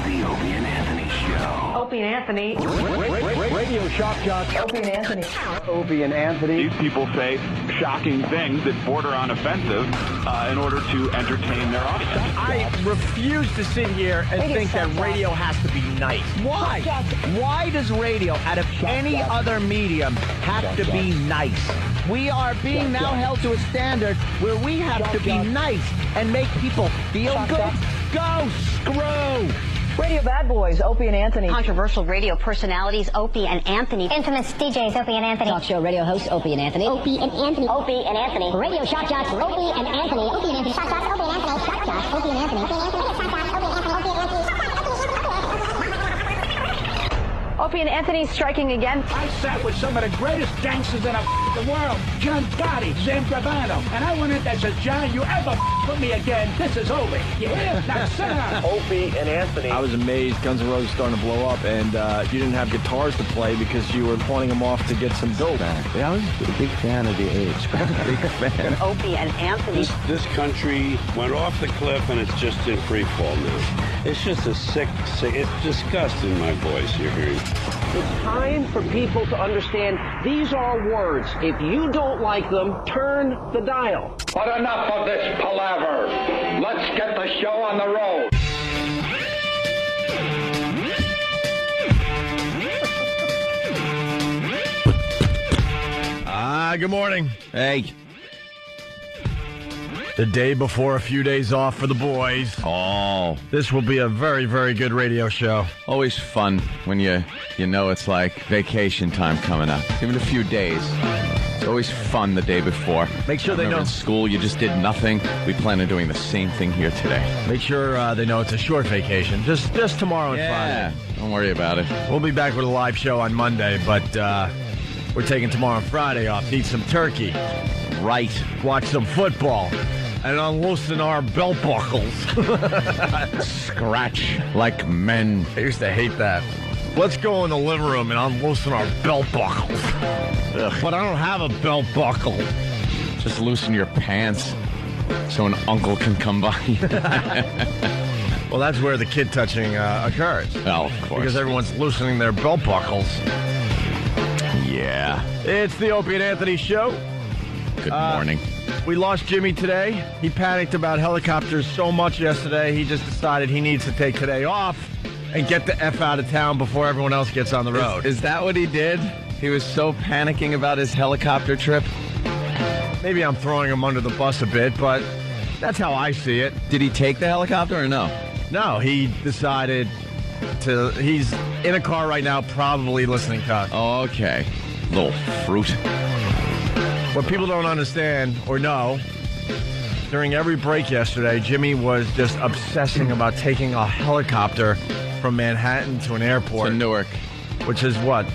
the Opie and Anthony Show. Opie and Anthony. Radio shock jock. Opie and Anthony. Opie and Anthony. These people say shocking things that border on offensive in order to entertain their audience. I refuse to sit here and think that radio has to be nice. Why? Why does radio, out of any other medium, have to be nice? We are being now held to a standard where we have to be nice and make people feel good. Go screw! Radio bad boys, Opie and Anthony. Controversial radio personalities, Opie and Anthony. Infamous DJs, Opie and Anthony. Talk show radio hosts, Opie and Anthony. Opie and Anthony. Opie and Anthony. Radio shock jocks, Opie and Anthony. Opie and Anthony. Shock jocks, Opie and Anthony. Shock jocks, Opie and Anthony. Opie and Anthony. Shock jocks, Opie and Anthony. Opie and Anthony. Opie and Anthony striking again. I sat with some of the greatest gangsters in the world, John Gotti, Sam Gravano, and I went in there and said, John, you ever put me again, this is over. You hear? Now sit down. Opie and Anthony. I was amazed Guns N' Roses starting to blow up, and you didn't have guitars to play because you were pawning them off to get some dope. Yeah, I was a big fan of the Age. Big fan. Opie and Anthony. This country went off the cliff, and it's just in free fall now. It's just a sick, it's disgust in my voice you're hearing. It's time for people to understand these are words. If you don't like them, turn the dial. But enough of this palaver. Let's get the show on the road. Good morning. Hey. The day before a few days off for the boys. Oh. This will be a very, very good radio show. Always fun when you know it's like vacation time coming up. Even a few days. It's always fun the day before. Make sure they know. In school, you just did nothing. We plan on doing the same thing here today. Make sure they know it's a short vacation. Just tomorrow and Friday. Don't worry about it. We'll be back with a live show on Monday, but we're taking tomorrow and Friday off to eat some turkey. Right. Watch some football. And unloosen our belt buckles. Scratch like men. I used to hate that. Let's go in the living room and unloosen our belt buckles. Ugh. But I don't have a belt buckle. Just loosen your pants so an uncle can come by. Well, that's where the kid touching occurs. Well, of course. Because everyone's loosening their belt buckles. Yeah. It's the Opie and Anthony Show. Good morning. We lost Jimmy today. He panicked about helicopters so much yesterday, he just decided he needs to take today off and get the F out of town before everyone else gets on the road. Is that what he did? He was so panicking about his helicopter trip? Maybe I'm throwing him under the bus a bit, but that's how I see it. Did he take the helicopter or no? No, he decided to... He's in a car right now, probably listening to us. Oh, okay. Little fruit. What people don't understand or know, during every break yesterday, Jimmy was just obsessing about taking a helicopter from Manhattan to an airport. To Newark. Which is what,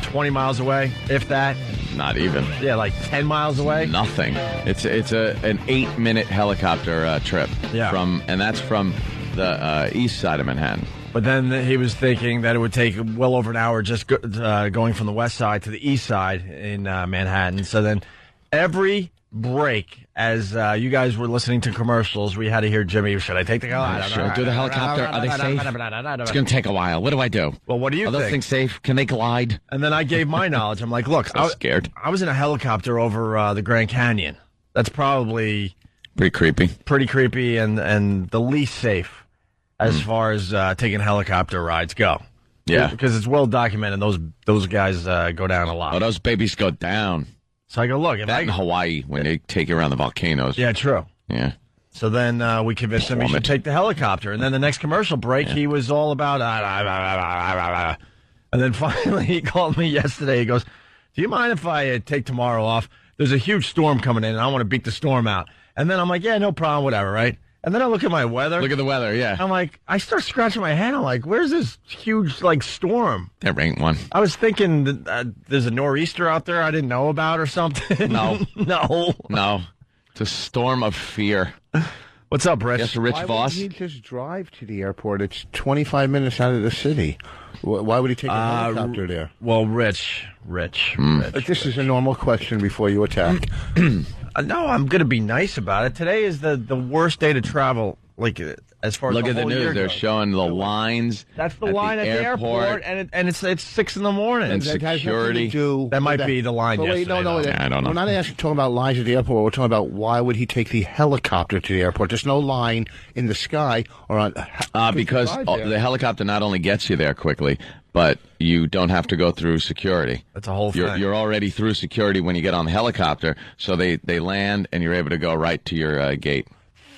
20 miles away, if that? Not even. Yeah, like 10 miles away? Nothing. It's an 8-minute helicopter trip. Yeah. And that's from the east side of Manhattan. But then he was thinking that it would take well over an hour just going from the west side to the east side in Manhattan. So then every break, as you guys were listening to commercials, we had to hear Jimmy, should I take the helicopter? Should I do the helicopter? Are they safe? It's going to take a while. What do I do? Well, what do you think? Are those things safe? Can they glide? And then I gave my knowledge. I'm like, look, I'm scared. I was in a helicopter over the Grand Canyon. That's probably... Pretty creepy. Pretty creepy and the least safe. As far as taking helicopter rides go. Yeah. Because it's well documented. Those guys go down a lot. Oh, those babies go down. So I go, look. That in Hawaii when they take you around the volcanoes. Yeah, true. Yeah. So then we convinced him he should take the helicopter. And then the next commercial break, he was all about... And then finally he called me yesterday. He goes, do you mind if I take tomorrow off? There's a huge storm coming in, and I want to beat the storm out. And then I'm like, yeah, no problem, whatever, right? And then I look at my weather. Look at the weather, yeah. I'm like, I start scratching my head. I'm like, where's this huge, storm? There ain't one. I was thinking that, there's a nor'easter out there I didn't know about or something. No. No. It's a storm of fear. What's up, Rich? Yes, Rich Voss. Why would he just drive to the airport? It's 25 minutes out of the city. Why would he take a helicopter there? Well, Rich. This is a normal question before you attack. No, I'm going to be nice about it. Today is the worst day to travel like as far as Look the at the whole year news. They're goes. showing the lines. That's the line at the airport, and it's 6 in the morning. And security. That might be the line. But wait, yesterday, no, though. I don't know. We're not actually talking about lines at the airport. We're talking about why would he take the helicopter to the airport? There's no line in the sky or on. Because the helicopter not only gets you there quickly, but you don't have to go through security. That's a whole thing. You're already through security when you get on the helicopter, so they land and you're able to go right to your gate.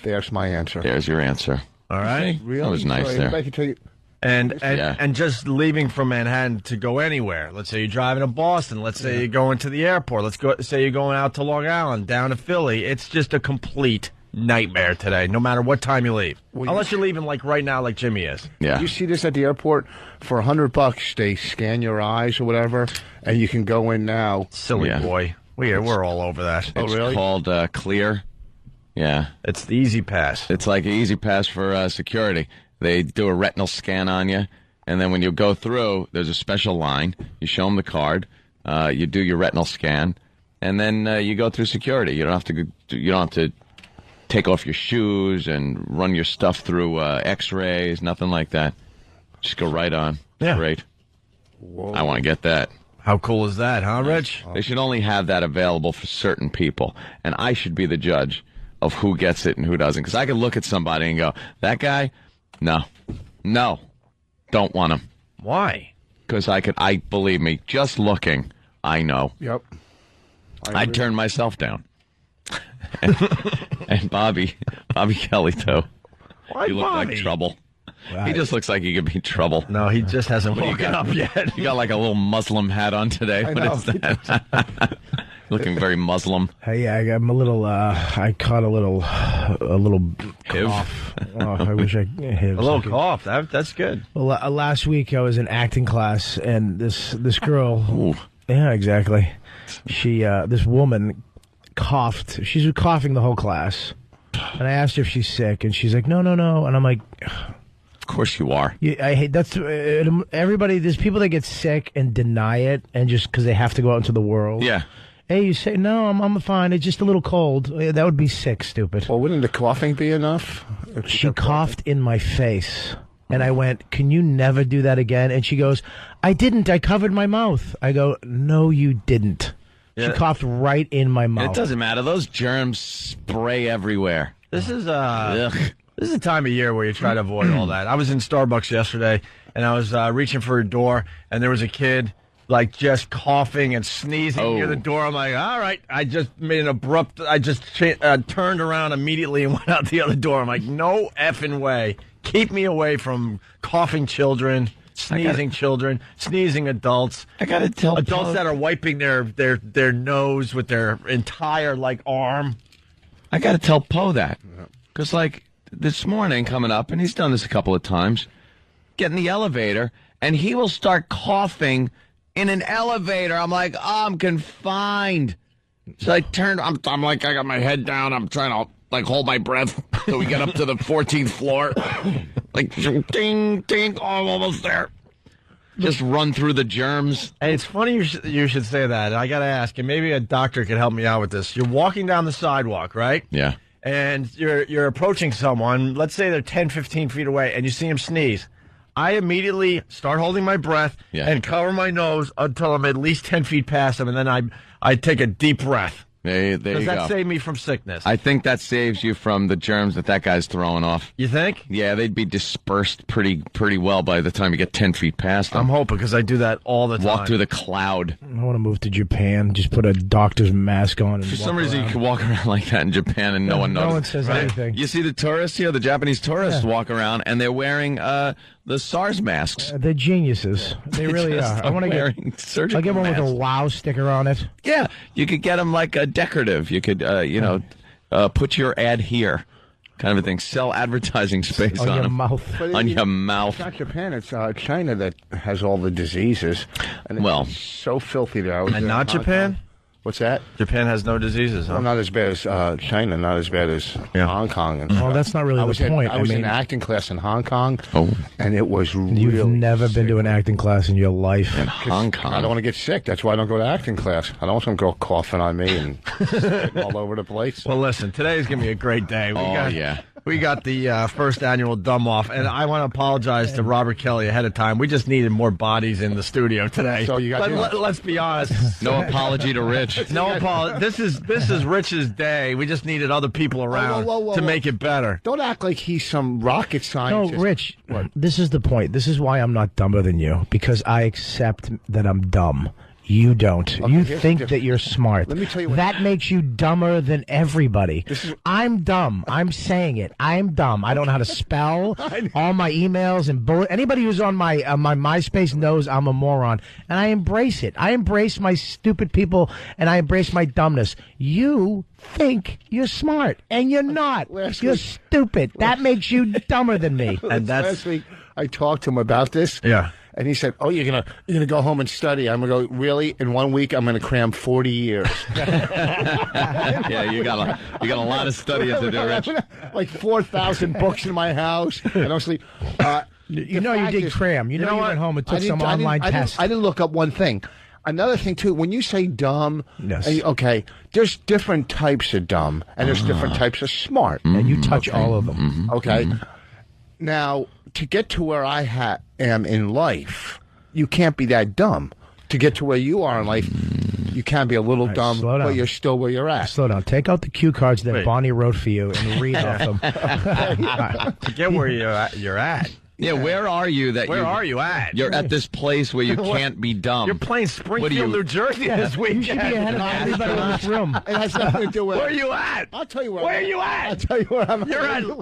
There's my answer. There's your answer. All right. Really? That was nice Sorry, there. everybody can tell you- And just leaving from Manhattan to go anywhere. Let's say you're driving to Boston. Let's say you're going to the airport. Say you're going out to Long Island, down to Philly. It's just a complete nightmare today, no matter what time you leave. Unless you're leaving like right now, like Jimmy is. Yeah. You see this at the airport for $100. They scan your eyes or whatever, and you can go in now. Silly boy. We're all over that. Oh, really? It's called Clear. Yeah. It's the Easy Pass. It's like an Easy Pass for security. They do a retinal scan on you, and then when you go through, there's a special line. You show them the card. You do your retinal scan, and then you go through security. You don't have to take off your shoes and run your stuff through X-rays. Nothing like that. Just go right on. Yeah. Great. Whoa. I want to get that. How cool is that, huh, Rich? They should only have that available for certain people, and I should be the judge of who gets it and who doesn't. Because I could look at somebody and go, that guy, no, don't want him. Why? Because believe me, just looking, I know. Yep. I'd turn myself down. and Bobby Kelly, too. Why You look Bobby? like trouble. He just looks like he could be trouble. No, he just hasn't What do you woken got? up yet. You got like a little Muslim hat on today. I What know. is that? Looking very Muslim. Hey, I'm a little. I caught a little cough. Oh, I wish I had A little cough. That's good. Well, last week I was in acting class, and this girl. Ooh. Yeah, exactly. She this woman coughed. She's been coughing the whole class, and I asked her if she's sick, and she's like, no, and I'm like. Of course you are. I hate that's everybody. There's people that get sick and deny it, and just because they have to go out into the world. Yeah. Hey, you say no? I'm fine. It's just a little cold. That would be sick, stupid. Well, wouldn't the coughing be enough? She coughed in my face, and I went, "Can you never do that again?" And she goes, "I didn't. I covered my mouth." I go, "No, you didn't." Yeah. She coughed right in my mouth. It doesn't matter. Those germs spray everywhere. This is Ugh. This is a time of year where you try to avoid all that. I was in Starbucks yesterday, and I was reaching for a door, and there was a kid, like, just coughing and sneezing near the door. I'm like, all right. I just made an abrupt, I just turned around immediately and went out the other door. I'm like, no effing way. Keep me away from coughing children, sneezing children, sneezing adults. I got to tell adults that are wiping their nose with their entire, like, arm. I got to tell Poe that. Because, like, this morning coming up, and he's done this a couple of times, get in the elevator, and he will start coughing in an elevator. I'm like, oh, I'm confined. So I turned, I'm like, I got my head down. I'm trying to, like, hold my breath till we get up to the 14th floor. Like, ding, ding, oh, I'm almost there. Just run through the germs. And it's funny you should say that. I got to ask, and maybe a doctor could help me out with this. You're walking down the sidewalk, right? Yeah. And you're approaching someone, let's say they're 10, 15 feet away, and you see them sneeze. I immediately start holding my breath and cover my nose until I'm at least 10 feet past them, and then I take a deep breath. There you Does that go. save me from sickness? I think that saves you from the germs that guy's throwing off. You think? Yeah, they'd be dispersed pretty well by the time you get 10 feet past them. I'm hoping, because I do that all the time. Walk through the cloud. I want to move to Japan. Just put a doctor's mask on. And For walk some reason, around. you can walk around like that in Japan and no one knows. No one says anything. You see the tourists here, the Japanese tourists walk around, and they're wearing the SARS masks. They're geniuses. They really are. I want to wearing surgical I'll get one with a masks. WOW sticker on it. Yeah, you could get them like a decorative. You could, put your ad here, kind of a thing. Sell advertising space On on your them. mouth. On your mouth. It's not Japan. It's China that has all the diseases. And it's so filthy there. And not Japan? What's that? Japan has no diseases, huh? Well, not as bad as China, not as bad as Hong Kong. And Well, stuff. that's not really the point. I was I in mean- acting class in Hong Kong, and it was You've really never been to an acting class in your life. In Hong Kong. I don't want to get sick. That's why I don't go to acting class. I don't want some girl coughing on me and spitting all over the place. Well, listen, today is going to be a great day. We Oh, got, yeah. We got the first annual Dumb Off, and I want to apologize to Robert Kelly ahead of time. We just needed more bodies in the studio today. So you got let's be honest. No apology to Rich. No apology. This is Rich's day. We just needed other people around to make it better. Don't act like he's some rocket scientist. No, Rich, this is the point. This is why I'm not dumber than you, because I accept that I'm dumb. You don't. Okay, you think that you're smart. Let me tell you what. That makes you dumber than everybody. I'm dumb. I'm saying it. I'm dumb. I don't know how to spell all my emails and anybody who's on my MySpace knows I'm a moron, and I embrace it. I embrace my stupid people, and I embrace my dumbness. You think you're smart, and you're not. You're stupid. That makes you dumber than me. And last week I talked to him about this. Yeah. And he said, "Oh, you're gonna go home and study." I'm gonna go. Really? In 1 week, I'm gonna cram 40 years. Yeah, you got a lot of studying to do, Rich. Like 4,000 books in my house. I don't sleep. You did cram. You know you went home and took some online tests. I didn't look up one thing. Another thing too. When you say dumb, yes. Okay, there's different types of dumb, and there's different types of smart, and you touch all of them. Mm-hmm. Okay. Mm-hmm. Now, to get to where I am in life, you can't be that dumb. To get to where you are in life, you can be a little dumb, but you're still where you're at. Slow down. Take out the cue cards that Bonnie wrote for you and read off them. To get where you're at. Yeah, where are you? Where are you at? You're at this place where you can't be dumb. You're playing Springfield, New Jersey this weekend. You should be ahead of everybody in this room. It has nothing to do with. Where are you at? I'll tell you where. Where are you at? I'll tell you where I'm at.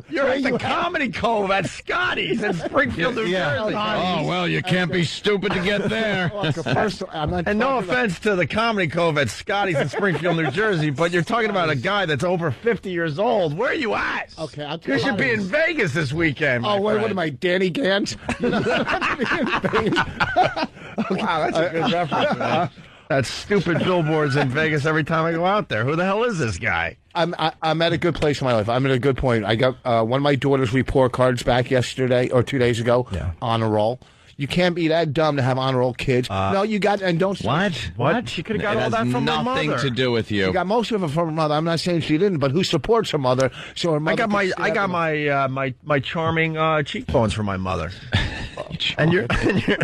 You're at the Comedy Cove at Scotty's in Springfield, New Jersey. Oh, well, you can't be stupid to get there. First, and no offense to the Comedy Cove at Scotty's in Springfield, New Jersey, but you're talking about a guy that's over 50 years old. Where are you at? Okay, I'll you should be in Vegas this weekend. Oh, wait, what am I, Danny Gantz? Wow, that's a good reference, man. That stupid billboards in Vegas every time I go out there. Who the hell is this guy? I'm at a good place in my life. I'm at a good point. I got one of my daughter's report cards back yesterday or 2 days ago. Yeah. Honor roll. You can't be that dumb to have honor roll kids. No, you got and don't. What? She could have got all that from her mother. Nothing to do with you. She got most of it from her mother. I'm not saying she didn't, but who supports her mother? So her mother. I got my charming cheekbones from my mother. And you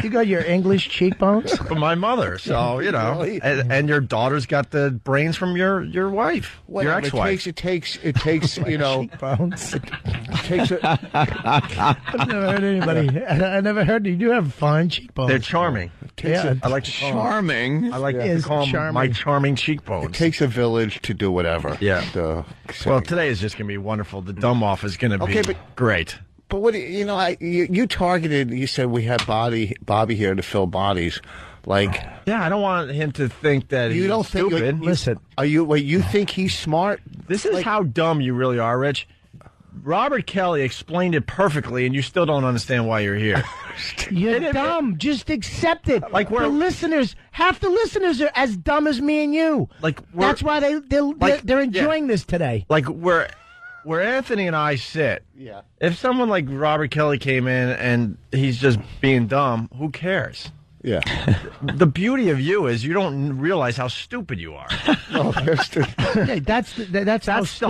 got your English cheekbones from my mother. So and your daughter's got the brains from your wife, your ex-wife. It takes cheekbones. It takes. I've never heard anybody. I never heard you do have fine cheekbones. They're charming. I like to charming. I like to call them my charming cheekbones. It takes a village to do whatever. Yeah. Well, today is just going to be wonderful. The Dumb Off is going to be great. But what you targeted? You said we had Bobby here to fill bodies. Like, yeah, I don't want him to think that he's stupid. Listen, you think he's smart? This is how dumb you really are, Rich. Robert Kelly explained it perfectly, and you still don't understand why you're here. You're dumb. Just accept it. Like half the listeners are as dumb as me and you. That's why they're enjoying this today. Like where Anthony and I sit. Yeah. If someone like Robert Kelly came in and he's just being dumb, who cares? Yeah. The beauty of you is you don't realize how stupid you are. That's the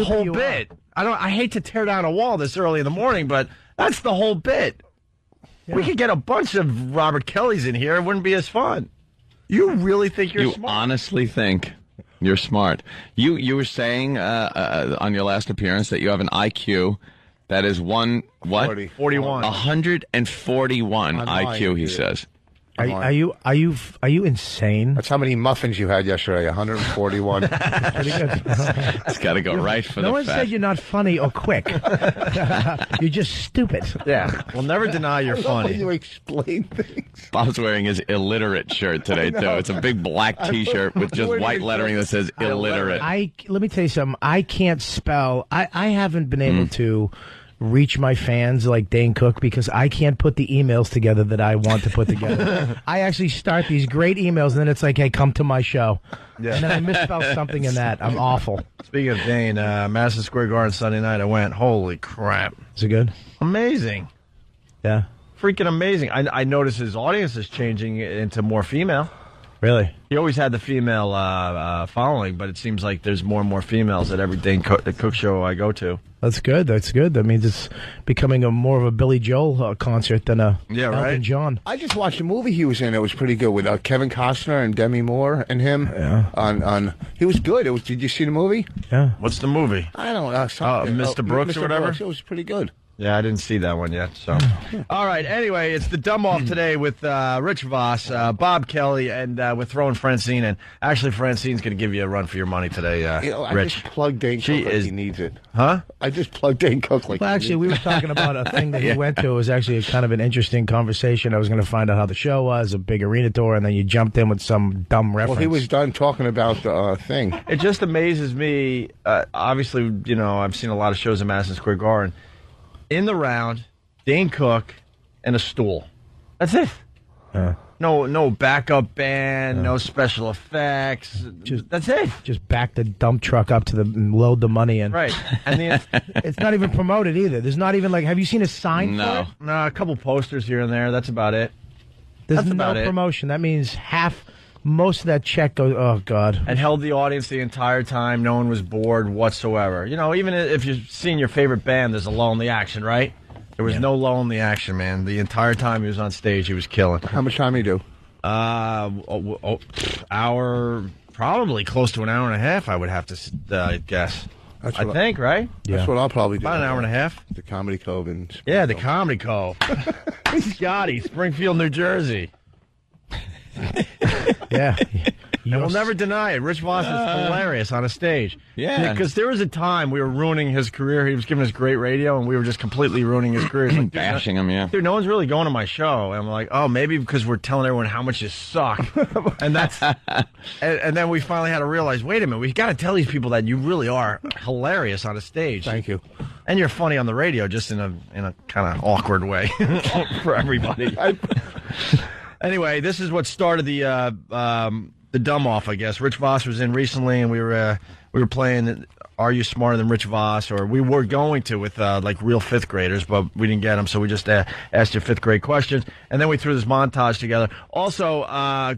whole bit. I hate to tear down a wall this early in the morning, but that's the whole bit. Yeah. We could get a bunch of Robert Kellys in here. It wouldn't be as fun. You really think you're smart? You honestly think you're smart. You were saying on your last appearance that you have an IQ that is 41. 141 IQ, he says. Are you insane? That's how many muffins you had yesterday. 141. Pretty good. It's got to go right for no the one said you're not funny or quick. You're just stupid. Yeah, we'll never deny you're funny. When you explain things. Bob's wearing his illiterate shirt today too. It's a big black T-shirt with just white lettering that says illiterate. Let me tell you something. I can't spell. I haven't been able to reach my fans like Dane Cook because I can't put the emails together that I want to put together. I actually start these great emails and then it's like, hey, come to my show. Yeah. And then I misspell something in that. I'm awful. Speaking of Dane, Madison Square Garden Sunday night, I went, holy crap. Is it good? Amazing. Yeah. Freaking amazing. I noticed his audience is changing into more female. Really? He always had the female following, but it seems like there's more and more females at every Dane Cook show I go to. That's good. That's good. That means it's becoming more of a Billy Joel concert than a Elton John. I just watched a movie he was in. It was pretty good with Kevin Costner and Demi Moore and him. Yeah. He was good. Did you see the movie? Yeah. What's the movie? I don't know. Mr. Brooks or whatever? Brooks. It was pretty good. Yeah, I didn't see that one yet. So, all right. Anyway, it's the dumb off today with Rich Voss, Bob Kelly, and we're throwing Francine. And actually, Francine's going to give you a run for your money today. I Rich, just plugged Dane Cook like he needs it. Huh? I just plugged Dane Cook like. Well, actually, we were talking about a thing that he went to. It was actually kind of an interesting conversation. I was going to find out how the show was, a big arena tour, and then you jumped in with some dumb reference. Well, he was done talking about the thing. It just amazes me. Obviously, I've seen a lot of shows in Madison Square Garden. In the round, Dane Cook, and a stool. That's it. No backup band, no special effects. That's it. Just back the dump truck up to load the money in. Right. And it's not even promoted either. There's not even have you seen a sign for it? No, a couple posters here and there. That's about it. There's no promotion. That means most of that check goes, oh, God. And held the audience the entire time. No one was bored whatsoever. Even if you're seeing your favorite band, there's a lull in the action, right? There was no lull in the action, man. The entire time he was on stage, he was killing. How much time did he do? Hour, probably close to an hour and a half, I would have to guess. I think, right? Yeah. That's what I'll probably do. About an hour and a half. The Comedy Cove in Springfield. Yeah, the Comedy Cove. Scotty, Springfield, New Jersey. Yeah. And we'll never deny it. Rich Voss is hilarious on a stage. Yeah. Because there was a time we were ruining his career. He was giving us great radio, and we were just completely ruining his career. Like, bashing him, yeah. Dude, no one's really going to my show. And I'm like, oh, maybe because we're telling everyone how much you suck. And that's, and then we finally had to realize, wait a minute, we got to tell these people that you really are hilarious on a stage. Thank you. And you're funny on the radio, just in a kind of awkward way for everybody. Anyway, this is what started the dumb off, I guess. Rich Voss was in recently, and we were playing Are You Smarter Than Rich Voss? Or we were going to with real fifth graders, but we didn't get them, so we just asked you fifth grade questions, and then we threw this montage together. Also,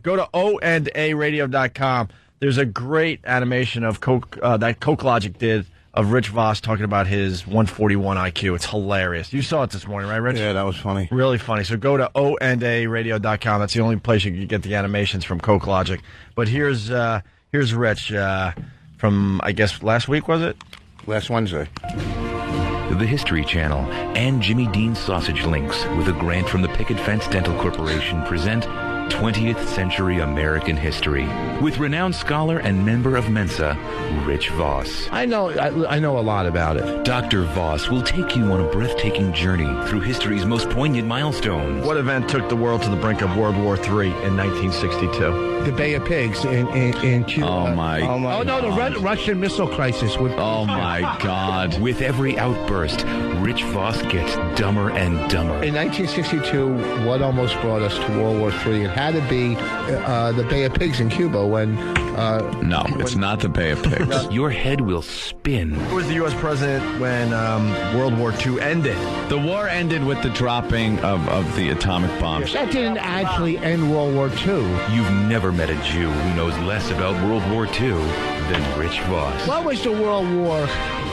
go to ondaradio.com. There's a great animation of that Coke Logic did of Rich Voss talking about his 141 IQ. It's hilarious. You saw it this morning, right, Rich? Yeah, that was funny. Really funny. So go to ondaradio.com. That's the only place you can get the animations from Coke Logic. But here's Rich from, I guess, last week, was it? Last Wednesday. The History Channel and Jimmy Dean's Sausage Links, with a grant from the Picket Fence Dental Corporation, present 20th Century American History with renowned scholar and member of Mensa, Rich Voss. I know a lot about it. Dr. Voss will take you on a breathtaking journey through history's most poignant milestones. What event took the world to the brink of World War III in 1962? The Bay of Pigs in Cuba. Oh, my God. Oh, no, the Russian missile crisis. Oh, my God. With every outburst, Rich Voss gets dumber and dumber. In 1962, what almost brought us to World War III? It had to be the Bay of Pigs in Cuba when... no, it's not the Bay of Pigs. Your head will spin. Who was the U.S. president when World War II ended? The war ended with the dropping of the atomic bombs. That didn't actually end World War II. You've never met a Jew who knows less about World War II than Rich Voss. What was the World War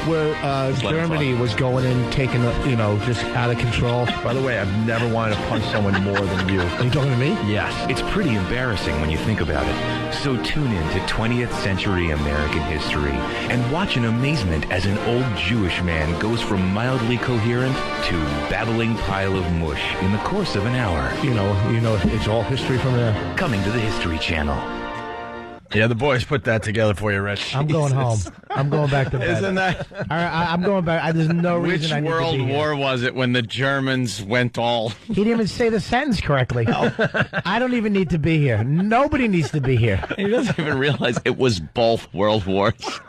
where Germany was going in, taking, just out of control? By the way, I've never wanted to punch someone more than you. Are you talking to me? Yes. It's pretty embarrassing when you think about it. So tune in to 20th Century American History and watch in amazement as an old Jewish man goes from mildly coherent to babbling pile of mush in the course of an hour. You know, it's all history from there. Coming to the History Channel. Yeah, the boys put that together for you, Rich. I'm going home. I'm going back to bed. Isn't that? I'm going back. There's no reason I need to be Which World here. War was it when the Germans went all... He didn't even say the sentence correctly. I don't even need to be here. Nobody needs to be here. He doesn't even realize it was both World Wars.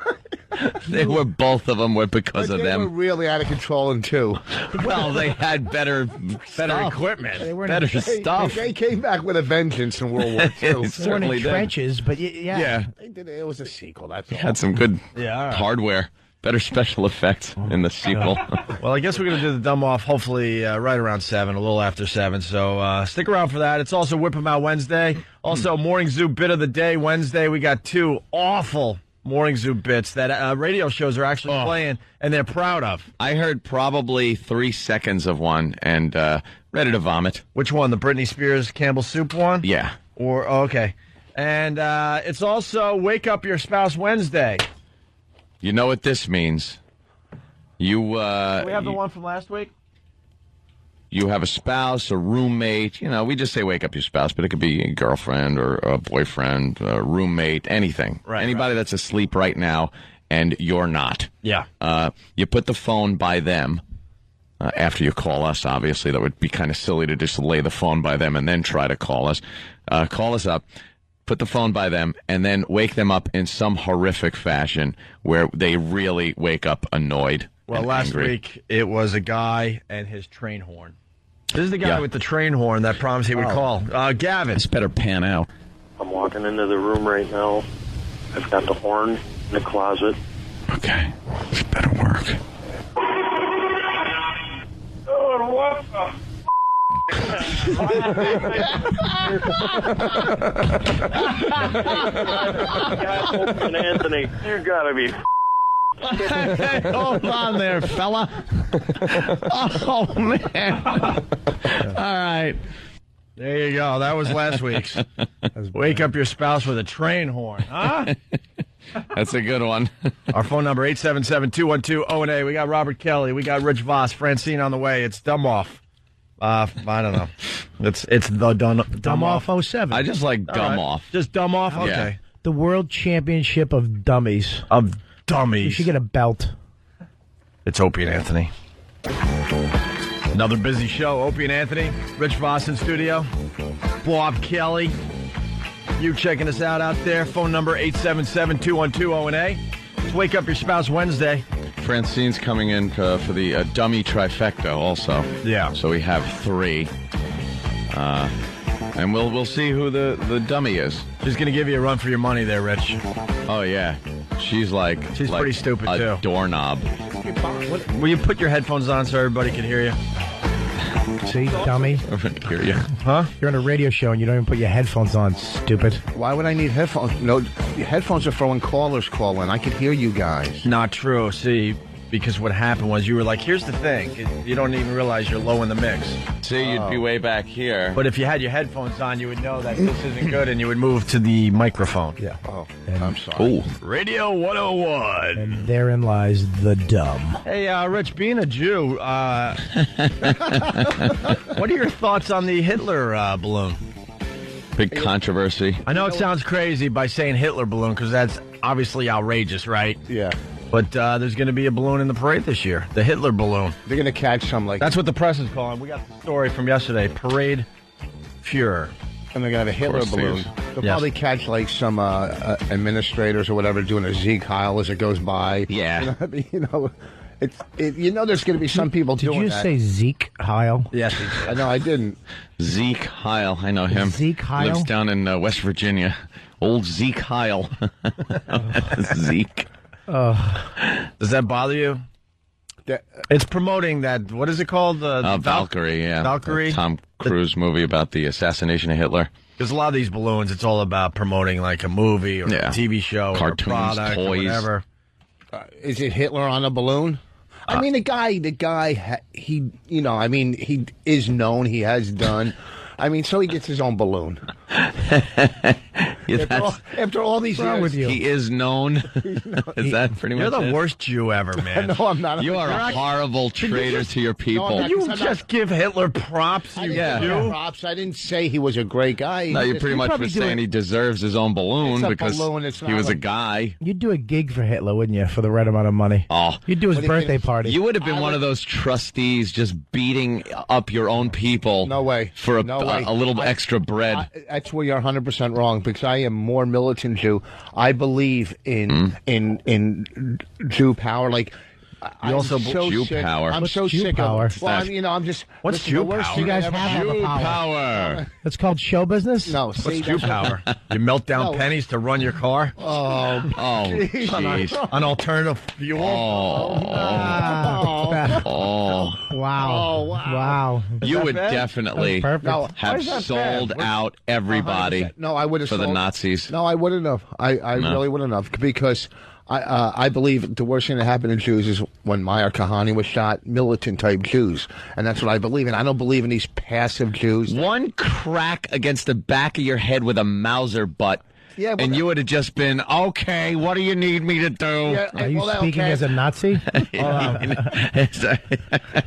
Both of them were because of They were them. really out of control in two. Well, they had better equipment, They were better stuff. They came back with a vengeance in World War II. They weren't Certainly in did. trenches, but yeah. Yeah, It was a sequel, that's all. had some good Yeah, all right. hardware. Better special effects in the sequel. Well, I guess we're going to do the dumb off hopefully right around 7, a little after 7. So stick around for that. It's also Whip 'em Out Wednesday. Also, Morning Zoo Bit of the Day Wednesday. We got 2 awful Morning Zoo bits that radio shows are actually playing, and they're proud of. I heard probably 3 seconds of one and ready to vomit. Which one? The Britney Spears Campbell Soup one? Yeah. Okay. And it's also Wake Up Your Spouse Wednesday. You know what this means. You Do we have the one from last week? You have a spouse, a roommate. You know, we just say wake up your spouse, but it could be a girlfriend or a boyfriend, a roommate, anything. Right. Anybody that's asleep right now and you're not. Yeah. You put the phone by them. After you call us, obviously. That would be kind of silly to just lay the phone by them and then try to call us. Call us up. Put the phone by them, and then wake them up in some horrific fashion where they really wake up annoyed. Well, and last angry. week it was a guy and his train horn. This is the guy with the train horn that promised he would call. Gavin. This better pan out. I'm walking into the room right now. I've got the horn in the closet. Okay. This better work. Oh, what the And Anthony, you gotta be. Hey, hold on there, fella. Oh, man. All right. There you go. That was last week's. Wake up your spouse with a train horn, huh? That's a good one. Our phone number, 877-212-0-A. We got Robert Kelly. We got Rich Voss. Francine on the way. It's Dumb Off. I don't know. It's the Dumb Off 07. I just like Dumb Off. Just Dumb Off? Okay. Yeah. The World Championship of Dummies. Of Dummies. You should get a belt. It's Opie and Anthony. Another busy show. Opie and Anthony. Rich Voss in studio. Bob Kelly. You checking us out there. Phone number 877-212-0-A. Let's Wake Up Your Spouse Wednesday. Francine's coming in for the dummy trifecta also. Yeah. So we have 3. And we'll see who the dummy is. She's going to give you a run for your money there, Rich. Oh, yeah. She's pretty stupid, a too. Doorknob. Will you put your headphones on so everybody can hear you? See, dummy? I hear you. Huh? You're on a radio show and you don't even put your headphones on, stupid. Why would I need headphones? No, headphones are for when callers call in. I can hear you guys. Not true. See, because what happened was you were like, here's the thing. You don't even realize you're low in the mix. See, you'd be way back here. But if you had your headphones on, you would know that this isn't good, and you would move to the microphone. Yeah. Oh, I'm sorry. Ooh. Radio 101. And therein lies the dumb. Hey, Rich, being a Jew, what are your thoughts on the Hitler balloon? Big controversy. I know it sounds crazy by saying Hitler balloon, because that's obviously outrageous, right? Yeah. But there's going to be a balloon in the parade this year, the Hitler balloon. They're going to catch some like... That's what the press is calling. We got the story from yesterday, Parade Fuhrer. And they're going to have a Hitler balloon. They'll probably catch like some administrators or whatever doing a Zeke Heil as it goes by. Yeah. You know there's going to be some people doing that. Did you say Zeke Heil? Yes. No, I didn't. Zeke Heil. I know him. Zeke Heil? Lives down in West Virginia. Old Zeke Heil. Zeke. Does that bother you? It's promoting that. What is it called? Valkyrie. Yeah, Valkyrie. The Tom Cruise movie about the assassination of Hitler. Because a lot of these balloons, it's all about promoting like a movie or a TV show, cartoons, or a product, toys, or whatever. Is it Hitler on a balloon? I mean, the guy, he is known. He has done. I mean, so he gets his own balloon. After all these years, with you? He is known. Is that pretty much You're the it? worst Jew ever, man. No, I'm not. You are a horrible traitor to your people. No, You just give Hitler props. I didn't give him props. I didn't say he was a great guy. No, you pretty much were saying he deserves his own balloon It's a because balloon, it's he not was a like- guy. You'd do a gig for Hitler, wouldn't you, for the right amount of money? Oh, You'd do his birthday party. you would have been one of those trustees just beating up your own people. No way. For a little I- extra bread. That's where you're 100% wrong because I am more militant Jew. I believe in Jew power. Like You also Jew sick. power. I'm What's so Jew sick power? of it. Well, I'm just. What's listen, Jew the worst power? thing You guys that ever have happened- all the power. Power. It's called show business? No, What's see, Jew power? You melt down No. pennies to run your car? Oh, Oh, jeez. An alternative fuel? Oh. Wow. Oh, wow. Wow. You would bad? definitely That's perfect. No, why have is that sold bad? out everybody no, I would have for the sold- Nazis. No, I wouldn't have. I No. really wouldn't have because I believe the worst thing that happened to Jews is when Meyer Kahane was shot, militant type Jews, and that's what I believe in. I don't believe in these passive Jews. One crack against the back of your head with a Mauser butt. Yeah, and you would have just been, okay, what do you need me to do? Yeah, Are you well, speaking okay. as a Nazi?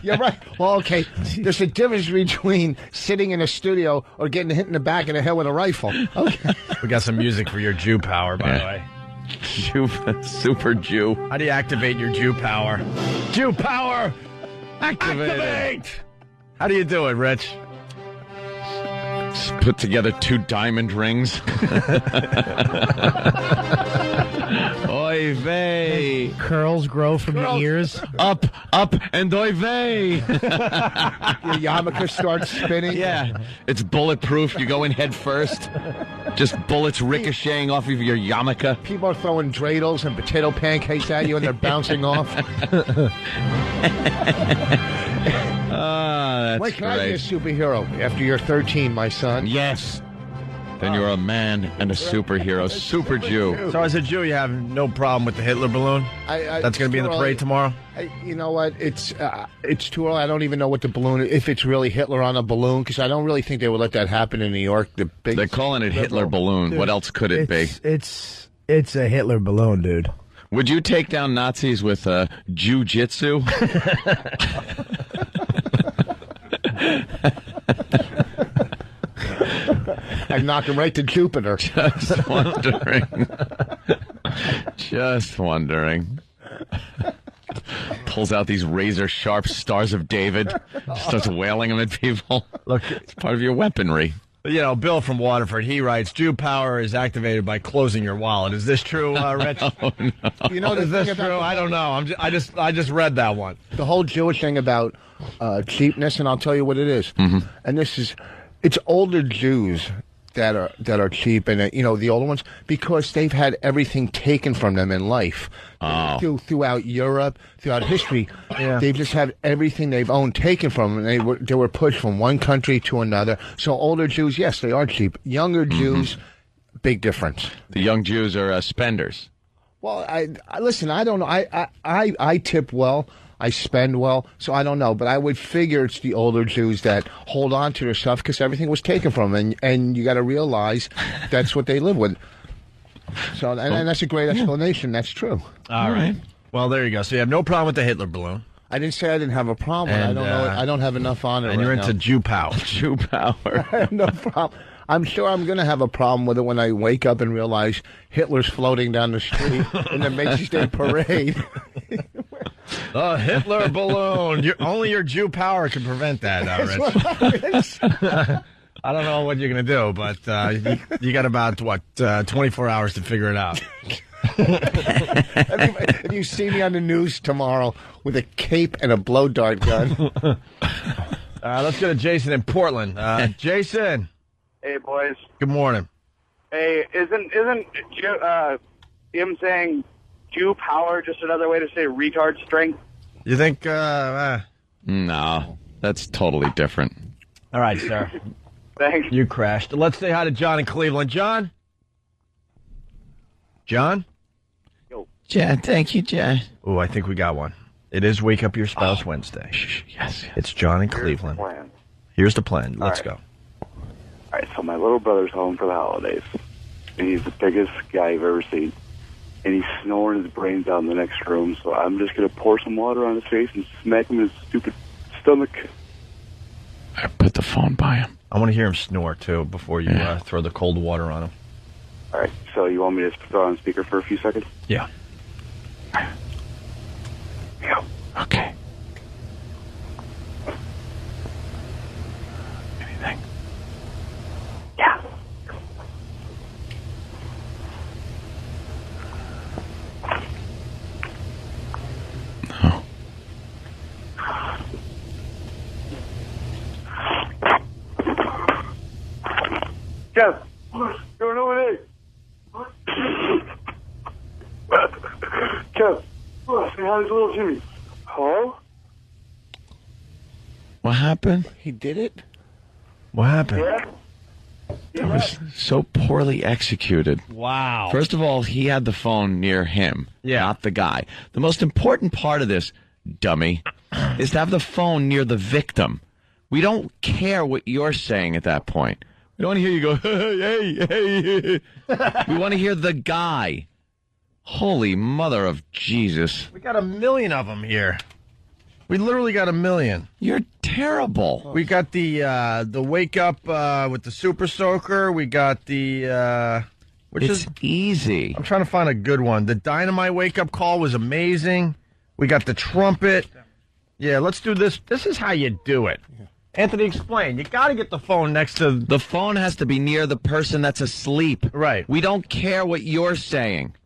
You're right. Well, okay. There's a difference between sitting in a studio or getting hit in the back of the head with a rifle. Okay. We got some music for your Jew power, by the way. Super Jew. How do you activate your Jew power? Jew power! Activate! How do you do it, Rich? Just put together 2 diamond rings. Oy vey. Curls grow from your ears? Up, and oy vey. Your yarmulke starts spinning. Yeah, it's bulletproof. You go in head first. Just bullets ricocheting off of your yarmulke. People are throwing dreidels and potato pancakes at you and they're bouncing off. That's When can I be a great. superhero? After you're 13, my son. Yes. Then you're a man and a superhero. Super Jew. So as a Jew, you have no problem with the Hitler balloon? That's going to be in the parade tomorrow? You know what? It's too early. I don't even know what the balloon, if it's really Hitler on a balloon, because I don't really think they would let that happen in New York. They're calling it Hitler balloon. What else could it be? It's a Hitler balloon, dude. Would you take down Nazis with Jiu-Jitsu? I'd knock him right to Jupiter. Just wondering. Pulls out these razor-sharp stars of David. Starts wailing them at people. Look, it's part of your weaponry. You know, Bill from Waterford, he writes, Jew power is activated by closing your wallet. Is this true, Rich? Oh, no. You know, Is this true? I don't know. I just read that one. The whole Jewish thing about cheapness, and I'll tell you what it is. Mm-hmm. And it's older Jews that are cheap, and you know, the older ones, because they've had everything taken from them in life. Throughout Europe, throughout history, they've just had everything they've owned taken from them, and they were pushed from one country to another. So older Jews, yes, they are cheap. Younger Jews, big difference. The young Jews are spenders. Well, I listen. I don't know. I tip well. I spend well, so I don't know. But I would figure it's the older Jews that hold on to their stuff because everything was taken from them, and you got to realize that's what they live with. So, and that's a great explanation. That's true. All right. Well, there you go. So you have no problem with the Hitler balloon. I didn't say I didn't have a problem. And, I don't know. I don't have enough on it. And you're right into now. Jew power. Jew power. I have no problem. I'm sure I'm going to have a problem with it when I wake up and realize Hitler's floating down the street in the Macy's Day Parade. The Hitler balloon. Only your Jew power can prevent that, Rich. I don't know what you're going to do, but you got about, 24 hours to figure it out. If you see me on the news tomorrow with a cape and a blow dart gun. Let's go to Jason in Portland. Jason. Hey, boys. Good morning. Hey, isn't him saying Jew power just another way to say retard strength? You think? No, that's totally different. All right, sir. Thanks. You crashed. Let's say hi to John in Cleveland. John? John? John, thank you, John. Oh, I think we got one. It is Wake Up Your Spouse Wednesday. Yes. It's John in Cleveland. Here's the plan. Let's go. All right, so my little brother's home for the holidays, and he's the biggest guy I've ever seen. And he's snoring his brains out in the next room, so I'm just going to pour some water on his face and smack him in his stupid stomach. I put the phone by him. I want to hear him snore, too, before you throw the cold water on him. All right, so you want me to throw on speaker for a few seconds? Yeah. Yeah. Okay. Anything? Yeah. Kev, going over there. Kev, say hi to little Jimmy. Hello? What happened? He did it? What happened? Yeah? That was so poorly executed. Wow. First of all, he had the phone near him, not the guy. The most important part of this, dummy, is to have the phone near the victim. We don't care what you're saying at that point. We don't want to hear you go, hey. We want to hear the guy. Holy mother of Jesus. We got 1 million of them here. We literally got 1 million. You're terrible. We got the wake up with the super soaker. We got the it's easy. I'm trying to find a good one. The dynamite wake up call was amazing. We got the trumpet. Yeah, let's do this. This is how you do it. Anthony, explain. You got to get the phone next to... The phone has to be near the person that's asleep. Right. We don't care what you're saying.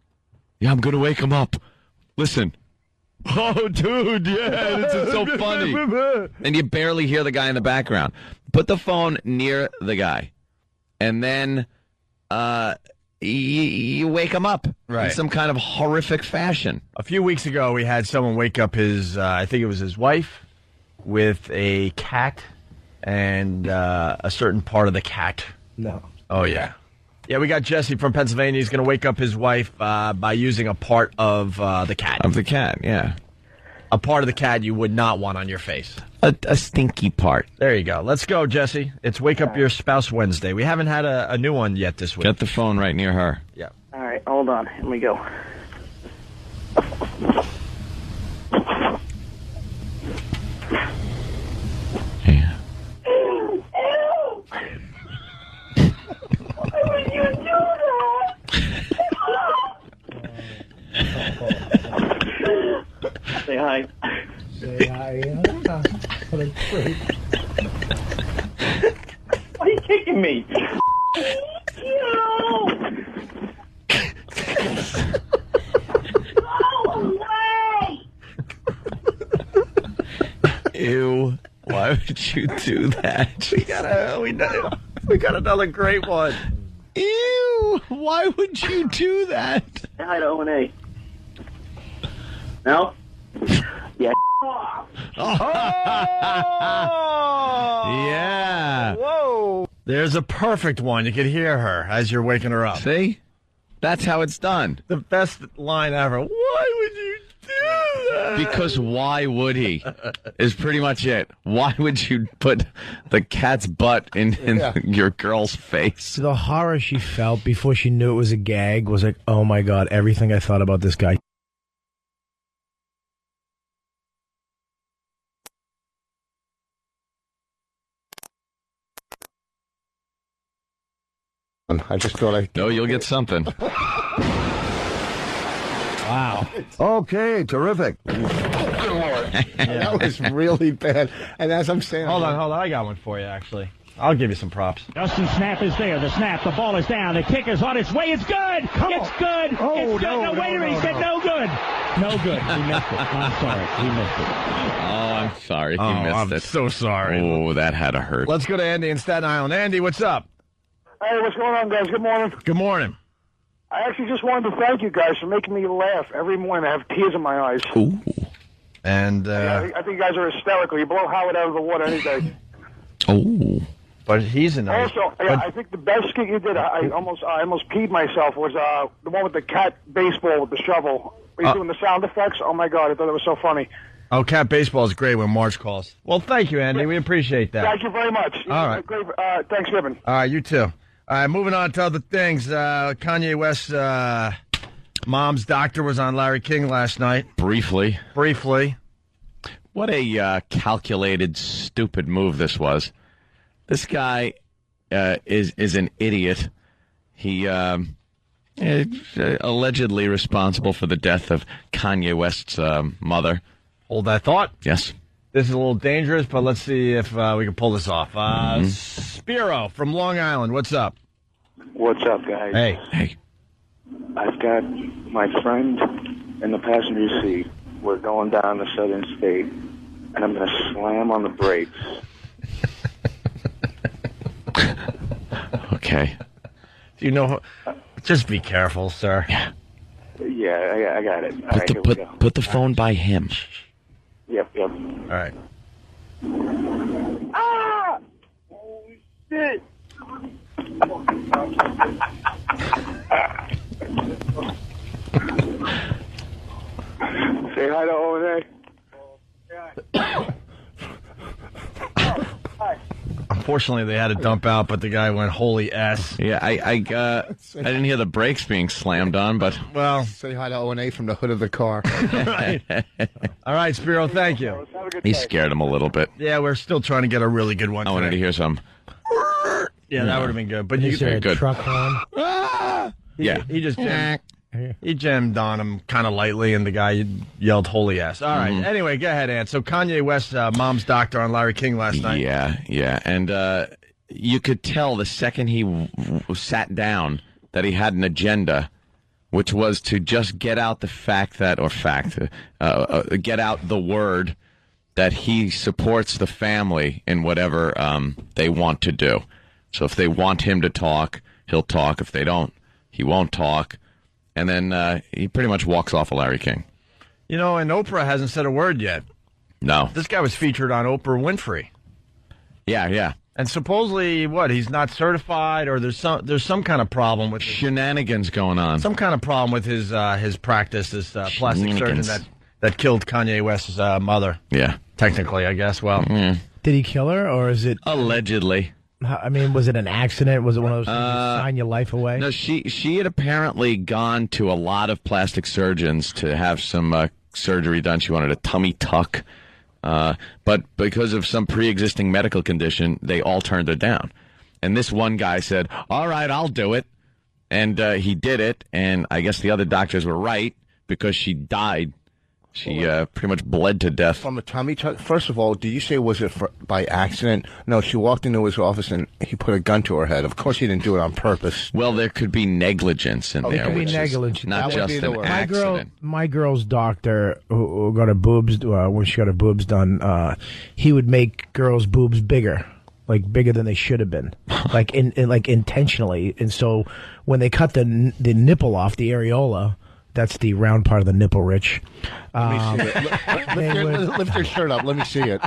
Yeah, I'm going to wake him up. Listen. Oh, dude, yeah, this is so funny. And you barely hear the guy in the background. Put the phone near the guy. And then you wake him up in some kind of horrific fashion. A few weeks ago, we had someone wake up his, I think it was his wife, with a cat and a certain part of the cat. No. Oh, yeah. Yeah, we got Jesse from Pennsylvania. He's going to wake up his wife by using a part of the cat. Of the cat, yeah. A part of the cat you would not want on your face. A stinky part. There you go. Let's go, Jesse. It's Wake Up Your Spouse Wednesday. We haven't had a new one yet this week. Get the phone right near her. Yeah. All right, hold on. Let me go. Yeah. Why would you do that? Say hi. Say hi. What a treat. Why are you kicking me? Ew. Why would you do that? We got another great one. Ew. Why would you do that? Say hi to O&A. No? Yeah. Yeah. Whoa. There's a perfect one. You could hear her as you're waking her up. See? That's how it's done. The best line ever. Why would you do that? Because why would he? Is pretty much it. Why would you put the cat's butt in your girl's face? The horror she felt before she knew it was a gag was like, oh my God, everything I thought about this guy. I just thought I... No, you'll get something. Wow. Okay, terrific. That was really bad. And as I'm saying... Hold on. I got one for you, actually. I'll give you some props. Dustin snap is there. The snap. The ball is down. The kick is on its way. It's good. It's good. Oh, it's good. no, Wait a minute. He said no good. No good. He missed it. I'm sorry. He missed it. Oh, I'm sorry. He missed I'm it. so sorry. Oh, that had to hurt. Let's go to Andy in Staten Island. Andy, what's up? Hey, what's going on, guys? Good morning. Good morning. I actually just wanted to thank you guys for making me laugh every morning. I have tears in my eyes. Ooh. And I think you guys are hysterical. You blow Howard out of the water any day. Oh. But he's a nice... Also, I think the best skit you did, I almost peed myself, was the one with the cat baseball with the shovel. Were you doing the sound effects? Oh, my God. I thought it was so funny. Oh, cat baseball is great when Marge calls. Well, thank you, Andy. We appreciate that. Thank you very much. All right. Great Thanksgiving. All right, you too. All right, moving on to other things. Kanye West's mom's doctor was on Larry King last night. Briefly. What a calculated, stupid move this was. This guy is an idiot. He is allegedly responsible for the death of Kanye West's mother. Hold that thought. Yes. This is a little dangerous, but let's see if we can pull this off. Spiro from Long Island, what's up? What's up, guys? Hey. I've got my friend in the passenger seat. We're going down the Southern State, and I'm going to slam on the brakes. Okay. Okay. Do you know? Just be careful, sir. Yeah. Yeah, I got it. All right, here we go. Put the phone by him. Yep. All right. Ah! Holy shit! Say hi to O&A. Unfortunately, they had to dump out, but the guy went holy S. Yeah, I didn't hear the brakes being slammed on, but well, say hi to O&A from the hood of the car. Right. All right, Spiro, thank you. He scared him a little bit. Yeah, we're still trying to get a really good one. I wanted to hear some. Yeah, that would have been good. But You you said good. truck horn. Yeah. He just jammed on him kind of lightly, and the guy yelled "holy ass." All right. Anyway, go ahead, Ant. So Kanye West, mom's doctor on Larry King last night. Yeah, and you could tell the second he sat down that he had an agenda, which was to just get out the get out the word that he supports the family in whatever they want to do. So if they want him to talk, he'll talk. If they don't, he won't talk. And then he pretty much walks off of Larry King. You know, and Oprah hasn't said a word yet. No. This guy was featured on Oprah Winfrey. Yeah. And supposedly, he's not certified, or there's some kind of problem with shenanigans going on. Some kind of problem with his practice, this plastic surgeon that killed Kanye West's mother. Yeah. Technically, I guess. Well, Did he kill her, or is it allegedly? I mean, was it an accident? Was it one of those things that sign your life away? No, she had apparently gone to a lot of plastic surgeons to have some surgery done. She wanted a tummy tuck, but because of some pre-existing medical condition, they all turned her down. And this one guy said, "All right, I'll do it," and he did it. And I guess the other doctors were right because she died. She pretty much bled to death. From a tummy tuck? First of all, did you say was it by accident? No, she walked into his office and he put a gun to her head. Of course he didn't do it on purpose. Well, there could be negligence in there. There could be which negligence. is not just an accident. My girl's doctor, who got her boobs, when she got her boobs done, he would make girls' boobs bigger. Like bigger than they should have been, like intentionally. And so when they cut the nipple off, the areola, that's the round part of the nipple, Rich. Let me see it. Lift your shirt up. Let me see it.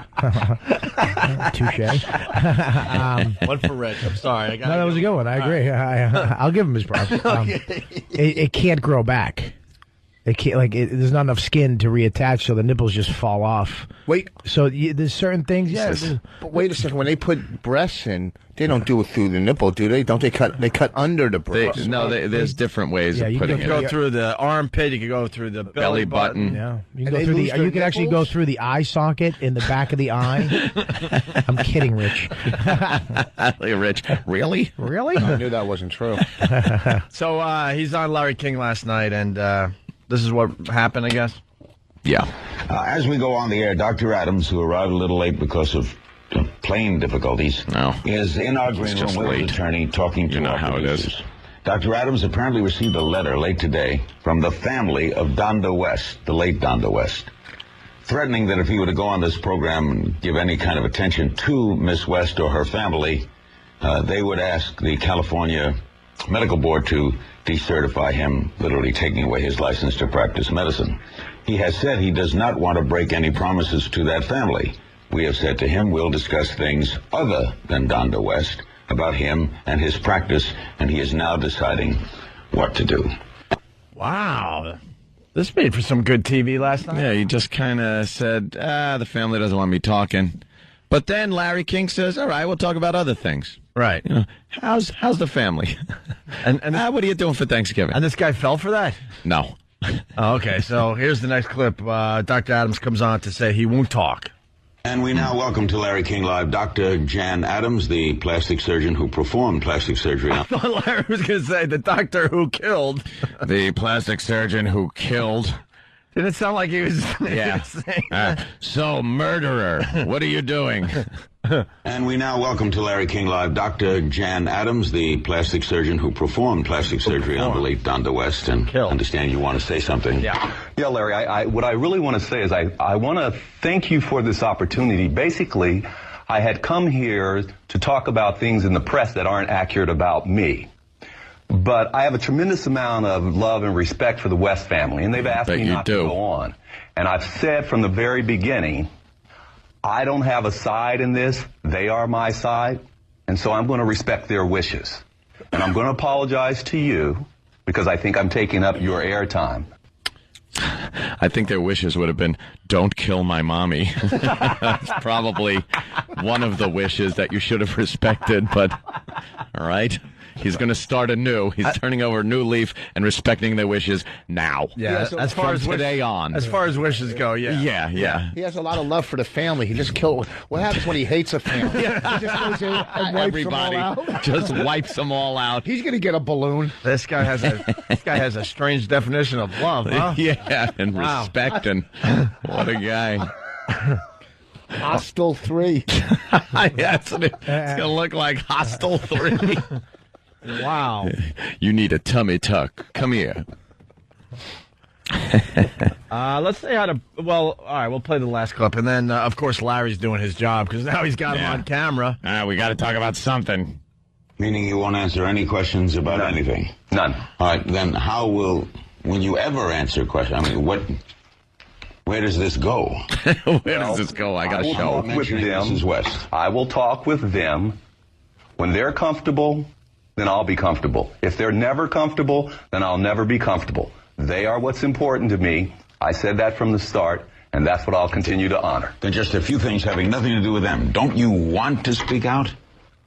Touche. One for Rich. I'm sorry. That was a good one. I agree. I'll give him his props. It can't grow back. It can't, there's not enough skin to reattach, so the nipples just fall off. Wait. So there's certain things. Yeah. But wait a second. When they put breasts in, they don't do it through the nipple, do they? Don't they cut? They cut under the breast. There's different ways of putting it. You can go through the armpit. You can go through the belly button. Yeah. You can go through you can actually go through the eye socket in the back of the eye. I'm kidding, Rich. Rich, really? Really? I knew that wasn't true. So he's on Larry King last night, and this is what happened, I guess. Yeah. As we go on the air, Dr. Adams, who arrived a little late because of plane difficulties, is in our green room with his attorney talking to our producers. Dr. Adams apparently received a letter late today from the family of Donda West, the late Donda West, threatening that if he were to go on this program and give any kind of attention to Miss West or her family, they would ask the California Medical Board to decertify him, literally taking away his license to practice medicine. He has said he does not want to break any promises to that family. We have said to him we'll discuss things other than Donda West about him and his practice, and he is now deciding what to do. Wow. This made for some good TV last night. Yeah, he just kind of said, the family doesn't want me talking. But then Larry King says, all right, we'll talk about other things. Right. You know, how's the family? and what are you doing for Thanksgiving? And this guy fell for that? No. Okay, so here's the next clip. Dr. Adams comes on to say he won't talk. And we now welcome to Larry King Live Dr. Jan Adams, the plastic surgeon who performed plastic surgery. I thought Larry was going to say the doctor who killed. The plastic surgeon who killed. Didn't it sound like he was saying so, murderer, what are you doing? And we now welcome to Larry King Live Dr. Jan Adams, the plastic surgeon who performed plastic surgery on the late Donda West. And understand you want to say something. Yeah, Larry, what I really want to say is I want to thank you for this opportunity. Basically, I had come here to talk about things in the press that aren't accurate about me. But I have a tremendous amount of love and respect for the West family, and they've asked me not to go on. And I've said from the very beginning, I don't have a side in this. They are my side, and so I'm going to respect their wishes. And I'm going to apologize to you because I think I'm taking up your airtime. I think their wishes would have been, don't kill my mommy. That's probably one of the wishes that you should have respected, but all right. He's going to start anew. He's turning over a new leaf and respecting their wishes now. Yeah, as far as today on. As far as wishes go, yeah. Yeah. He has a lot of love for the family. He just killed. What happens when he hates a family? He just goes in and wipes Everybody them all out. just wipes them all out. He's going to get a balloon. This guy has a strange definition of love, huh? Yeah, and respect, and what a guy. Hostile 3. Yes, it's going to look like Hostile 3. Wow. You need a tummy tuck. Come here. Let's say how to. Well, all right, we'll play the last clip, and then of course Larry's doing his job because now he's got him on camera. We got to talk about something. Meaning you won't answer any questions about anything? None. All right, then how will you ever answer a question? I mean, where does this go? Where does this go? I got to show. With them. Mrs. West. I will talk with them. When they're comfortable, then I'll be comfortable. If they're never comfortable, then I'll never be comfortable. They are what's important to me. I said that from the start, and that's what I'll continue to honor. Then just a few things having nothing to do with them. Don't you want to speak out?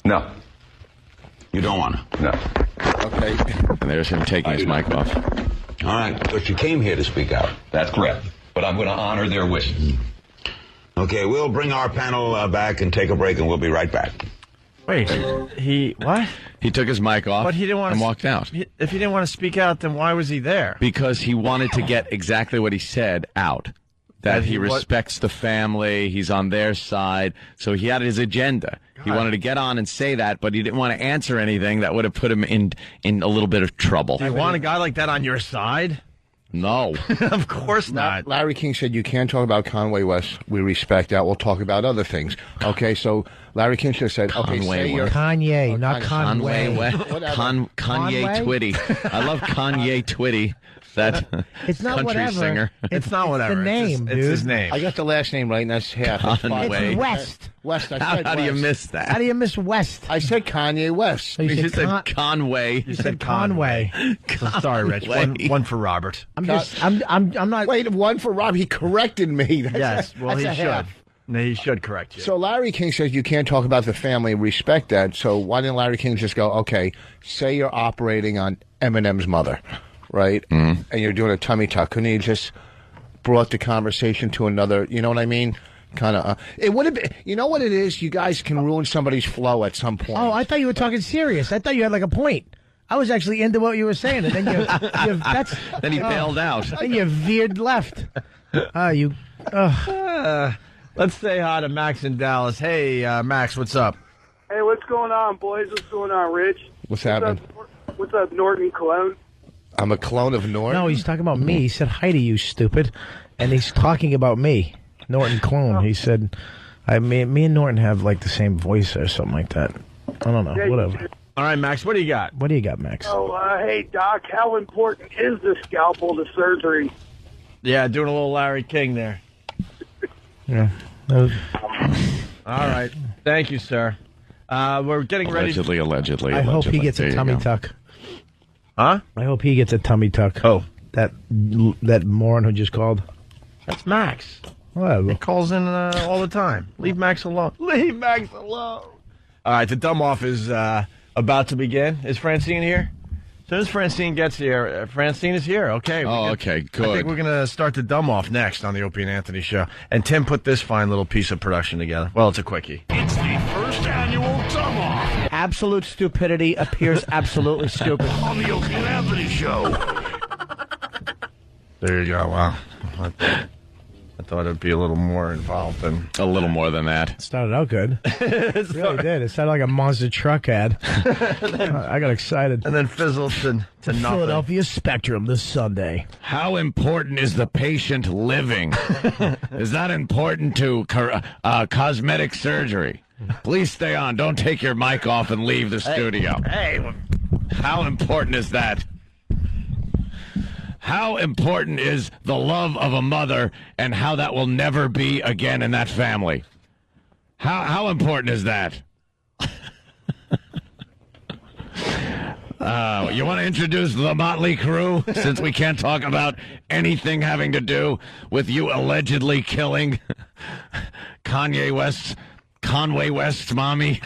No. You don't want to? No. Okay. And there's him taking his mic off. All right, but you came here to speak out. That's correct. But I'm going to honor their wishes. Okay, we'll bring our panel back and take a break, and we'll be right back. Wait, what? He took his mic off But he didn't want and to walked out. If he didn't want to speak out, then why was he there? Because he wanted to get exactly what he said out. That he respects the family, he's on their side, so he had his agenda. He wanted to get on and say that, but he didn't want to answer anything that would have put him in a little bit of trouble. Do you want a guy like that on your side? No. Of course not. Larry King said you can't talk about Conway West. We respect that. We'll talk about other things. Okay, so Larry King should have said, okay, say your... Kanye, not Conway. Kanye Conway? Twitty. I love Kanye Twitty. That it's not country whatever. singer. It's not whatever. The name, it's his name. I got the last name right, and that's half. Conway. It's West. West. I said How do you West. miss that? How do you miss West? I said Kanye West. So You said Conway. You said Conway. Sorry, Rich. One for Robert. I'm not. Wait, one for Rob. He corrected me. Yes. Well, that's he a should. half. No, he should correct you. So Larry King says you can't talk about the family. Respect that. So why didn't Larry King just go, okay, say you're operating on Eminem's mother, right? Mm-hmm. And you're doing a tummy tuck. Couldn't he just brought the conversation to another, you know what I mean? Kind of. It would have been, you know what it is? You guys can ruin somebody's flow at some point. Oh, I thought you were talking serious. I thought you had like a point. I was actually into what you were saying, and then then he bailed out. Then you veered left. Let's say hi to Max in Dallas. Hey, Max, what's up? Hey, what's going on, boys? What's going on, Rich? What's happening? What's up, Norton Cologne? I'm a clone of Norton. No, he's talking about me. He said hi to you, stupid. And he's talking about me, Norton clone. He said, me and Norton have like the same voice or something like that. I don't know. Yeah, Whatever. All right, Max, what do you got? What do you got, Max? Oh, hey, Doc, how important is the scalpel to surgery? Yeah, doing a little Larry King there. Yeah. All right. Thank you, sir. We're getting ready. Allegedly. I hope he gets a tummy tuck. Huh? I hope he gets a tummy tuck. Oh. That moron who just called. That's Max. Whatever. He calls in all the time. Leave Max alone. Leave Max alone. All right, the dumb off is about to begin. Is Francine here? As soon as Francine gets here, Francine is here. Okay. Okay, good. I think we're going to start the dumb off next on the Opie and Anthony show. And Tim put this fine little piece of production together. Well, it's a quickie. It's the first annual Dumb Off Absolute stupidity appears absolutely stupid. on the Opie and Anthony show. There you go. Wow. I thought it'd be a little more involved than a little more than that. It started out good. It really did. It sounded like a monster truck ad. I got excited. And then fizzled to nothing. Philadelphia Spectrum this Sunday. How important is the patient living? Is that important to cosmetic surgery? Please stay on. Don't take your mic off and leave the studio. Hey. How important is that? How important is the love of a mother and how that will never be again in that family? How important is that? You want to introduce the Motley Crue, since we can't talk about anything having to do with you allegedly killing Conway West's mommy?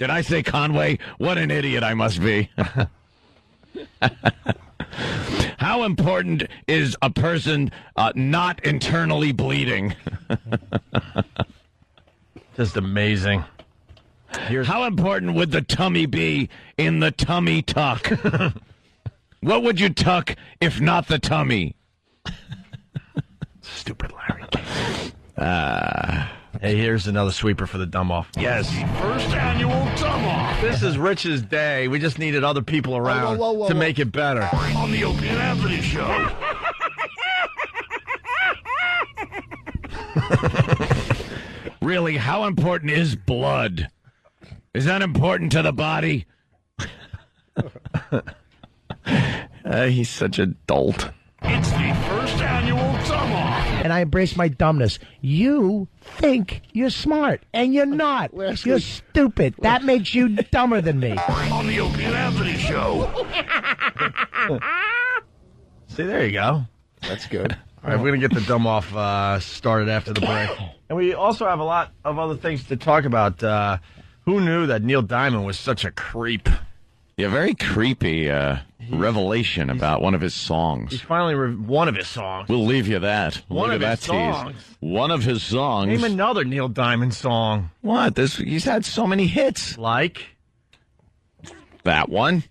Did I say Conway? What an idiot I must be. How important is a person not internally bleeding? Just amazing. How important would the tummy be in the tummy tuck? What would you tuck if not the tummy? Stupid Larry. Hey, here's another sweeper for the dumb off. Yes. First annual dumb off. This is Rich's day. We just needed other people around to make it better. On the Opie and Anthony Show. Really, how important is blood? Is that important to the body? He's such a dolt. It's the first annual dumb off. And I embrace my dumbness. You think you're smart, and you're not. You're stupid. That makes you dumber than me. On the Opie and Anthony Show. See, there you go. That's good. All right, we're going to get the dumb off started after the break. And we also have a lot of other things to talk about. Who knew that Neil Diamond was such a creep? Yeah, very creepy revelation about one of his songs. He's finally one of his songs. We'll leave you that. One of his songs. One of his songs. Name another Neil Diamond song. What? He's had so many hits. Like? That one.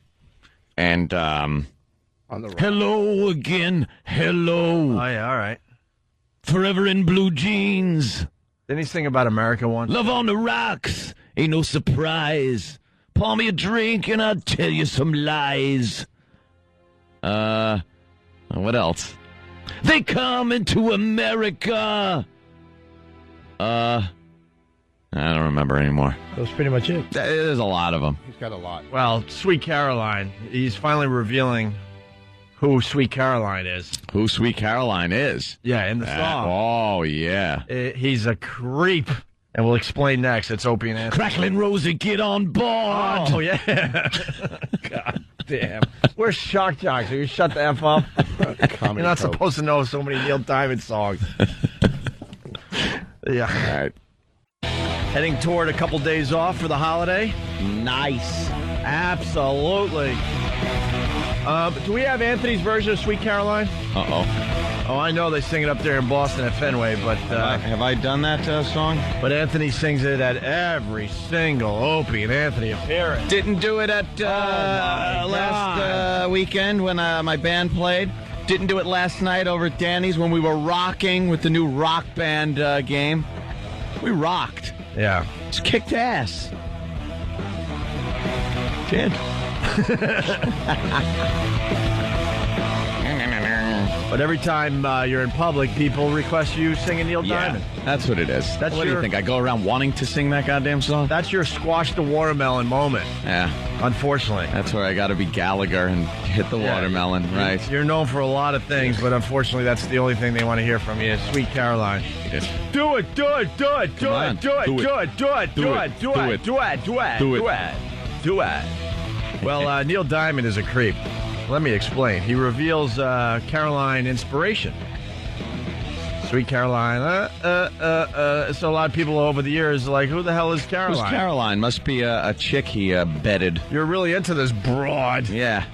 And, Hello again, hello. Oh, yeah, all right. Forever in blue jeans. Didn't he sing about America once? Love on the rocks, ain't no surprise. Pour me a drink and I'll tell you some lies. What else? They come into America. I don't remember anymore. That was pretty much it. There's a lot of them. He's got a lot. Well, Sweet Caroline. He's finally revealing who Sweet Caroline is. Who Sweet Caroline is? Yeah, in the song. Oh, yeah. He's a creep. And we'll explain next. It's Opie and Anthony. Cracklin' Rosie, get on board. Oh, yeah. God damn. We're shock jocks. Will you shut the F up? You're not supposed to know so many Neil Diamond songs. Yeah. All right. Heading toward a couple days off for the holiday. Nice. Absolutely. Do we have Anthony's version of Sweet Caroline? Uh-oh. Oh, I know they sing it up there in Boston at Fenway, but... have I done that song? But Anthony sings it at every single Opie and Anthony appearance. Didn't do it at last weekend when my band played. Didn't do it last night over at Danny's when we were rocking with the new Rock Band game. We rocked. Yeah. Just kicked ass. Did. But every time you're in public, people request you singing Neil Diamond. That's what it is. What do you think? I go around wanting to sing that goddamn song? That's your squash the watermelon moment. Yeah. Unfortunately. That's where I got to be Gallagher and hit the watermelon, right? You're known for a lot of things, but unfortunately, that's the only thing they want to hear from you is Sweet Caroline. Do it, do it, do it, do it, do it, do it, do it, do it, do it, do it, do it, do it, do it. Well, Neil Diamond is a creep. Let me explain. He reveals Caroline inspiration. Sweet Caroline. So a lot of people over the years are like, who the hell is Caroline? Who's Caroline? Must be a chick he bedded. You're really into this broad. Yeah.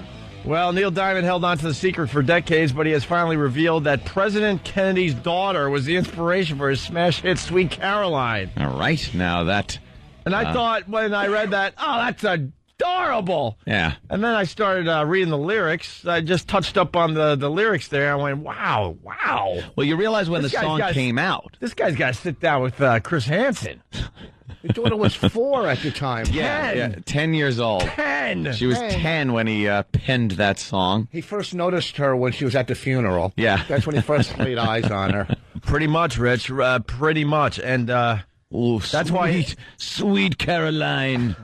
Well, Neil Diamond held on to the secret for decades, but he has finally revealed that President Kennedy's daughter was the inspiration for his smash hit Sweet Caroline. All right. Now that... And I thought when I read that, oh, that's a Adorable. Yeah. And then I started reading the lyrics. I just touched up on the lyrics there. I went, wow. Well, you realize when This the guy's song got- came out. This guy's got to sit down with Chris Hansen. His daughter was 4 at the time. Yeah, 10 years old. 10. She was 10 when he penned that song. He first noticed her when she was at the funeral. Yeah. That's when he first laid eyes on her. Pretty much, Rich. Pretty much. And that's why Sweet Caroline.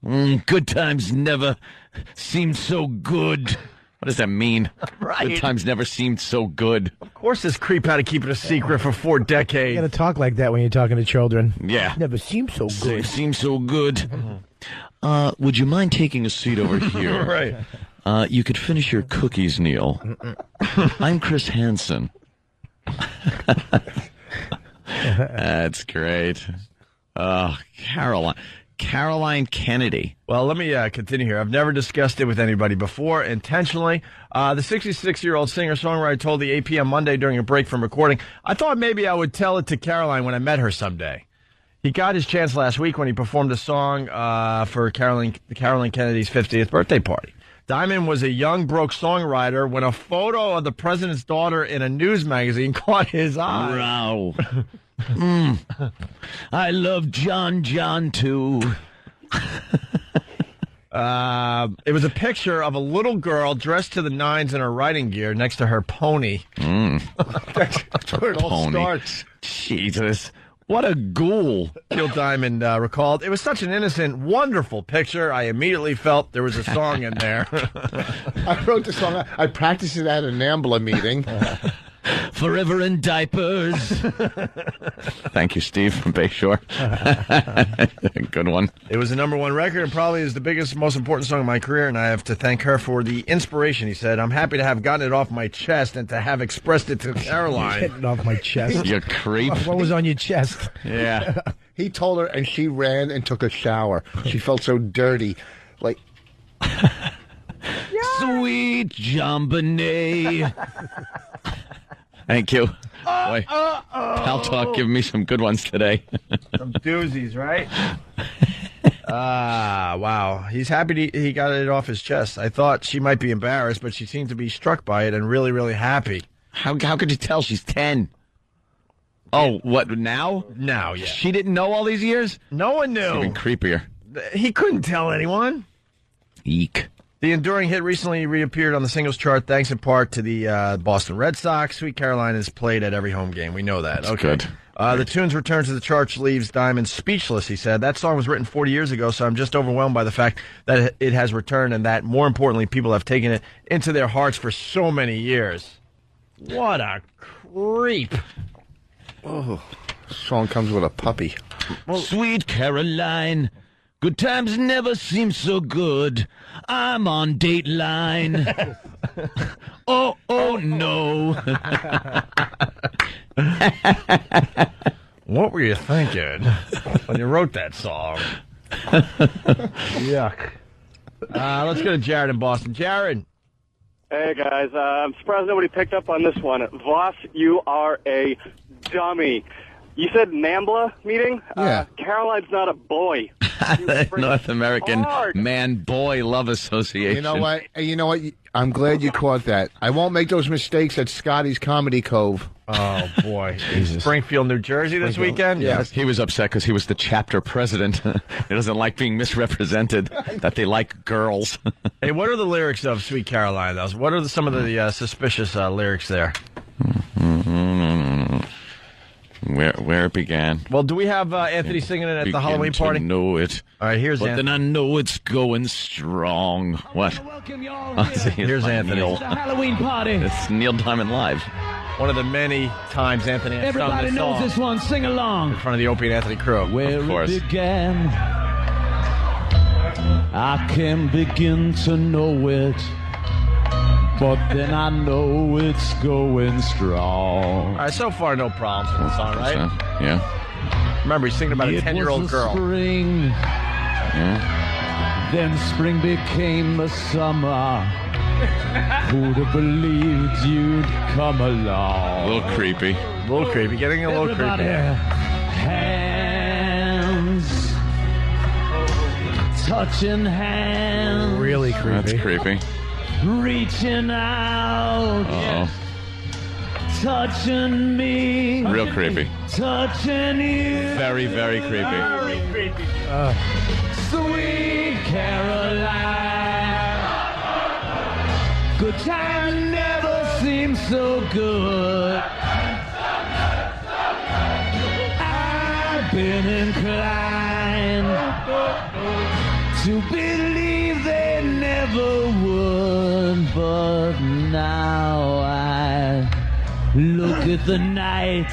Good times never seemed so good. What does that mean? Right. Good times never seemed so good. Of course this creep had to keep it a secret for 4 decades. You got to talk like that when you're talking to children. Yeah. Never seemed so good. Seems so good. Would you mind taking a seat over here? Right. You could finish your cookies, Neil. I'm Chris Hansen. That's great. Caroline Kennedy. Well, let me continue here. I've never discussed it with anybody before intentionally. The 66-year-old singer-songwriter told the APM Monday during a break from recording, I thought maybe I would tell it to Caroline when I met her someday. He got his chance last week when he performed a song for Caroline Kennedy's 50th birthday party. Diamond was a young, broke songwriter when a photo of the president's daughter in a news magazine caught his eye. Wow. I love John too. It was a picture of a little girl dressed to the nines in her riding gear next to her pony. That's where it all starts. Jesus. What a ghoul. Neil Diamond recalled, it was such an innocent, wonderful picture. I immediately felt there was a song in there. I wrote the song. I practiced it at a NAMBLA meeting. Forever in diapers. Thank you, Steve from Bayshore. Good one. It was the #1 record and probably is the biggest, most important song of my career, and I have to thank her for the inspiration, he said. I'm happy to have gotten it off my chest and to have expressed it to Caroline. Get it off my chest. You creep. What was on your chest? Yeah. He told her, and she ran and took a shower. She felt so dirty. Like, Sweet JonBenet. Thank you. Boy, Pal Talk giving me some good ones today. Some doozies, right? Wow. He's happy he got it off his chest. I thought she might be embarrassed, but she seemed to be struck by it and really, really happy. How could you tell she's 10? Oh, what, now? Now, yeah. She didn't know all these years? No one knew. Even creepier. He couldn't tell anyone. Eek. The enduring hit recently reappeared on the singles chart thanks in part to the Boston Red Sox. Sweet Caroline is played at every home game. We know that. That's good. The tune's return to the charts leaves Diamond speechless, he said. That song was written 40 years ago, so I'm just overwhelmed by the fact that it has returned and that, more importantly, people have taken it into their hearts for so many years. What a creep. oh, song comes with a puppy. Sweet Caroline, good times never seem so good. I'm on Dateline. oh no. What were you thinking when you wrote that song? Yuck. Let's go to Jared in Boston. Jared. Hey, guys. I'm surprised nobody picked up on this one. Voss, you are a dummy. You said NAMBLA meeting? Yeah. Caroline's not a boy. North American hard. Man-Boy Love Association. You know what? I'm glad you caught that. I won't make those mistakes at Scotty's Comedy Cove. Oh, boy. Springfield, New Jersey this weekend? Yes. He was upset because he was the chapter president. He doesn't like being misrepresented, that they like girls. Hey, what are the lyrics of Sweet Caroline, though? What are some of the suspicious lyrics there? Where it began. Well, do we have Anthony singing it at the Halloween party? I know it. All right, here's but Anthony. then I know it's going strong. What? Welcome y'all Here's Anthony. to the Halloween party. It's Neil Diamond Live. One of the many times Anthony has sung Everybody this knows song this one. Sing along. in front of the Opie and Anthony crew. Where Of course. it began, I can begin to know it, but then I know it's going strong. All right, so far, no problems with the song, right? Yeah. Remember, he's singing about a It 10-year-old was girl. Spring, Yeah. then spring became the summer. Who'd have believed you'd come along? A little creepy. A little creepy. Getting a little Everybody, creepy. hands touching hands. Really creepy. That's creepy. Reaching out. Oh. Touching me. Real creepy. Touching you. Very, very creepy. Very creepy. Sweet Caroline. Good times never seem so good. I've been inclined to believe they never would, but now I look at the night,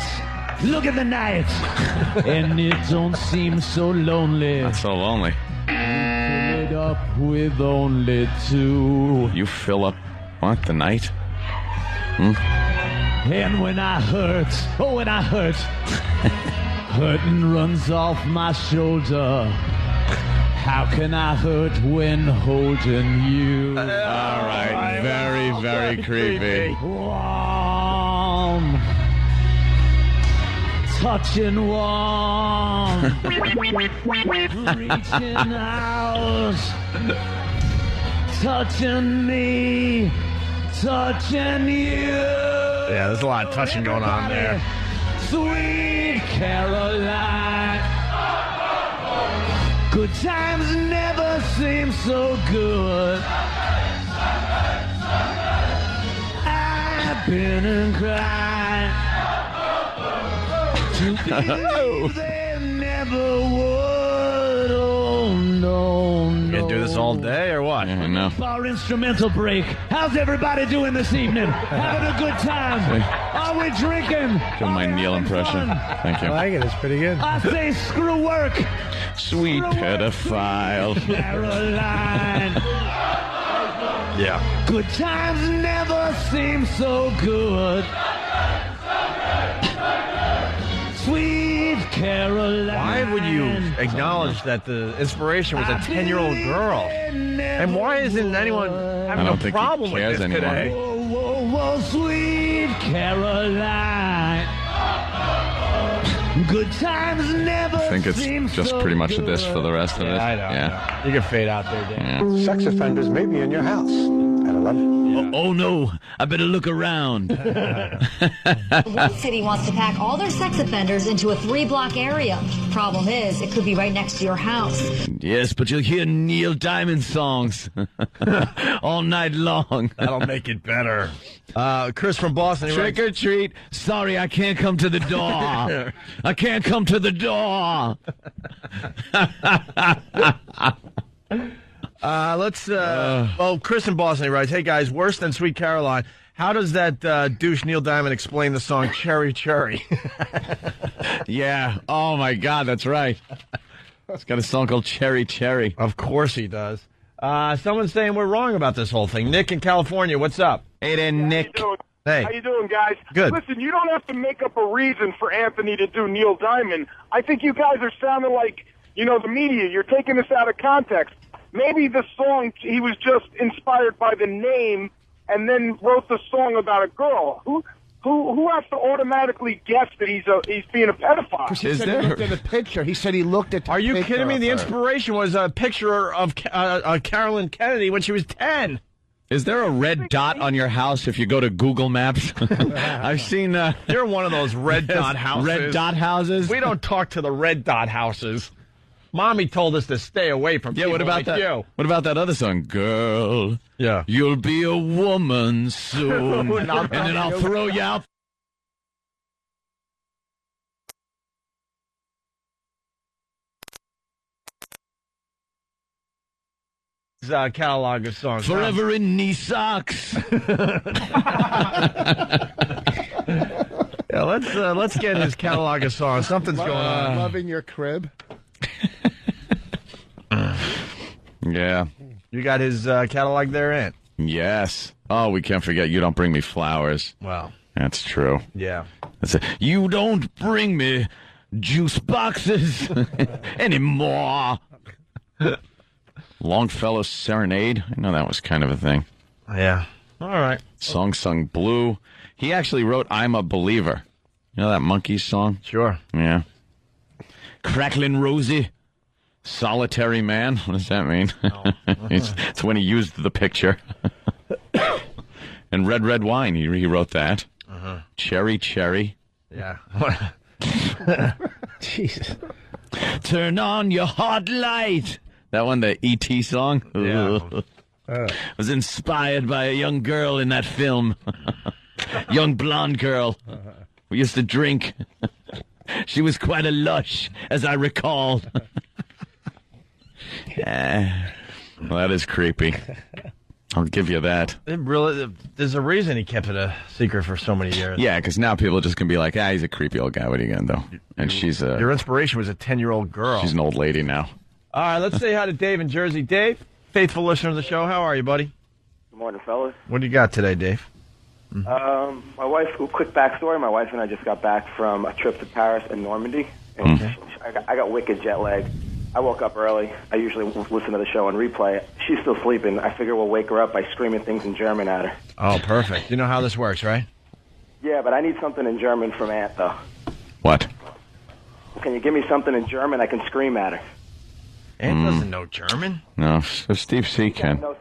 and it don't seem so lonely. Not so lonely. Fill it up with only two. You fill up, what, the night? And when I hurt, hurting runs off my shoulder. How can I hurt when holding you? All right, very, very creepy. Warm, touching warm, reaching out, touching me, touching you. Yeah, there's a lot of touching going on there. Sweet Caroline. Good times never seem so good. I've been inclined to believe they never would. Oh, no. You gonna do this all day or what? I know. Our instrumental break. How's everybody doing this evening? Having a good time? Are we drinking? Do my Neil impression. Thank you. I like it. It's pretty good. I say screw work. Sweet pedophile. Caroline. Yeah. Good times never seem so good. Sweet Caroline. Why would you acknowledge that the inspiration was a 10-year-old girl? And why isn't anyone having a problem with this today? Whoa, whoa, whoa, sweet Caroline. Good times never I think it's seem just so pretty much good. this for the rest of it. I know. Yeah. You can fade out there, Dan. Yeah. Sex offenders may be in your house at 11. Oh no, I better look around. One city wants to pack all their sex offenders into a 3-block area. Problem is, it could be right next to your house. Yes, but you'll hear Neil Diamond songs all night long. That'll make it better. Chris from Boston. Trick or treat. Sorry, I can't come to the door. I can't come to the door. Well, Chris in Boston writes, hey guys, worse than Sweet Caroline. How does that douche Neil Diamond explain the song Cherry Cherry? Yeah. Oh my God, that's right. He's got a song called Cherry Cherry. Of course he does. Someone's saying we're wrong about this whole thing. Nick in California, what's up? Hey there, Nick. Hey. How you doing, guys? Good. Listen, you don't have to make up a reason for Anthony to do Neil Diamond. I think you guys are sounding like, the media. You're taking this out of context. Maybe the song, he was just inspired by the name and then wrote the song about a girl. Who has to automatically guess that he's being a pedophile? Because he said he looked at the picture. He said he looked at the Are you picture kidding me? of The her. inspiration was a picture of Carolyn Kennedy when she was 10. Is there a red dot on your house if you go to Google Maps? I've seen... You're one of those red dot houses. Red dot houses? We don't talk to the red dot houses. Mommy told us to stay away from people what about like that? you. What about that other song? Girl, yeah, you'll be a woman soon, and then I'll throw you out. Catalog of songs. Forever in knee socks. Yeah, let's get his catalog of songs. Something's going on. Loving your crib. Yeah. You got his catalog there, Ant? Yes. Oh, we can't forget You Don't Bring Me Flowers. Wow. That's true. Yeah. That's it. You don't bring me juice boxes anymore. Longfellow's Serenade. I know that was kind of a thing. Yeah. All right. Song sung blue. He actually wrote I'm a Believer. You know that Monkees song? Sure. Yeah. Cracklin' Rosie. Solitary man? What does that mean? It's when he used the picture. And Red Wine, he wrote that. Cherry. Yeah. Jesus. Turn on your hot light. That one, the E.T. song? Yeah. Was inspired by a young girl in that film. Young blonde girl. We used to drink. She was quite a lush, as I recall. Well, that is creepy. I'll give you that. There's a reason he kept it a secret for so many years. Yeah, because now people just can be like, he's a creepy old guy. What are you going to do? And she's a... Your inspiration was a 10-year-old girl. She's an old lady now. All right, let's say hi to Dave in Jersey. Dave, faithful listener of the show. How are you, buddy? Good morning, fellas. What do you got today, Dave? My wife, quick backstory, my wife and I just got back from a trip to Paris and Normandy, and I got wicked jet lag. I woke up early. I usually listen to the show on replay. She's still sleeping. I figure we'll wake her up by screaming things in German at her. Oh, perfect. You know how this works, right? Yeah, but I need something in German from Aunt, though. What? Can you give me something in German I can scream at her? Aunt doesn't know German. No, so Steve C. can. Or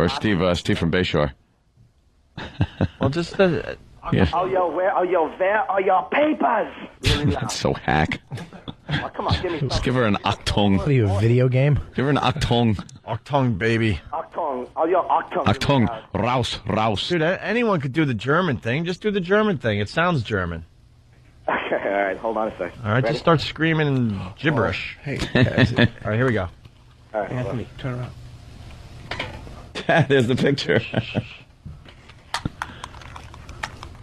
Steve from Bayshore. Well, just... Yeah. I'll yell, where are your papers? Really loud. That's so hack. Oh, come on, give me Just give her an Achtung. What are you, a video game? Give her an Achtung. Achtung, baby. Achtung. I'll yell Achtung. Achtung. Raus. Dude, anyone could do the German thing. Just do the German thing. It sounds German. Okay, all right, hold on a second. All right, Ready? just start screaming gibberish. Hey. All right, here we go. All right, Anthony, turn around. There's the picture.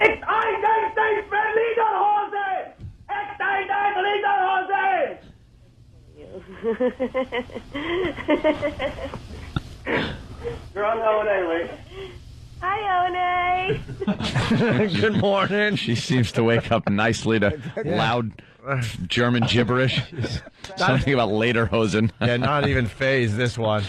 It's ein Lederhose! It's Lederhose! You're on O&A, Lee. Hi, O&A. Good morning. She seems to wake up nicely to loud German gibberish. Something about lederhosen. Yeah, not even phased, this one.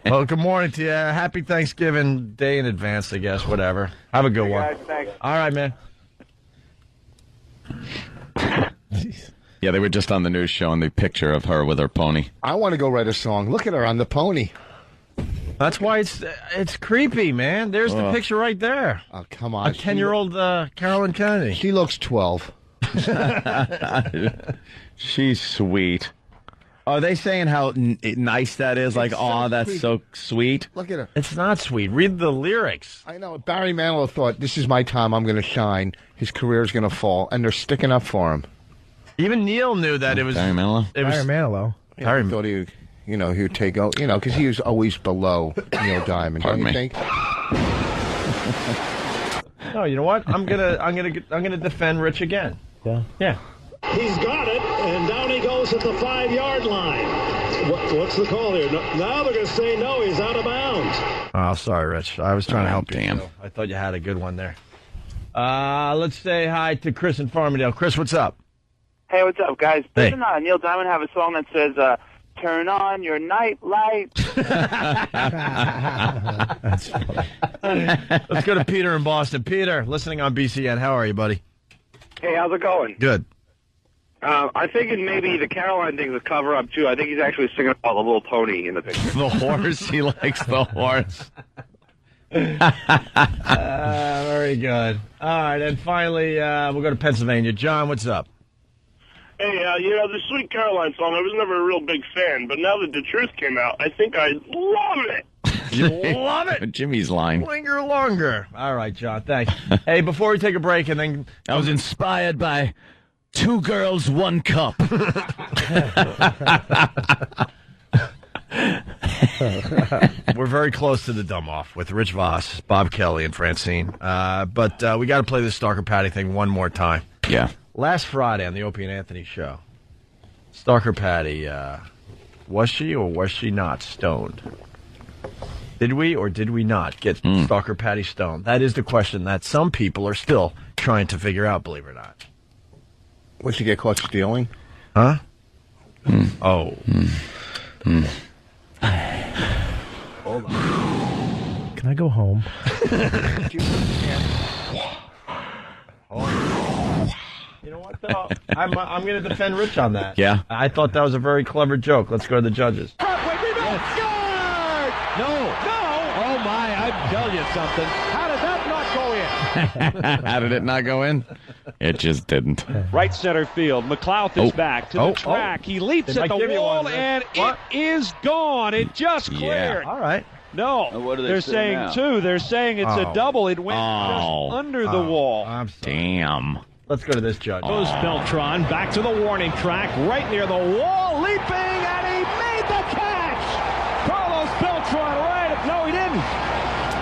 Well, good morning to you. Happy Thanksgiving Day in advance, I guess. Whatever. Have a good one. Guys, thanks. All right, man. Yeah, they were just on the news showing the picture of her with her pony. I want to go write a song. Look at her on the pony. That's why it's creepy, man. There's the picture right there. Oh, come on. A 10-year-old Carolyn Kennedy. She looks 12. She's sweet. Are they saying how nice that is? Like, that's so sweet? Look at her. It's not sweet. Read the lyrics. I know. Barry Manilow thought, this is my time. I'm going to shine. His career is going to fall. And they're sticking up for him. Even Neil knew that it was... Barry Manilow? It was, Barry Manilow. Yeah, I thought he would take out, because he was always below Neil Diamond. Pardon don't you me. think? No, you know what? I'm gonna defend Rich again. Yeah. He's got it, and down he goes at the 5-yard line. What's the call here? Now they're going to say no, he's out of bounds. Oh, sorry, Rich. I was trying to help you. Damn. So I thought you had a good one there. Let's say hi to Chris in Farmingdale. Chris, what's up? Hey, what's up, guys? Hey. Doesn't Neil Diamond have a song that says, turn on your night light? That's funny. Let's go to Peter in Boston. Peter, listening on BCN. How are you, buddy? Hey, how's it going? Good. I figured maybe the Caroline thing's a cover-up, too. I think he's actually singing about the little pony in the picture. The horse. He likes the horse. Very good. All right, and finally, we'll go to Pennsylvania. John, what's up? Hey, the Sweet Caroline song, I was never a real big fan, but now that the truth came out, I think I love it. You love it. Jimmy's line. Linger longer. All right, John, thanks. Hey, before we take a break and then... I was inspired by 2 girls, 1 cup. We're very close to the dumb-off with Rich Voss, Bob Kelly, and Francine. But we got to play this Stalker Patty thing one more time. Yeah. Last Friday on the Opie and Anthony show, Stalker Patty, was she or was she not stoned? Did we or did we not get Stalker Patty stoned? That is the question that some people are still trying to figure out, believe it or not. Was she get caught stealing? Huh? Oh. Hold on. Can I go home? You know what, though? I'm going to defend Rich on that. Yeah. I thought that was a very clever joke. Let's go to the judges. No. Oh, my, I tell you something. How did that not go in? How did it not go in? It just didn't. Right center field. McLeod is back to the track. He leaps at the wall, and it is gone. It just cleared. All right. No, what do they they're say saying now? two. They're saying it's a double. It went just under the wall. I'm sorry. Damn. Let's go to this judge. Goes Beltran back to the warning track, right near the wall, leaping, and he made the catch. Carlos Beltran, right? No, he didn't.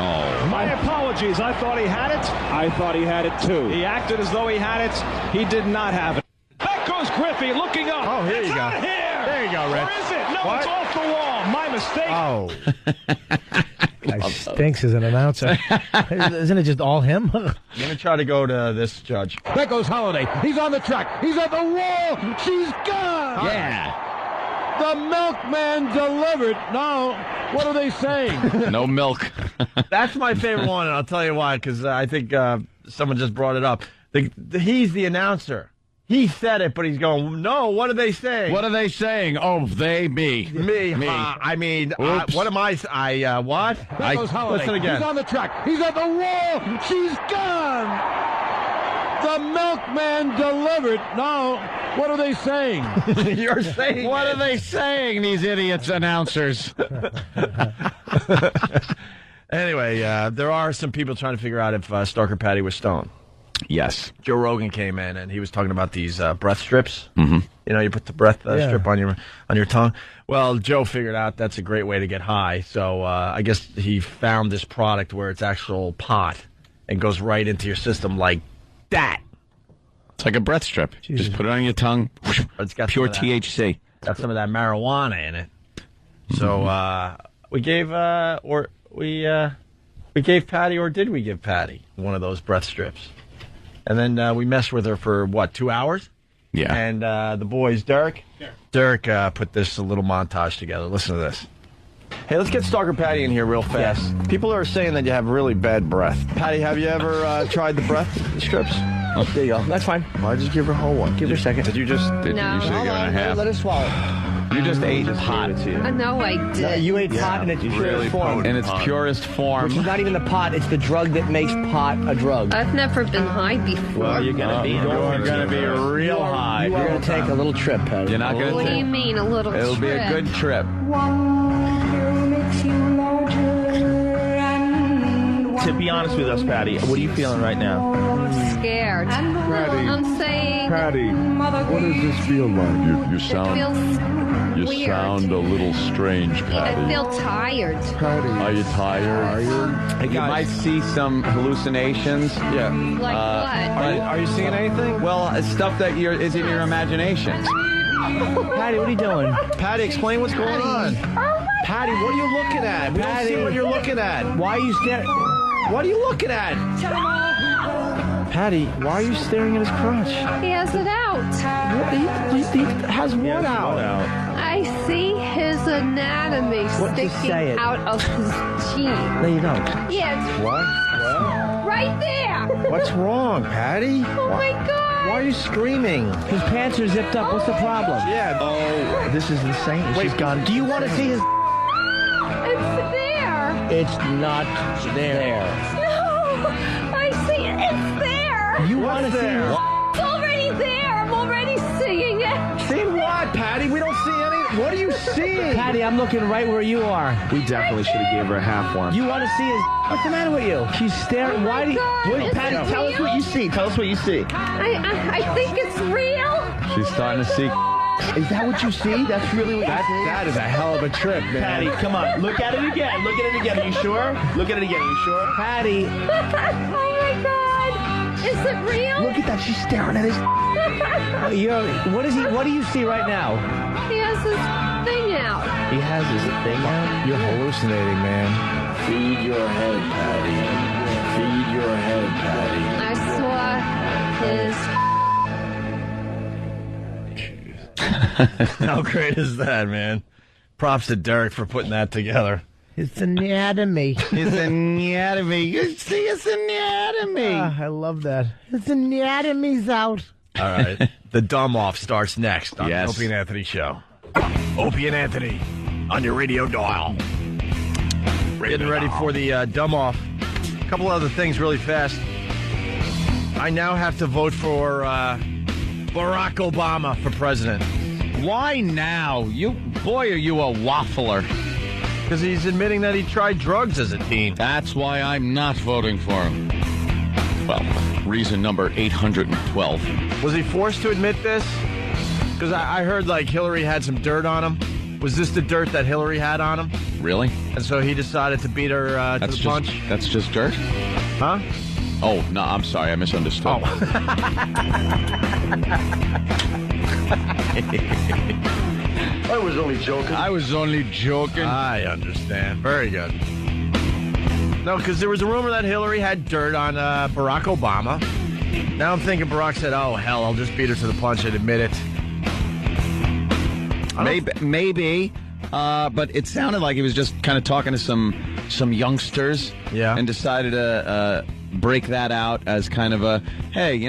Oh. My apologies. I thought he had it. I thought he had it too. He acted as though he had it. He did not have it. Back goes Griffey, looking up. Oh, here you go. Here. There you go, Rich. Or is it? No, What? it's off the wall. My mistake. Oh. Guy stinks as an announcer. Isn't it just all him? I'm going to try to go to this judge. There goes Holiday. He's on the track. He's at the wall. She's gone. Yeah. The milkman delivered. No. What are they saying? No milk. That's my favorite one, and I'll tell you why, because I think someone just brought it up. He's the announcer. He said it, but he's going, no, what are they saying? What are they saying? Oh, they, me. Me. Me. I mean, Oops. what am I? What? There goes Holiday. Listen again. He's on the track. He's at the wall. She's gone. The milkman delivered. No. What are they saying? You're saying What are they saying, these idiots announcers? Anyway, there are some people trying to figure out if Stalker Patty was stoned. Yes. Joe Rogan came in, and he was talking about these breath strips. Mm-hmm. You know, you put the breath strip on your tongue. Well, Joe figured out that's a great way to get high. So I guess he found this product where it's actual pot and goes right into your system like that. It's like a breath strip. Jesus. Just put it on your tongue. It's got Pure some of that. THC. Got some of that marijuana in it. So we gave Patty, or did we give Patty one of those breath strips? And then we messed with her for, 2 hours? Yeah. And the boys, Derek put this little montage together. Listen to this. Hey, let's get Stalker Patty in here real fast. Yes. People are saying that you have really bad breath. Patty, have you ever tried the breath strips? Oh, there you go. That's fine. Why just give her a whole one? Give her a second. Did you just? No. You should have given a half. Let her swallow. You just ate pot. No, I did. No, you ate pot in its purest form. In its purest form. Which is not even the pot, it's the drug that makes pot a drug. I've never been high before. Well, you're going to be. You're going to be real high. You're going to take a little trip, Patty. You're not going to What do you take. mean, a little It'll trip? be a good trip. To be honest with us, Patty, what are you feeling right now? Scared. I'm saying Patty, what does this feel like? You it sound feels weird. a little strange, I Patty. feel tired. Are you tired? You might see some hallucinations. Yeah. Like what? Are you seeing anything? Well, it's stuff that is in your imagination. Patty, what are you doing? Patty, explain what's going on. Patty, what are you looking at? We don't see what you're looking at. Why are you staring? What are you looking at? Patty, why are you staring at his crotch? He has it out. He has what out? I see his anatomy What, just say sticking it. out of his jeans. No, you don't. Yeah, it's What? right there. What's wrong, Patty? Oh my God. Why are you screaming? His pants are zipped up. What's the problem? Yeah. Oh, this is insane. She's gone. Do you want to see his? It's there. It's not there. No, I see it. It's there. You want to see his? It's already there. I'm already seeing it. Seeing what, Patty? We don't see any. What are you seeing? Patty, I'm looking right where you are. We definitely should have gave her a half one. You want to see his? What's the matter with you? She's staring. Oh Why do you? God, Wait, is Patty, it tell us real? what you see. Tell us what you see. I think it's real. She's starting to see. Is that what you see? That's really what you see? That is a hell of a trip, man. Patty, come on. Look at it again. Look at it again. Are you sure? Look at it again. Are you sure? Patty. Oh my God. Is it real? Look at that. She's staring at his. What do you see right now? He has his thing out. He has his thing out. You're hallucinating, man. Feed your head, Patty. Feed your head, Patty. I saw his. How great is that, man? Props to Derek for putting that together. His anatomy. His anatomy. You see his anatomy. I love that. His anatomy's out. All right. The Dumb Off starts next on Yes. the Opie and Anthony Show. Opie and Anthony on your radio dial. Getting ready for the Dumb Off. A couple other things really fast. I now have to vote for Barack Obama for president. Why now? Boy, are you a waffler. Because he's admitting that he tried drugs as a teen. That's why I'm not voting for him. Well, reason number 812. Was he forced to admit this? Because I heard like Hillary had some dirt on him. Was this the dirt that Hillary had on him? Really? And so he decided to beat her to the punch? That's just dirt? Huh? Oh, no, I'm sorry. I misunderstood. Oh. I was only joking. I understand. Very good. No, because there was a rumor that Hillary had dirt on Barack Obama. Now I'm thinking Barack said, oh, hell, I'll just beat her to the punch and admit it. Maybe. But it sounded like he was just kind of talking to some youngsters. Yeah. And decided to break that out as kind of a, hey,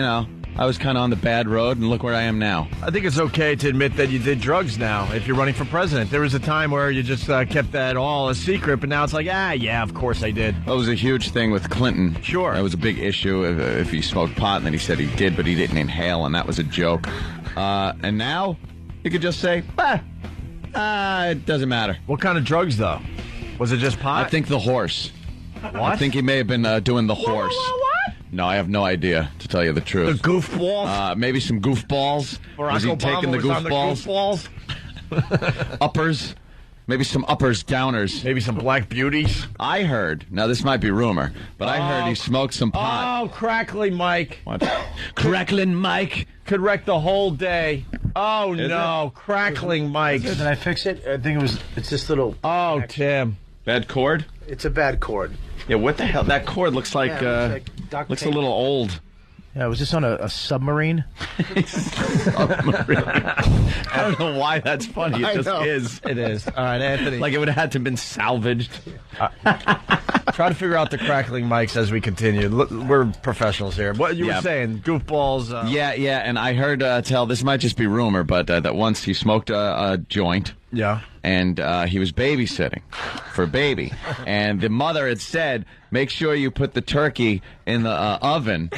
I was kind of on the bad road, and look where I am now. I think it's okay to admit that you did drugs now if you're running for president. There was a time where you just kept that all a secret, but now it's like, yeah, of course I did. That was a huge thing with Clinton. Sure. That was a big issue if he smoked pot, and then he said he did, but he didn't inhale, and that was a joke. And now you could just say, it doesn't matter. What kind of drugs, though? Was it just pot? I think the horse. What? I think he may have been doing the horse. What? No, I have no idea, to tell you the truth. The goofballs? Maybe some goofballs. Barack Was he Obama taking the was on goofballs? the goofballs? Uppers. Maybe some uppers, downers. Maybe some black beauties? I heard, now this might be rumor, but I heard he smoked some pot. Oh, Crackling Mike. What? Crackling Mike? Could wreck the whole day. Oh, no. Crackling Mike. Did I fix it? I think it's this little... Oh, Tim. Bad cord? It's a bad cord. Yeah, what the hell? That cord looks like, looks a little old. Yeah, was this on a submarine? Submarine. I don't know why that's funny. It just is. It is. All right, Anthony. Like it would have had to have been salvaged. Try to figure out the Crackling Mics as we continue. We're professionals here. What you were saying, goofballs. Yeah, and I heard this might just be rumor, but that once he smoked a joint. Yeah. And he was babysitting for a baby. And the mother had said, make sure you put the turkey in the oven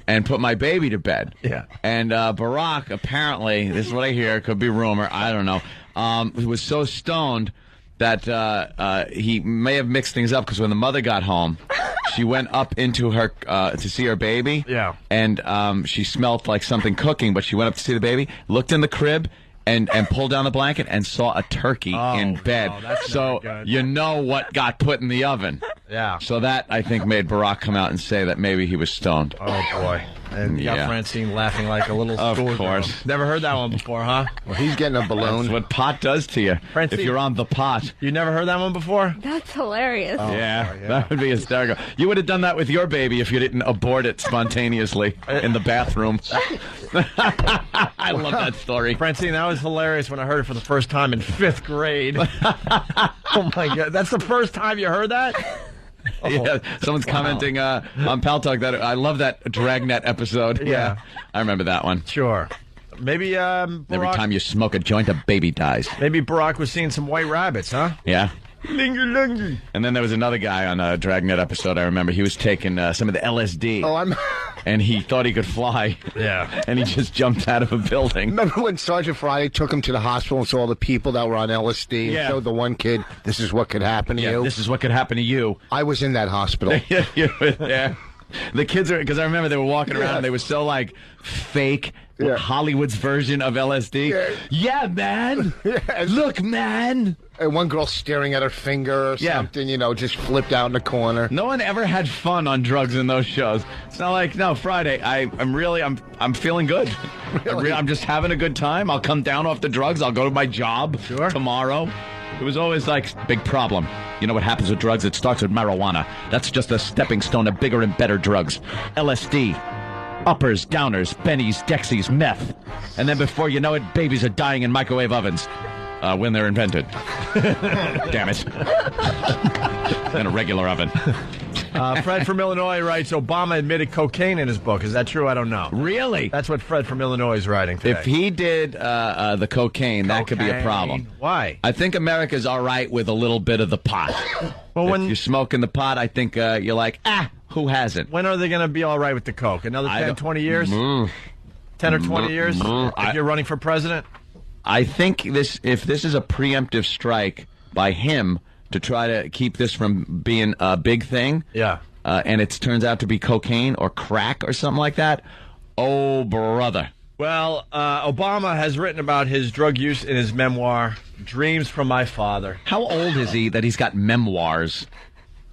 and put my baby to bed. Yeah. And Barack, apparently, this is what I hear, could be rumor, I don't know, he was so stoned that he may have mixed things up because when the mother got home, she went up into her to see her baby. Yeah. And she smelled like something cooking, but she went up to see the baby, looked in the crib, and pulled down the blanket and saw a turkey in bed. So you know what got put in the oven. Yeah. So that, I think, made Barack come out and say that maybe he was stoned. Oh, boy. And you got Francine laughing like a little schoolgirl. Of course. Never heard that one before, huh? Well, he's getting a balloon. That's what pot does to you. Francine, if you're on the pot. You never heard that one before? That's hilarious. Oh, yeah, that would be hysterical. You would have done that with your baby if you didn't abort it spontaneously in the bathroom. I love that story. Francine, that was hilarious when I heard it for the first time in 5th grade. Oh, my God. That's the first time you heard that? Oh, yeah, someone's commenting on Pal Talk that I love that Dragnet episode. Yeah. I remember that one. Sure. Maybe Barack, every time you smoke a joint, a baby dies. Maybe Barack was seeing some white rabbits, huh? Yeah. Linger, linger. And then there was another guy on a Dragnet episode, I remember. He was taking some of the LSD. Oh, and he thought he could fly. Yeah. And he just jumped out of a building. Remember when Sergeant Friday took him to the hospital and saw all the people that were on LSD and showed the one kid, this is what could happen to you? This is what could happen to you. I was in that hospital. Yeah. The kids are, because I remember they were walking around and they were so like fake. Hollywood's version of LSD. Yeah, man. Look, man. And one girl staring at her finger or something, just flipped out in the corner. No one ever had fun on drugs in those shows. It's not like, no, Friday, I'm feeling good. Really? I'm just having a good time. I'll come down off the drugs. I'll go to my job tomorrow. It was always like, big problem. You know what happens with drugs? It starts with marijuana. That's just a stepping stone to bigger and better drugs. LSD. Uppers, downers, bennies, dexies, meth. And then before you know it, babies are dying in microwave ovens. When they're invented. Damn it. In a regular oven. Fred from Illinois writes, Obama admitted cocaine in his book. Is that true? I don't know. Really? That's what Fred from Illinois is writing today. If he did the cocaine, that could be a problem. Why? I think America's all right with a little bit of the pot. Well, when if you're smoking the pot, I think you're like, who hasn't? When are they going to be all right with the coke? Another 10, 20 years? 10 or 20 years? If you're running for president? I think if this is a preemptive strike by him to try to keep this from being a big thing, and it turns out to be cocaine or crack or something like that, oh, brother. Well, Obama has written about his drug use in his memoir, Dreams from My Father. How old is he that he's got memoirs?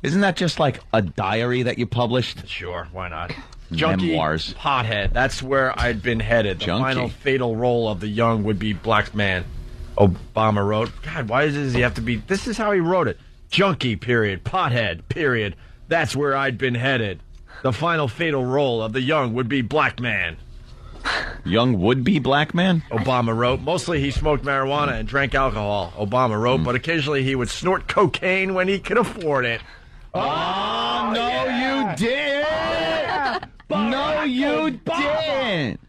Isn't that just like a diary that you published? Sure, why not? Junkie, memoirs. Pothead. That's where I'd been headed. The final fatal role of the young would-be black man. Obama wrote. God, why does he have to be... This is how he wrote it. Junkie, period. Pothead, period. That's where I'd been headed. The final fatal role of the young would-be black man. Young would-be black man? Obama wrote. Mostly he smoked marijuana and drank alcohol, Obama wrote, but occasionally he would snort cocaine when he could afford it. Oh, no, you didn't! No, you didn't!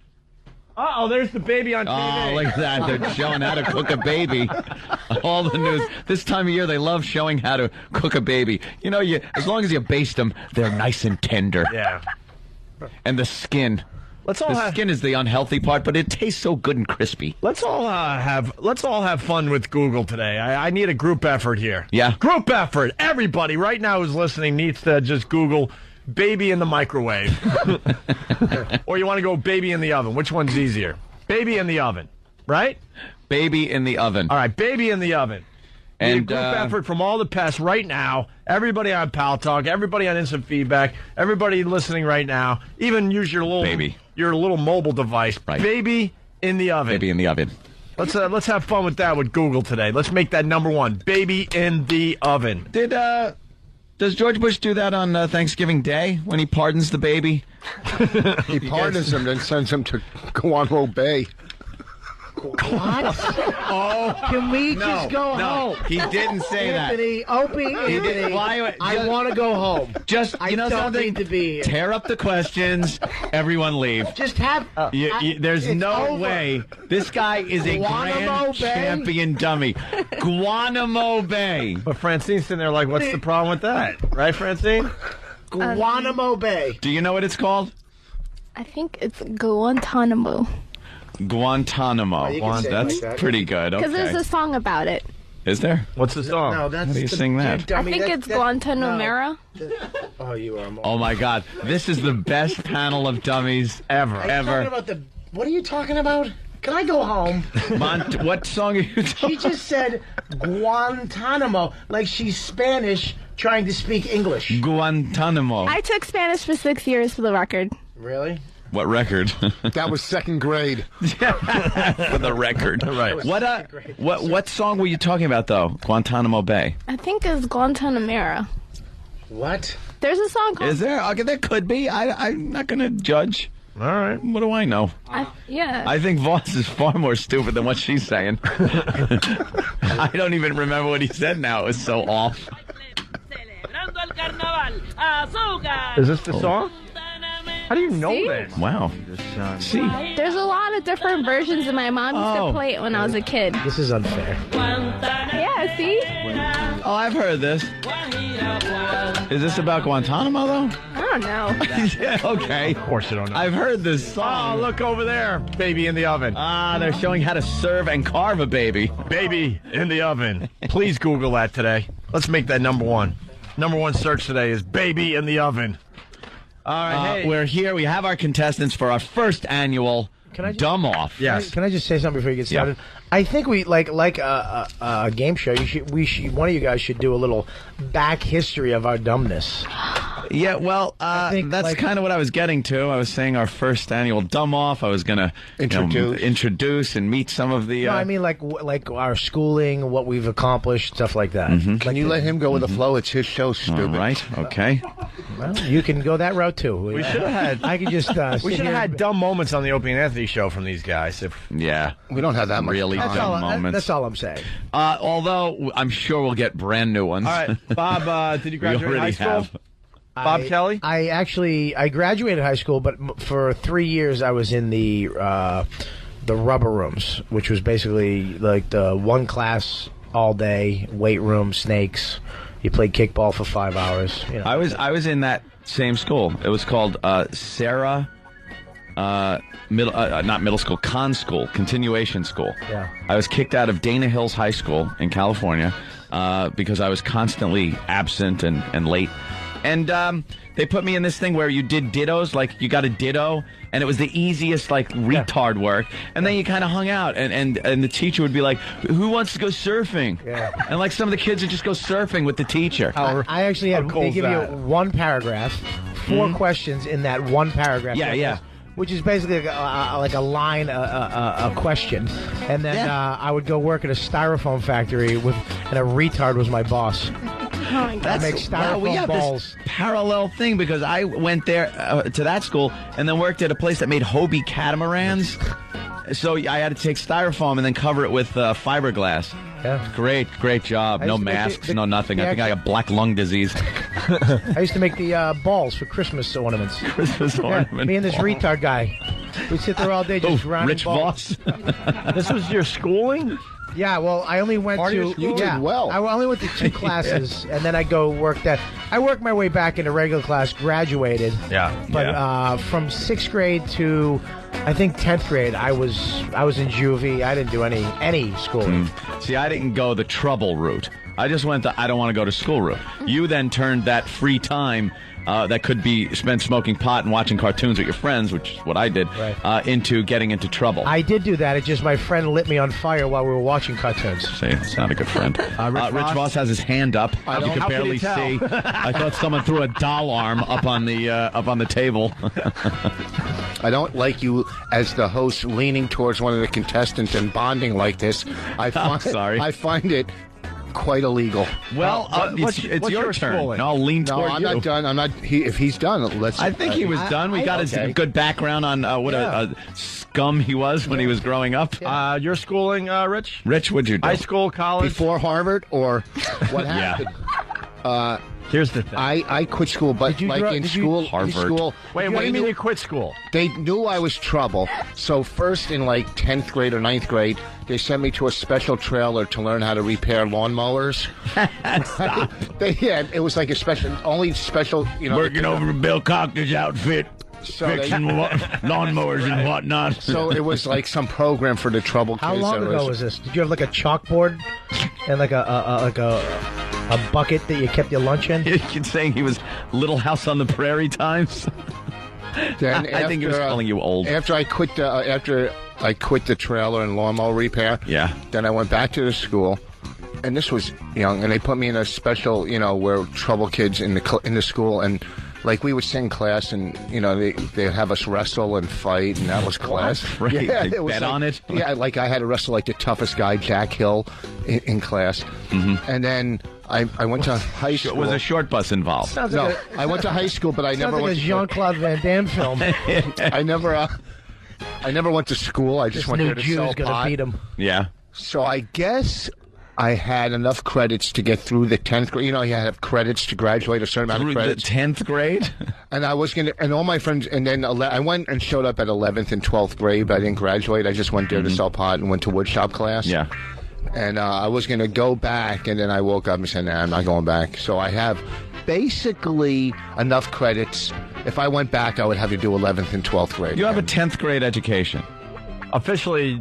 Uh-oh, there's the baby on TV. Oh, look at that. They're showing how to cook a baby. All the news. This time of year, they love showing how to cook a baby. You know, as long as you baste them, they're nice and tender. Yeah. And the skin. The skin is the unhealthy part, but it tastes so good and crispy. Let's all have fun with Google today. I need a group effort here. Yeah. Group effort. Everybody right now who's listening needs to just Google baby in the microwave. Or you want to go baby in the oven. Which one's easier? Baby in the oven, right? Baby in the oven. All right, baby in the oven. And need a group effort from all the pests right now. Everybody on Pal Talk, everybody on Instant Feedback, everybody listening right now. Even use your little mobile device. Right. Baby in the oven. Baby in the oven. Let's have fun with that with Google today. Let's make that number one. Baby in the oven. Does George Bush do that on Thanksgiving Day when he pardons the baby? He pardons him, then sends him to Guantanamo Bay. What? Oh, can we just go home? He didn't say Anthony, that. Opie, Anthony, I want to go home. Just, I don't something? need to be here. Tear up the questions. Everyone leave. Just have... there's no way. This guy is a grand champion dummy. Guantanamo Bay. But Francine's sitting there like, what's the problem with that? Right, Francine? Guantanamo Bay. Do you know what it's called? I think it's Guantanamo. Guantanamo. That's pretty good. Because there's a song about it. Is there? What's the song? No, that's How do you sing that? I think it's Guantanamera. Oh, you are. Oh my God! This is the best panel of dummies ever. What are you talking about? Can I go home? What song are you talking? She just said Guantanamo, like she's Spanish trying to speak English. Guantanamo. I took Spanish for 6 years, for the record. Really? What record? That was second grade. For the record. Right. What song were you talking about, though? Guantanamo Bay. I think it's Guantanamera. What? There's a song called... Is there? Okay, there could be. I'm not going to judge. All right. What do I know? Yeah. I think Voss is far more stupid than what she's saying. I don't even remember what he said now. It was so off. Is this the song? How do you know that? Wow. See? There's a lot of different versions, and my mom used to play it when I was a kid. This is unfair. Yeah, see? Oh, I've heard this. Is this about Guantanamo, though? I don't know. Yeah, okay. Of course you don't know. I've heard this song. Oh, look over there. Baby in the oven. They're showing how to serve and carve a baby. Baby in the oven. Please Google that today. Let's make that number one. Number one search today is baby in the oven. All right, hey. We're here. We have our contestants for our first annual Dumb Off. Yes. Can I just say something before you get started? Yeah. I think we like a game show. One of you guys should do a little back history of our dumbness. Yeah, well, that's kind of what I was getting to. I was saying our first annual Dumb Off. I was going to introduce and meet some of the... No, I mean like our schooling, what we've accomplished, stuff like that. Mm-hmm. Can you let him go with the flow? It's his show, stupid. All right, okay. Well, you can go that route, too. We should have had... I could just... we should have had dumb moments on the Opie and Anthony show from these guys. Yeah. We don't have that much really dumb moments. That's all I'm saying. Although, I'm sure we'll get brand new ones. All right, Bob, did you graduate high school? Bob Kelly? I graduated high school, but for 3 years I was in the rubber rooms, which was basically like the one class all day, weight room, snakes. You played kickball for 5 hours. You know. I was in that same school. It was called Sarah not middle school, continuation school. Yeah. I was kicked out of Dana Hills High School in California because I was constantly absent and late. And they put me in this thing where you did dittos, like you got a ditto, and it was the easiest, like, retard work. And then you kind of hung out, and the teacher would be like, who wants to go surfing? Yeah. And, like, some of the kids would just go surfing with the teacher. I actually had, they give you one paragraph, 4 questions in that one paragraph. Yeah. Which is basically like a line, a question. And then I would go work at a styrofoam factory, and a retard was my boss. I make styrofoam we have balls. This parallel thing because I went there to that school and then worked at a place that made Hobie catamarans. So I had to take styrofoam and then cover it with fiberglass. Yeah. Great job. No masks, no nothing. I think I got black lung disease. I used to make the balls for Christmas ornaments. Christmas ornaments. Me and this retard guy. We'd sit there all day just grinding Rich balls. Voss. This was your schooling? Yeah, well, I only went to... You did well. I only went to 2 classes, and then I go work that. I worked my way back into regular class, graduated. Yeah. But from 6th grade to, I think, 10th grade, I was in juvie. I didn't do any schooling. See, I didn't go the trouble route. I just went the I don't want to go to school route. You then turned that free time that could be spent smoking pot and watching cartoons with your friends, which is what I did, into getting into trouble. I did do that. It's just my friend lit me on fire while we were watching cartoons. See, it's not a good friend. Rich Voss has his hand up. You can barely see. I thought someone threw a doll arm up on the table. I don't like you as the host leaning towards one of the contestants and bonding like this. I find it quite illegal. Well, it's your turn. Schooling? I'll lean no, toward I'm you. not done. I'm not. If he's done, let's. I think he was done. We got his good background on what a scum he was when he was growing up. Your schooling, Rich? Rich, what'd you do? High school, college? Before Harvard, or what happened? Here's the thing. I quit school, but in school, Harvard. Wait, what do you mean you quit school? They knew I was trouble. So first in like 10th grade or 9th grade, they sent me to a special trailer to learn how to repair lawnmowers. Stop. It was like a special, working over Bill Cochter's outfit. Fixing lawnmowers and whatnot. So it was like some program for the trouble kids. How long ago was this? Did you have like a chalkboard and like a bucket that you kept your lunch in? You're saying he was Little House on the Prairie times? Then I think he was calling you old. After I quit the trailer and lawnmower repair. Yeah. Then I went back to the school, and this was young, and they put me in a special, where trouble kids in the school, and like we would sing class, and they'd have us wrestle and fight, and that was class. Right. Yeah, they bet on it. Yeah, like I had to wrestle like the toughest guy, Jack Hill, in class, and then I went to high school. Was a short bus involved? I went to high school, but I never went to a Jean-Claude Van Damme film. I never went to school. I just went there to sell pot. Beat him. Yeah. So I guess I had enough credits to get through the 10th grade. You have credits to graduate, a certain amount of credits. The 10th grade? And I was and all my friends, and then I went and showed up at 11th and 12th grade, but I didn't graduate. I just went there to sell pot and went to woodshop class. Yeah. And I was going to go back, and then I woke up and said, nah, I'm not going back. So I have basically enough credits. If I went back, I would have to do 11th and 12th grade. You have a 10th grade education. Officially,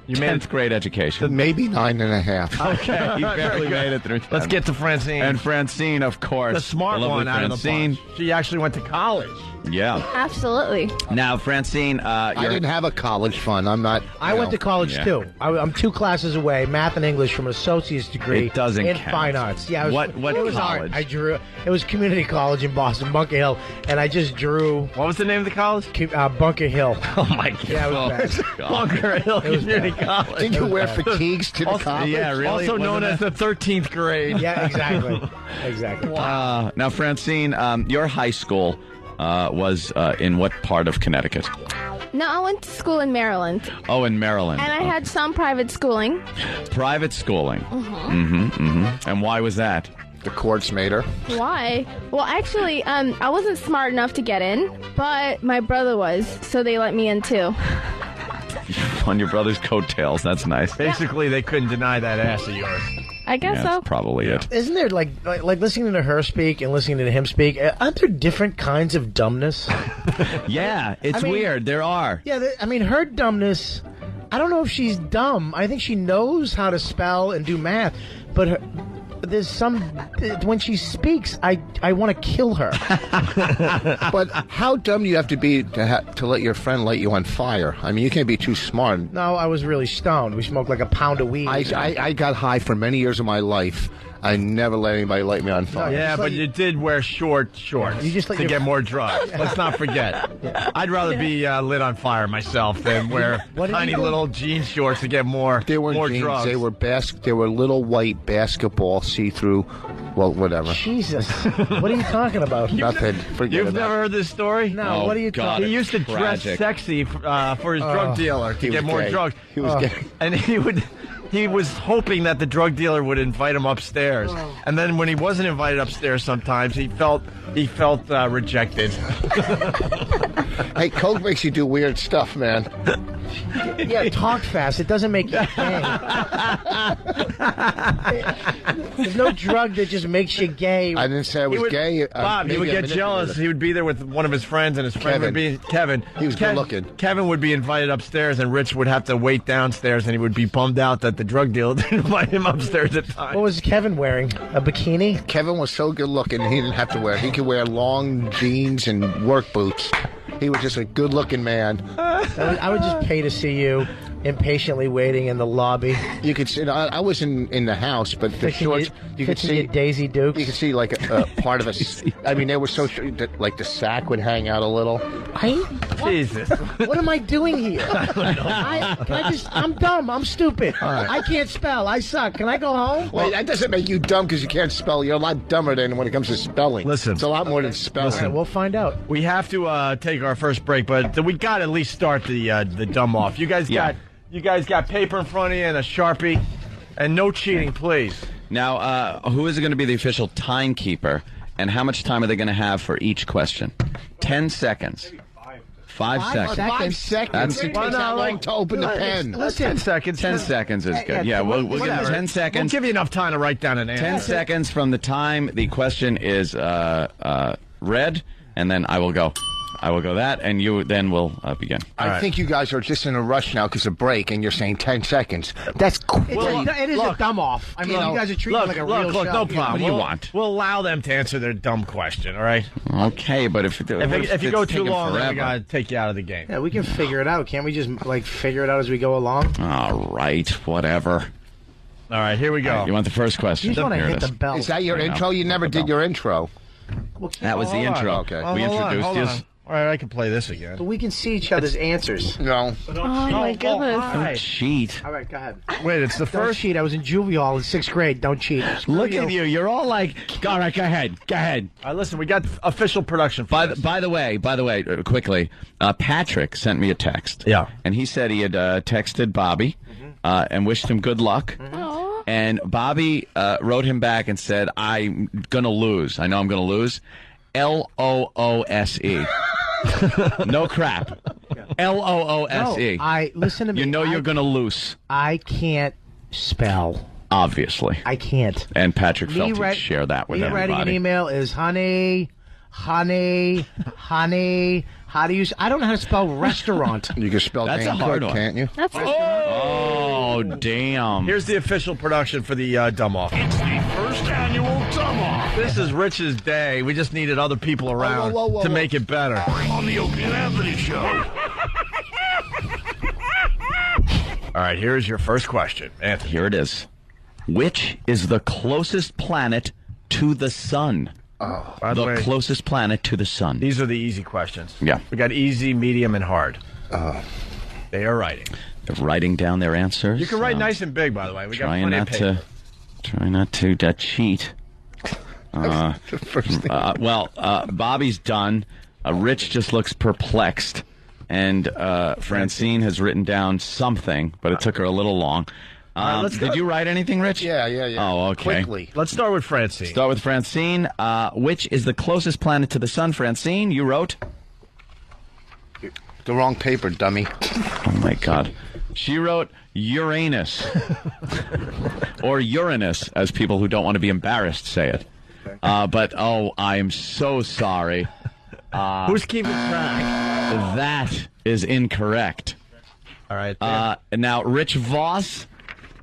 you 10th grade education. Maybe 9.5. Okay, you barely made it through 10. Let's get to Francine. And Francine, of course. The smart one out of the bunch. She actually went to college. Yeah. Absolutely. Now, Francine, I didn't have a college fund. I'm not. I went to college too. I'm 2 classes away, math and English, from an associate's degree. It doesn't in count. Fine arts. Yeah. What it was college? Art. I drew. It was community college in Boston, Bunker Hill, and I just drew. What was the name of the college? Bunker Hill. Oh my God. Yeah, it was bad. Bunker Hill Community College. Did you wear fatigues to the college? Yeah, really. Also known as the 13th grade. Yeah, exactly. Exactly. Wow. Now, Francine, your high school was in what part of Connecticut? No, I went to school in Maryland. Oh, in Maryland. And I had some private schooling. Private schooling. And why was that? The courts made her. Why? Well, actually, I wasn't smart enough to get in, but my brother was, so they let me in too. On your brother's coattails. That's nice. Basically, they couldn't deny that ass of yours. I guess so. That's probably it. Isn't there like listening to her speak and listening to him speak? Aren't there different kinds of dumbness? Yeah, it's weird. There are. Yeah, her dumbness. I don't know if she's dumb. I think she knows how to spell and do math, but there's some when she speaks, I want to kill her. But how dumb do you have to be to let your friend light you on fire? I mean, you can't be too smart. No, I was really stoned. We smoked like a pound of weed. I got high for many years of my life. I never let anybody light me on fire. Yeah, but you did wear short shorts to get more drugs. Let's not forget. I'd rather be lit on fire myself than wear tiny little jean shorts to get more jeans, drugs. They were little white basketball see-through, well, whatever. Jesus. What are you talking about? Nothing. You've never heard this story? No, what are you talking about? He used to dress sexy for his drug dealer to get more drugs. He was gay. And he was hoping that the drug dealer would invite him upstairs, and then when he wasn't invited upstairs, sometimes he felt rejected. Hey, coke makes you do weird stuff, man. Yeah, talk fast. It doesn't make you gay. There's no drug that just makes you gay. I didn't say I was gay. Bob, he would get jealous. He would be there with one of his friends, and his friend would be Kevin. He was good looking. Kevin would be invited upstairs, and Rich would have to wait downstairs, and he would be bummed out that the drug dealer didn't invite him upstairs at times. What was Kevin wearing? A bikini? Kevin was so good looking, he didn't have to wear. He could wear long jeans and work boots. He was just a good looking man. I would just pay to see you impatiently waiting in the lobby. You could see. I was in the house, but the shorts. You could see Daisy Dukes. You could see like a part of a. I mean, they were so short that like the sack would hang out a little. Jesus. What am I doing here? I'm dumb. I'm stupid. Right. I can't spell. I suck. Can I go home? Well, that doesn't make you dumb because you can't spell. You're a lot dumber than when it comes to spelling. Listen, it's a lot more than spelling. Listen, we'll find out. We have to take our first break, but we got to at least start the dumb off. You guys got paper in front of you and a Sharpie, and no cheating, please. Now, who is going to be the official timekeeper, and how much time are they going to have for each question? 10 seconds. 5 seconds. 5 seconds. It takes that long to open the pen. 10 seconds. 10 seconds is good. Yeah, we'll give you 10 seconds. We'll give you enough time to write down an answer. 10 seconds from the time the question is read, and then I will go. That, and you then will begin. I think you guys are just in a rush now because of break, and you're saying 10 seconds. That's quick. It is a dumb off. I mean, you guys are treating it like a real show. No problem. What do you want? We'll allow them to answer their dumb question, all right? Okay, but if you go too long, then we got to take you out of the game. Yeah, we can figure it out. Can't we just, figure it out as we go along? All right, whatever. All right, here we go. Right, you want the first question? You just want to hit the bell. Is that your intro? You never did your intro. That was the intro. Okay. We introduced you. All right, I can play this again. But we can see each other's answers. No. Oh, my goodness. Don't cheat. All right, go ahead. Wait, it's the Don't first cheat. I was in juvie hall in 6th grade. Don't cheat. Look at you. You're all like, all right, go ahead. Go ahead. All right, listen, we got official production. By the way, quickly, Patrick sent me a text. Yeah. And he said he had texted Bobby and wished him good luck. Aww. And Bobby wrote him back and said, I'm going to lose. I know I'm going to lose. Loose. No crap. Loose. No, listen to me. You know you're going to lose. I can't spell. Obviously. I can't. And Patrick felt he'd share that with everybody. Writing an email is honey. How do you? I don't know how to spell restaurant. You can spell that's damn a hard good, one. Can't you? That's Oh, damn. Here's the official production for the Dumb Off. It's the first annual Dumb Off. This is Rich's day. We just needed other people around to make it better. On the Opie and Anthony Show. All right, here's your first question, Anthony. Here it is. Which is the closest planet to the sun? Oh, by the way, closest planet to the sun. These are the easy questions. Yeah. We got easy, medium, and hard. They are writing. They're writing down their answers. You can write nice and big, by the way. We got trying plenty not of paper. Try not to cheat. Bobby's done. Rich just looks perplexed. And Francine has written down something, but it took her a little long. Did you write anything, Rich? Yeah. Oh, okay. Quickly. Let's start with Francine. Start with Francine. Which is the closest planet to the sun? Francine, you wrote? The wrong paper, dummy. Oh, my God. She wrote Uranus. Or Uranus, as people who don't want to be embarrassed say it. But, I am so sorry. Who's keeping track? That is incorrect. All right. Now, Rich Voss,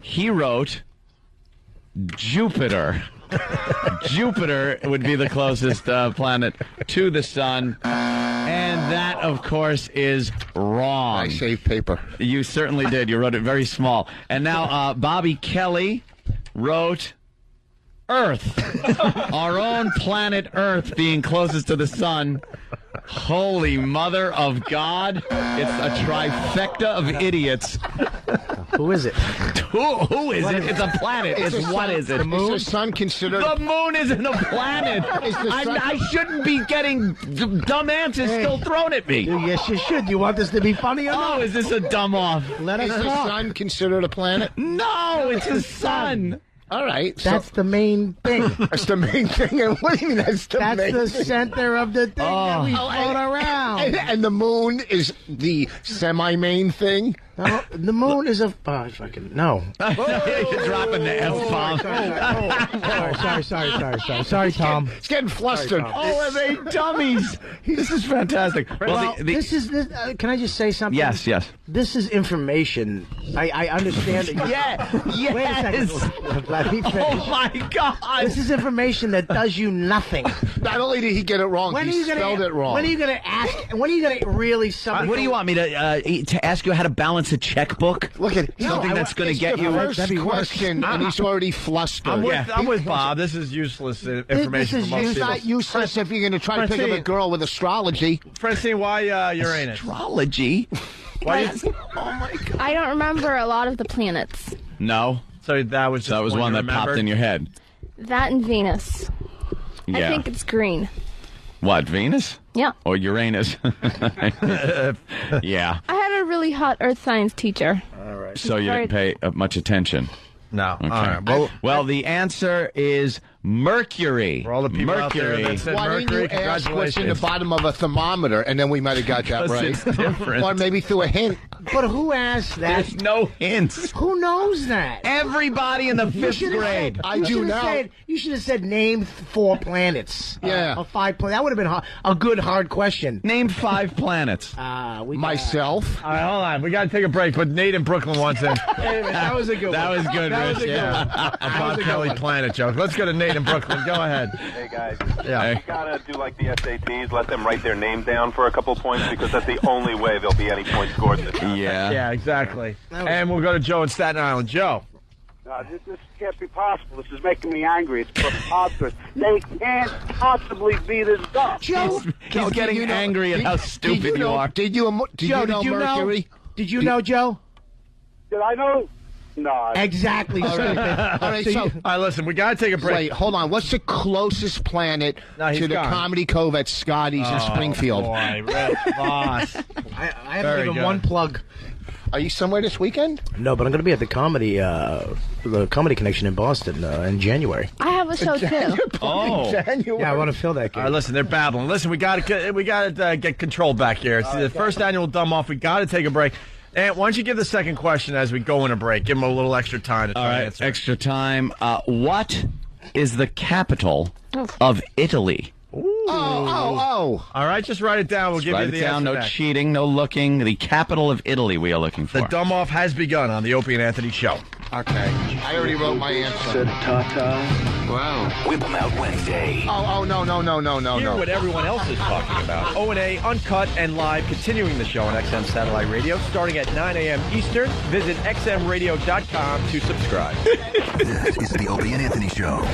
he wrote Jupiter. Jupiter would be the closest planet to the sun. And that, of course, is wrong. I saved paper. You certainly did. You wrote it very small. And now Bobby Kelly wrote Earth. Our own planet Earth being closest to the sun. Holy mother of God. It's a trifecta of idiots. Who is it? Who is it? It's a planet. What is it? The moon? Is the sun considered... The moon isn't a planet. I shouldn't be getting dumb answers still thrown at me. Yes, you should. You want this to be funny or not? Oh, is this a dumb off? Let us Is the talk. sun considered a planet? No, it's the sun. All right. That's the main thing. That's the main thing. And what do you mean that's the main thing? That's the center of the thing that we float around. And the moon is the semi-main thing? No, the moon is a... fucking... No. You're dropping the F-bomb. Sorry, Tom. It's getting flustered. Are they dummies? This is fantastic. Well, this is... can I just say something? Yes. This is information. I understand it. Yes. Wait a second. Let me finish. Oh, my God. This is information that does you nothing. Not only did he get it wrong, he spelled it wrong. When are you going to ask... When are you going to really... What do you want me to ask you how to balance a checkbook? Look at something that's going to get you. First question, and he's already flustered. I'm with Bob. This is useless information. This is not useless if you're going to try to pick up a girl with astrology. Francine, why Uranus? Astrology? Why? Oh my God! I don't remember a lot of the planets. No. So that was one that popped in your head. That and Venus. Yeah. I think it's green. What, Venus? Yeah. Or Uranus? Yeah. I had a really hot earth science teacher. All right. So you didn't pay much attention? No. Okay. All right. Well, the answer is Mercury. For all the people out there that said Why Mercury, didn't you ask what's in the bottom of a thermometer, and then we might have got that right? It's different. Or maybe through a hint. But who asked that? There's no hints. Who knows that? Everybody in the 5th grade. I do now. You should have said name 4 planets. Yeah. Or 5 planets. That would have been a good, hard question. Name 5 planets. Myself. All right, hold on. We got to take a break, but Nate in Brooklyn wants in. That was a good one. That was good, Rich. Yeah. A Bob Kelly planet joke. Let's go to Nate in Brooklyn. Go ahead. Hey, guys. Yeah. You got to do like the SATs, let them write their name down for a couple points, because that's the only way there'll be any points scored this time. Yeah, exactly. And we'll go to Joe in Staten Island. Joe. This can't be possible. This is making me angry. It's preposterous. They can't possibly be this dumb. Joe, He's getting angry at how stupid you are. Did you know Mercury? Did you know, Joe? Did I know? No. Exactly. All right, All right, listen, we got to take a break. Wait, hold on. What's the closest planet to the gone. Comedy Cove at Scotty's in Springfield? Boy, Red Boss. I haven't given one plug. Are you somewhere this weekend? No, but I'm going to be at the Comedy Connection in Boston in January. I have a show too. January. Yeah, I want to fill that game. All right, listen, they're babbling. Listen, we got to get control back here. It's the first annual Dumb Off. We got to take a break. And why don't you give the second question as we go in a break? Give them a little extra time to try to answer. Extra time. What is the capital of Italy? Oh. All right, just write it down. We'll give you the answer. No back. cheating, no looking. The capital of Italy we are looking for. The Dumb Off has begun on the Opie and Anthony Show. Okay. I already wrote my answer. Wow. Whip 'em out Wednesday. Oh, no. Hear what everyone else is talking about. O&A, uncut and live, continuing the show on XM Satellite Radio, starting at 9 a.m. Eastern. Visit xmradio.com to subscribe. This is the Opie and Anthony Show.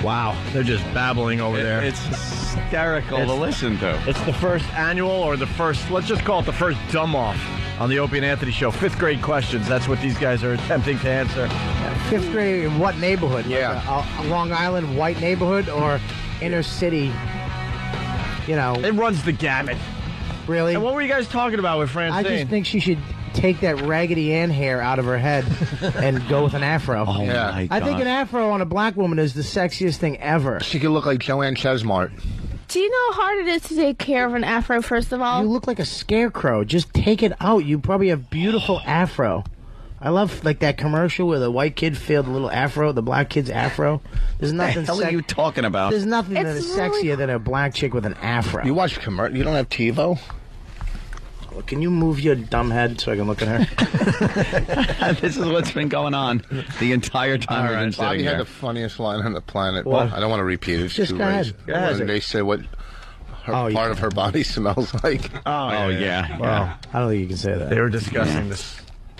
Wow, they're just babbling over there. It's hysterical to listen to. It's the first annual, or the first, let's just call it the first Dumb Off on the Opie and Anthony Show. 5th grade questions. That's what these guys are attempting to answer. 5th grade in what neighborhood? Yeah. Like a Long Island white neighborhood or inner city? You know. It runs the gamut. Really? And what were you guys talking about with Francine? I just think she should take that Raggedy Ann hair out of her head and go with an afro. Oh, Yeah. my I think God. an afro on a black woman is the sexiest thing ever. She could look like Joanne Chesmart. Do you know how hard it is to take care of an afro, first of all? You look like a scarecrow. Just take it out. You probably have beautiful afro. I love like that commercial where the white kid filled the little afro, the black kid's afro. There's nothing. The hell are you talking about? There's nothing that is really- sexier than a black chick with an afro. You watch commercial. You don't have TiVo? Well, can you move your dumb head so I can look at her? This is what's been going on the entire time we've been sitting Bobby here. had the funniest line on the planet. What? I don't want to repeat it. It's Just too go ahead. racist. Go ahead. When they say what Oh, part of her body smells like. Oh, yeah. Well, I don't think you can say that. They were discussing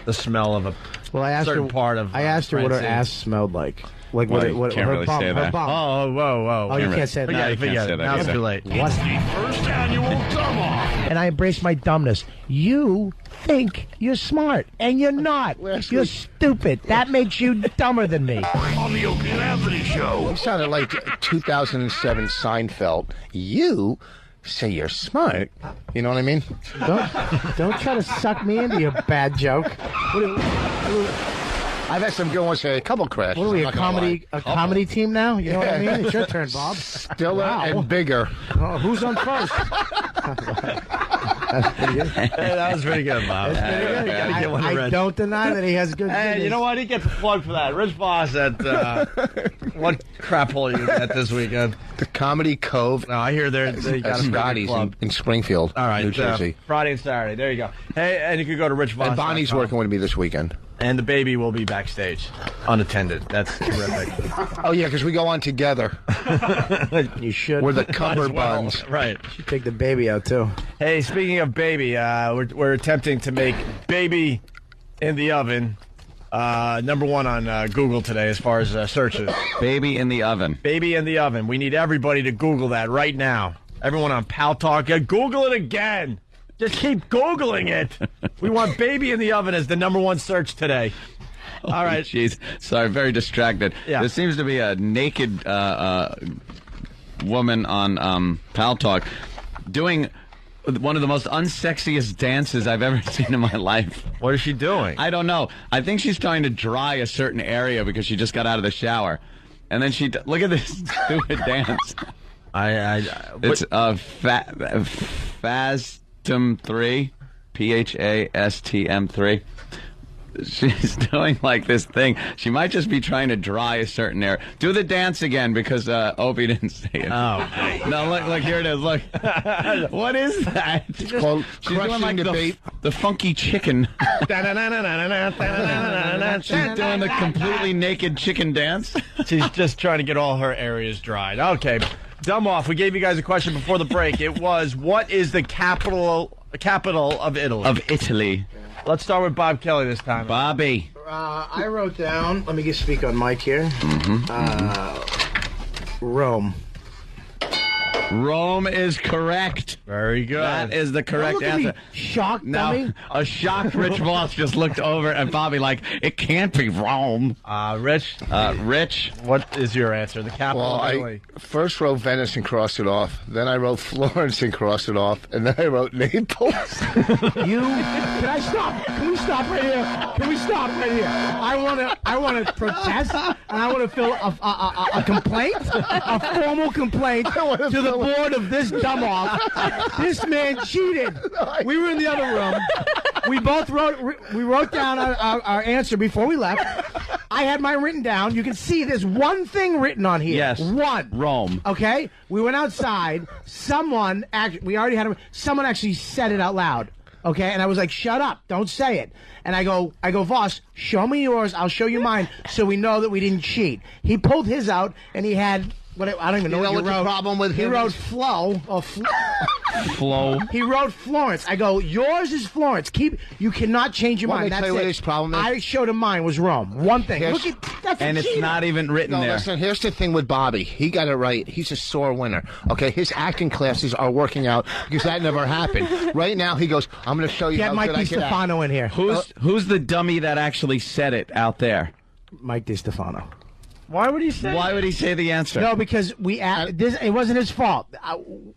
the smell of a Well, I asked certain her. part of. I asked her what her Francine. ass smelled like. Like Well, what? you What? can't her really bum. say Her that. bum. Oh, whoa. Oh, you can't say that. No, you Forget can't it. say that Now it's either. too late. What? First annual Dumb Off. And I embrace my dumbness. You think you're smart, and you're not. You're stupid. That makes you dumber than me. On the Opie and Anthony Show. You sounded like 2007 Seinfeld. You say you're smart. You know what I mean? Don't try to suck me into your bad joke. I've had some good ones say a couple crashes. What are we, I'm a not gonna comedy lie. comedy team now? You know what I mean? It's your turn, Bob. Stiller Wow. and bigger. Oh, who's on first? Hey, that was pretty good, Bob. You gotta get one of I Rich. don't deny that he has good. Hey, goodness. you know what? He gets a plug for that. Rich Voss at what crap hole you at this weekend? The Comedy Cove. No, I hear they got a pretty good Scotty's club. in Springfield, All right, New Jersey. Friday and Saturday. There you go. Hey, and you can go to Rich Voss. And Bonnie's working with me this weekend. And the baby will be backstage, unattended. That's terrific. Oh, yeah, because we go on together. You should. We're the Might as cummerbunds. well. Right. You should take the baby out too. Hey, speaking of baby, we're attempting to make baby in the oven number one on Google today as far as searches. Baby in the oven. Baby in the oven. We need everybody to Google that right now. Everyone on Pal Talk, Google it again. Just keep Googling it. We want baby in the oven as the number one search today. All right. Jeez. Sorry, very distracted. Yeah. There seems to be a naked woman on Pal Talk doing one of the most unsexiest dances I've ever seen in my life. What is she doing? I don't know. I think she's trying to dry a certain area because she just got out of the shower. And then look at this stupid dance. It's Phastm 3, PHASTM 3. She's doing like this thing. She might just be trying to dry a certain area. Do the dance again because Opie didn't say it. Oh, no! Look, here it is. Look, what is that? It's called She's doing like Crushing the funky chicken. She's doing the completely naked chicken dance. She's just trying to get all her areas dried. Okay. Dumb off. We gave you guys a question before the break. It was, what is the capital of Italy? Of Italy. Let's start with Bob Kelly this time. Bobby. I wrote down. Let me just speak on mic here. Rome. Rome is correct. Very good. That is the correct Look at me, answer. shocked, Now, dummy. a shocked Rich Voss just looked over at Bobby like, it can't be Rome. Rich? Rich? What is your answer? The capital Well, of I Italy. first wrote Venice and crossed it off. Then I wrote Florence and crossed it off. And then I wrote Naples. Can I stop? Can we stop right here? Can we stop right here? I want to protest, and I want to fill a complaint, a formal complaint to the board of this dumb off. This man cheated. We were in the other room. We both wrote down our answer before we left. I had mine written down. You can see there's one thing written on here. Yes. One. Rome. Okay? We went outside. Someone actually said it out loud. Okay? And I was like, shut up. Don't say it. And I go, Voss, show me yours. I'll show you mine so we know that we didn't cheat. He pulled his out, and he had... I don't even know what the problem with him He wrote is? Flo. Flo. He wrote Florence. I go, yours is Florence. You cannot change your Want mind. me to That's tell you what it. his problem is? I showed him mine was Rome. One thing. Yes. Look at that's And a it's cheater. not even written No, there. listen, here's the thing with Bobby. He got it right. He's a sore winner. Okay, his acting classes are working out because that never happened. Right now, he goes, I'm going to show you Get how Mike good I can act. DiStefano in here. Who's the dummy that actually said it out there? Mike DiStefano. Why would he say Why would he say the answer? No, because it wasn't his fault.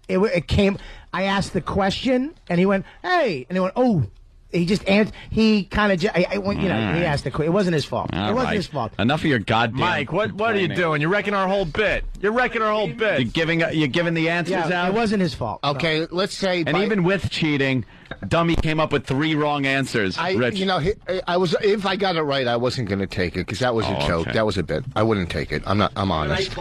It came. I asked the question, and he went, "Hey," and he went, "Oh." he kind of, he asked the question. It wasn't his fault. All it wasn't right. his fault. Enough of your goddamn. Mike, what are you doing? You're wrecking our whole bit. You're wrecking our whole bit. You're giving the answers out. It wasn't his fault. Okay, let's say. And even with cheating, Dummy came up with 3 wrong answers. Rich. If I got it right, I wasn't going to take it because that was a joke. Okay. That was a bit. I wouldn't take it. I'm honest.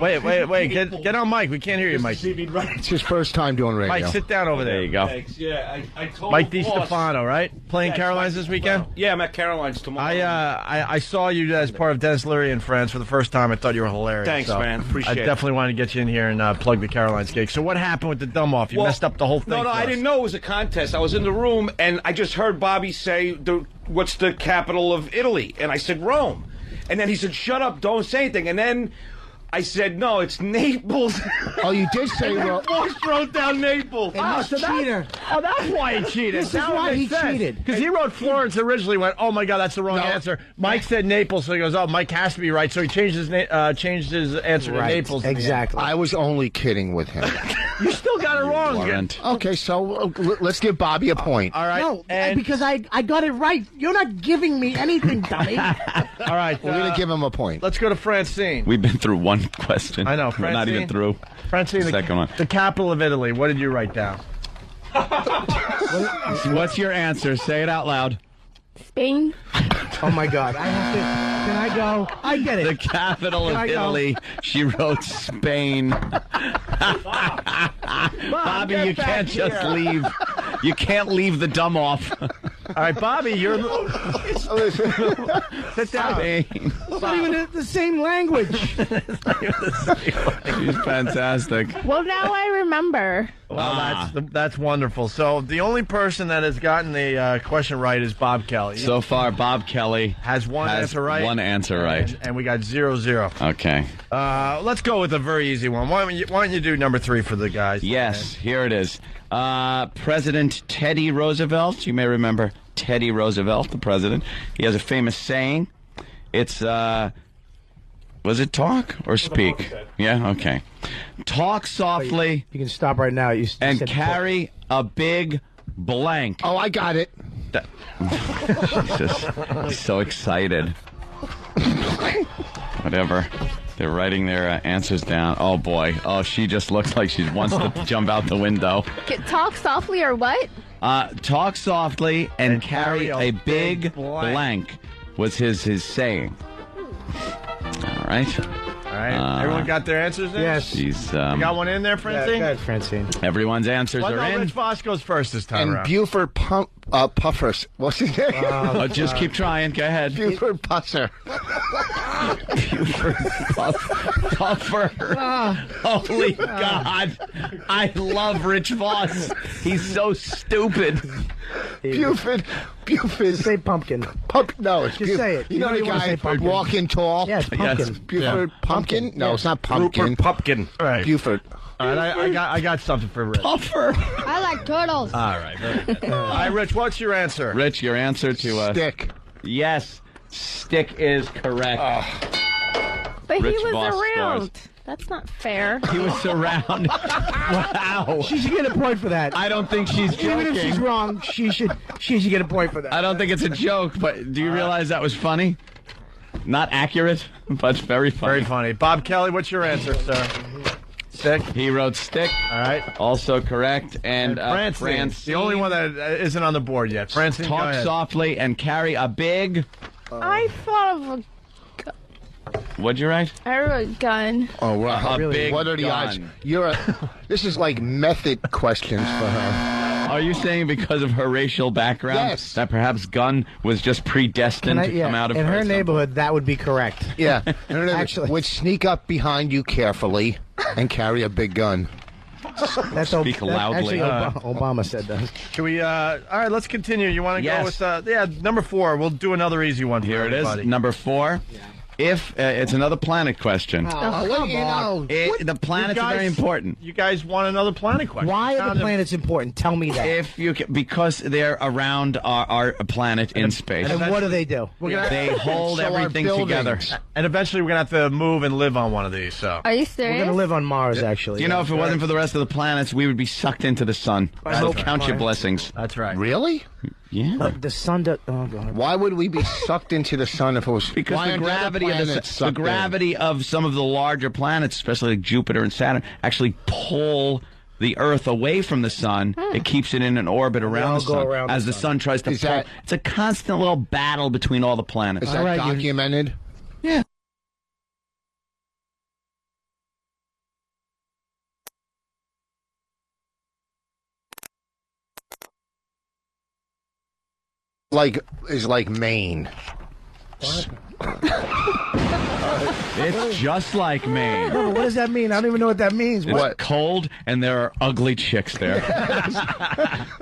Wait. Get on Mike. We can't hear you, Mike. It's his first time doing radio. Mike, sit down over there. There you go. Thanks. Yeah, I told Mike the boss. DiStefano, right? Playing Caroline's this weekend? Yeah, I'm at Caroline's tomorrow. I saw you as part of Dennis Leary and Friends for the first time. I thought you were hilarious. Thanks, so man. Appreciate it. I definitely wanted to get you in here and plug the Caroline's gig. So what happened with the dumb off? You messed up the whole thing. No, I didn't know it was a contest. I was in the room, and I just heard Bobby say, what's the capital of Italy? And I said, Rome. And then he said, shut up, don't say anything. And then I said, no, it's Naples. Oh, you did say Rome. Boss wrote down Naples. Cheater. That's why he cheated. This is why he cheated. Because he wrote Florence originally, went, oh my God, that's the wrong answer. Mike said Naples, so he goes, oh, Mike has to be right. So he changed his answer to Naples. Exactly. I was only kidding with him. You still got it wrong. Okay, so let's give Bobby a point. All right. No, because I got it right. You're not giving me anything, dummy. All right. We're going to give him a point. Let's go to Francine. We've been through one question. I know. We're not even through. Francine, the second one. The capital of Italy. What did you write down? What's your answer? Say it out loud. Spain. Oh my God! Can I go? I get it. The capital of Italy. She wrote Spain. Bobby, you can't just leave. You can't leave the dumb off. All right, Bobby, you're. Sit down. Spain. It's not even the same language. She's fantastic. Well, now I remember. Well, that's wonderful. So the only person that has gotten the question right is Bob Kelly. So far, Bob Kelly has one answer right. One answer right. And we got 0-0. Okay. Let's go with a very easy one. Why don't you do number 3 for the guys? Yes, here it is. President Teddy Roosevelt. You may remember Teddy Roosevelt, the president. He has a famous saying. It's, was it talk or speak? Yeah, okay. Talk softly. You can stop right now. And carry a big blank. Oh, I got it. Jesus. He's so excited. Whatever. They're writing their answers down. Oh, boy. Oh, she just looks like she wants to jump out the window. Talk softly or what? Talk softly and carry a big blank was his saying. All right. All right. Everyone got their answers in? Yes. You got one in there, Francine? Yeah, go ahead, Francine. Everyone's answers are in. Rich Voss goes first this time around. And Buford Puffers. What's his name? Just keep trying. Go ahead. Buford Pusser. Buford Puffer. Holy God. I love Rich Voss. He's so stupid. Buford. Say pumpkin. No, it's Just say it. You know the guy walking tall? Yes, pumpkin. Yes. Buford Pumpkin? No, it's not pumpkin. Rupert Pupkin. All right. Buford. All right, I got something for Rich. Puffer. I like turtles. All right. All right, Rich, what's your answer? Rich, your answer to Stick. Yes, stick is correct. But Rich he was Voss around. scores. That's not fair. He was around. Wow. She should get a point for that. I don't think she's joking. Even if she's wrong, she should get a point for that. I don't think it's a joke, but do you realize that was funny? Not accurate, but very funny. Very funny. Bob Kelly, what's your answer, sir? Stick. He wrote stick. All right. Also correct. And Francine, the only one that isn't on the board yet. Francine, talk softly and carry a big. I thought of a. What'd you write? I wrote gun. Oh, wow. A big What are the gun. odds? This is like method questions for her. Are you saying because of her racial background that perhaps gun was just predestined to come out of in her something? neighborhood, that would be correct. Yeah. Actually, would sneak up behind you carefully and carry a big gun. That's Speak loudly. Actually, Obama said that. Can we? All right, let's continue. You want to go with? Number 4. We'll do another easy one. Here it everybody. is. Number 4. If it's another planet question. The planets are very important. You guys want another planet question? Why are the planets important? Tell me that. If you because they're around our planet in space. And what do they do? They hold everything together. And eventually we're going to have to move and live on one of these. So Are you serious? We're going to live on Mars, actually. You know, if it wasn't for the rest of the planets, we would be sucked into the sun. So count your blessings. That's right. Really? Yeah. But the sun does. Oh God. Why would we be sucked into the sun if it was? Because why the aren't gravity other of planets the sucked in? gravity of some of the larger planets, especially like Jupiter and Saturn, actually pull the Earth away from the sun. It keeps it in an orbit around all the go sun around as the the sun tries to Is pull. that- It's a constant little battle between all the planets. Is that documented? Yeah. Is like Maine. It's just like Maine. No, but what does that mean? I don't even know what that means. It's cold, and there are ugly chicks there.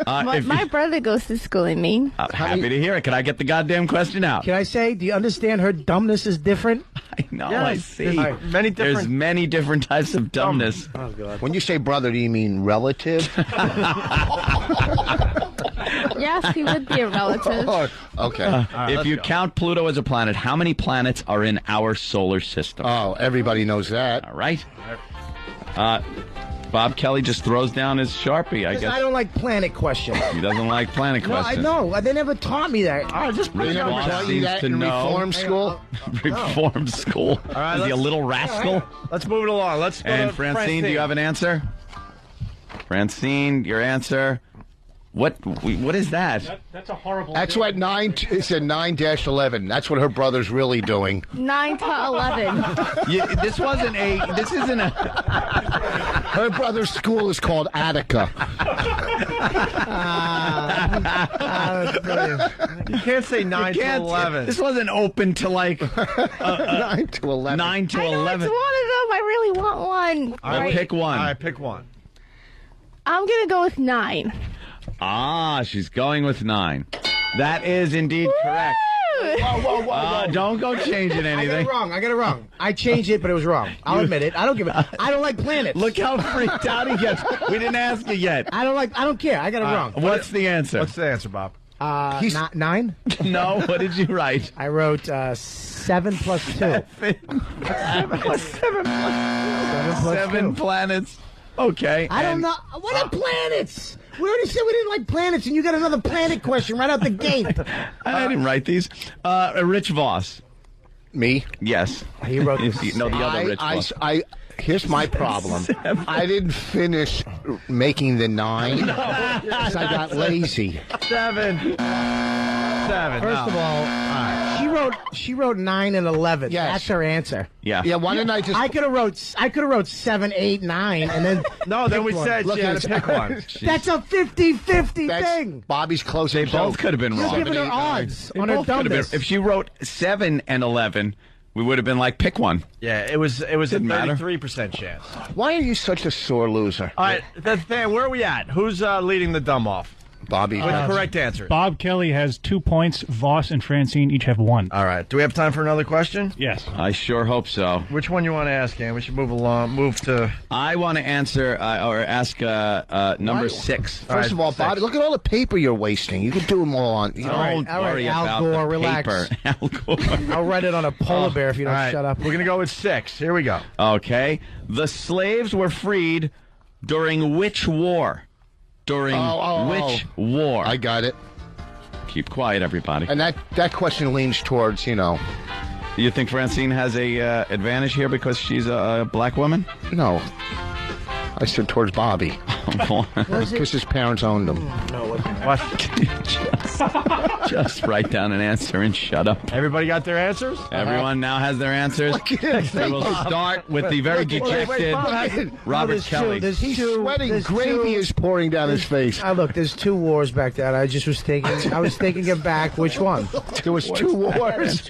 My brother goes to school in Maine. Happy to hear it. Can I get the goddamn question out? Can I say? Do you understand her dumbness is different? I know. Yes, I see. there's many different- There's many different types of dumbness. Oh God. When you say brother, do you mean relative? Yes, he would be a relative. Okay. If you count Pluto as a planet, how many planets are in our solar system? Oh, everybody knows that. All right. Bob Kelly just throws down his Sharpie, I guess. I don't like planet questions. He doesn't like planet No, I questions. know. They never taught me that. I just They never Boss taught you seems that to in know. reform school? Reform school. All right, Is he a let's- little rascal? Let's move it along. Let's go And to Francine, do you have an answer? Francine, your answer. What is that? That's a horrible. That's what it said 9-11. That's what her brother's really doing. 9 to 11. This isn't a... Her brother's school is called Attica. You can't say 9 to 11. This wasn't open to like 9 to 11. 9 to I know 11. it's one of them. I really want one. All right, pick one. All right, pick one. I'm going to go with 9. Ah, she's going with 9. That is indeed correct. Whoa. Don't go changing I anything. got it wrong. I changed it, but it was wrong. I'll admit it. I don't give a. I don't like planets. Look how freaked out he gets. We didn't ask you yet. I don't care. I got it wrong. What's the answer? What's the answer, Bob? 9? No, what did you write? I wrote 7 plus 2. 7 plus 7 2. planets. Okay. I don't know. What are planets? We already said we didn't like planets, and you got another planet question right out the gate. I didn't write these. Rich Voss. Me? Yes. He wrote this. No, the other Rich Voss. Here's my problem. I didn't finish making the 9 because I got lazy. 7. First of all, she wrote 9 and 11. Yes. That's her answer. Yeah. Yeah. Why didn't I just? I could have wrote 7, 8, 9, and then No, then pick we one. said Look, she had it's- to pick one. That's a 50-50 thing. Bobby's close. They both could have been You're wrong. giving her odds They on her both could have been. dumbness. If she wrote 7 and 11, we would have been like, pick one. Yeah, it was a Didn't matter. 33% chance. Why are you such a sore loser? All right, where are we at? Who's leading the dumb off? Bobby. With the correct answer. Bob Kelly has 2 points. Voss and Francine each have 1. All right. Do we have time for another question? Yes. I sure hope so. Which one you want to ask, Ann? We should move along. Move to. I want to answer or ask number 6. First of all, Bobby, look at all the paper you're wasting. You could do them all on. You know, Don't worry Al about Gore, the relax. paper. Al Gore. I'll write it on a polar bear if you don't All right, shut up. We're going to go with 6. Here we go. Okay. The slaves were freed during which war? During which war? I got it. Keep quiet, everybody. And that question leans towards, You think Francine has a advantage here because she's a black woman? No. I said towards Bobby. Because his parents owned him. No, What? Just write down an answer and shut up. Everybody got their answers? Everyone now has their answers. We will start with the very dejected Robert Kelly. He's sweating. Gravy is pouring down his face. Look, there's 2 wars back then. I was thinking it back. Which one? There was 2 wars.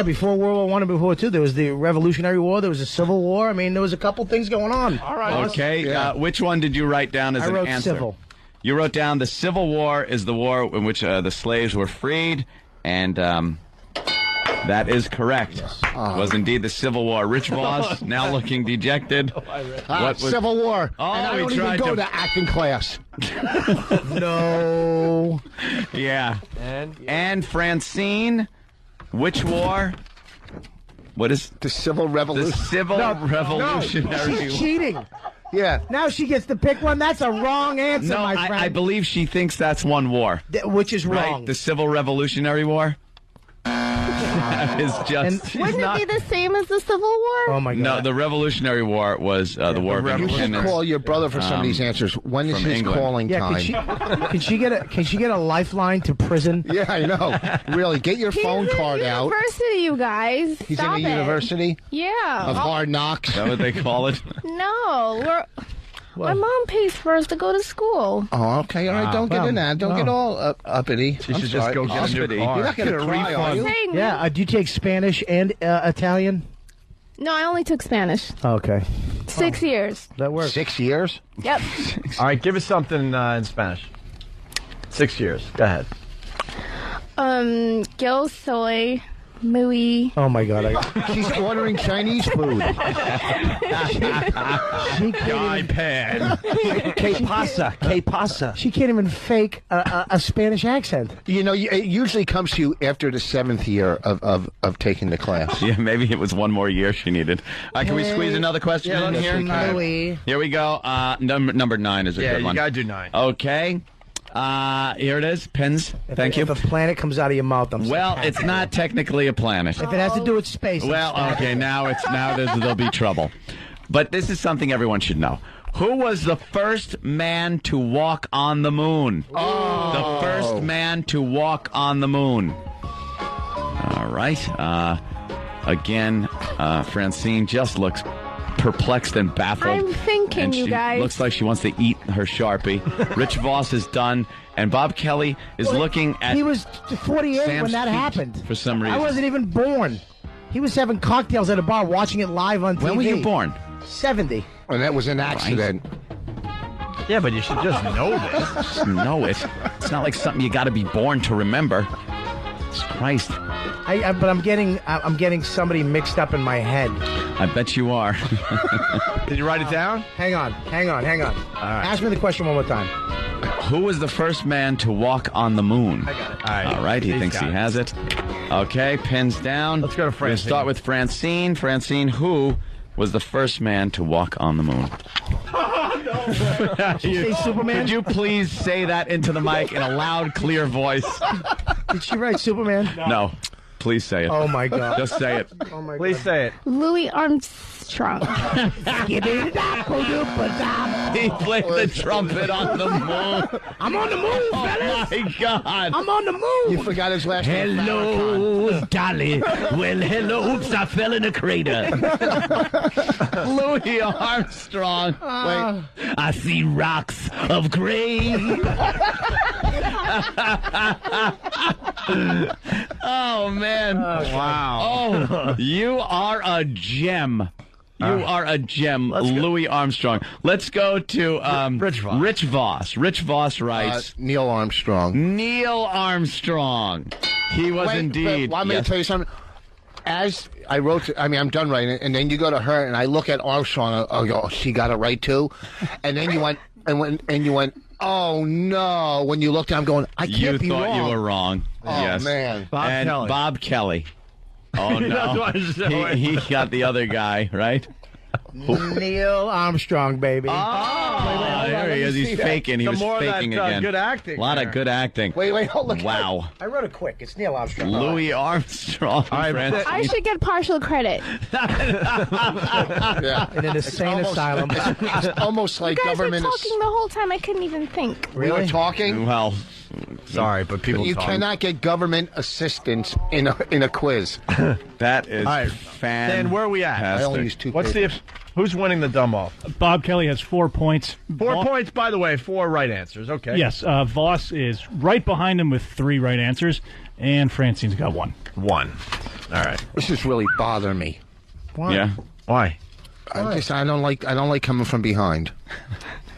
Before World War I and before II, there was the Revolutionary War. There was a Civil War. I mean, there was a couple things going on. All right. Okay, which one did you write down as I an wrote answer? civil. You wrote down the Civil War is the war in which the slaves were freed, and that is correct. Was indeed the Civil War. Rich Voss, now looking dejected. Civil War. Oh, and I we don't even tried go to- to acting class. No. Yeah. And Francine, which war? What is the Civil Revolution? The Civil Revolutionary She's cheating. Yeah. Now she gets to pick one. That's a wrong answer, No, my friend. I believe she thinks that's one war. Which is Right? wrong. The Civil Revolutionary War. Is just Wouldn't it be the same as the Civil War? Oh my God! No, the Revolutionary War was the War of You should Independence. call your brother for some of these answers. When is from his England. calling Yeah, time? can she get a lifeline to prison? Yeah, I know. Really, get your He's phone in card out. University, you guys. He's Stop in the it. university Yeah. of Hard Knocks. Is that what they call it? No, my mom pays for us to go to school. Oh, okay. All right. Don't get in that. Don't get all uppity. She should just go get a new car. You're not going to cry, are you? Saying Yeah. Do you take Spanish and Italian? No, I only took Spanish. Okay, 6 years. that works. 6 years? Yep. All right, give us something in Spanish. 6 years. Go ahead. Yo soy muy. Oh my God! She's ordering Chinese food. iPad. Que pasa? Que pasa? She can't even fake a Spanish accent. You know, it usually comes to you after the 7th year of taking the class. Yeah, maybe it was one more year she needed. Can we squeeze another question in let's here? we can. Here we go. Number 9 is a Yeah, good you one. gotta do 9. Okay. Here it is. Pins. Thank you. If a planet comes out of your mouth, I'm so Well, happy. it's not technically a planet. If it has to do with space. I'm Well, sad. okay, now there'll be trouble. But this is something everyone should know. Who was the first man to walk on the moon? The first man to walk on the moon. All right. Again, Francine just looks perplexed and baffled. I'm thinking, and you she guys. looks like she wants to eat her Sharpie. Rich Voss is done, and Bob Kelly is looking at He was 48 Sam's when that feet happened. for some reason. I wasn't even born. He was having cocktails at a bar, watching it live on TV. When were you born? 70. And that was an accident. Yeah, but you should just know this. Just know it. It's not like something you got to be born to remember. Jesus Christ. But I'm getting somebody mixed up in my head. I bet you are. Did you write it down? Hang on. All right. Ask me the question one more time. Who was the first man to walk on the moon? I got it. All right, he thinks he has it. Okay, pins down. Let's go to Francine. We'll start with Francine. Francine, who was the first man to walk on the moon? Did she say Superman? Could you please say that into the mic in a loud, clear voice? Did she write Superman? No. Please say it. Oh, my God. Just say it. Oh my Please say it. Louis Armstrong. He played the trumpet on the moon. I'm on the moon, fellas. Oh, my God. I'm on the moon. You forgot his last name. Hello, Dolly. Well, hello. Oops, I fell in a crater. Louis Armstrong. Wait. I see rocks of gray. Oh, man. Wow. Oh, you are a gem. You are a gem, Louis Armstrong. Let's go to Rich Voss. Rich Voss. Rich Voss writes, Neil Armstrong. Neil Armstrong. He was indeed. Want me to tell you something? As I wrote, I'm done writing it, and then you go to her, and I look at Armstrong. Oh, she got it right too. And then you went, and you went. Oh no! When you looked, I'm going. I can't be wrong. You thought you were wrong. Oh Yes. man, Bob Kelly. Oh no! he got the other guy right. Neil Armstrong, baby. Oh, there he is. He's faking. He was faking again. Good acting. A lot of good acting. Wait, hold on. Wow. I wrote it quick. It's Neil Armstrong. Louis Armstrong. I should get partial credit. Yeah. In an insane asylum. It's almost like You guys were government. talking the whole time. I couldn't even think. We were talking. Well, sorry, but people You talk. cannot get government assistance in a quiz. That is All right. fantastic. Dan, where are we at? I only use two. What's papers. who's winning the dumb off? Bob Kelly has 4 points. 4 points, by the way. 4 right answers. Okay. Yes, Voss is right behind him with 3 right answers, and Francine's got 1. 1. All right. This is really bothering me. Why? Yeah. Why? I don't like coming from behind.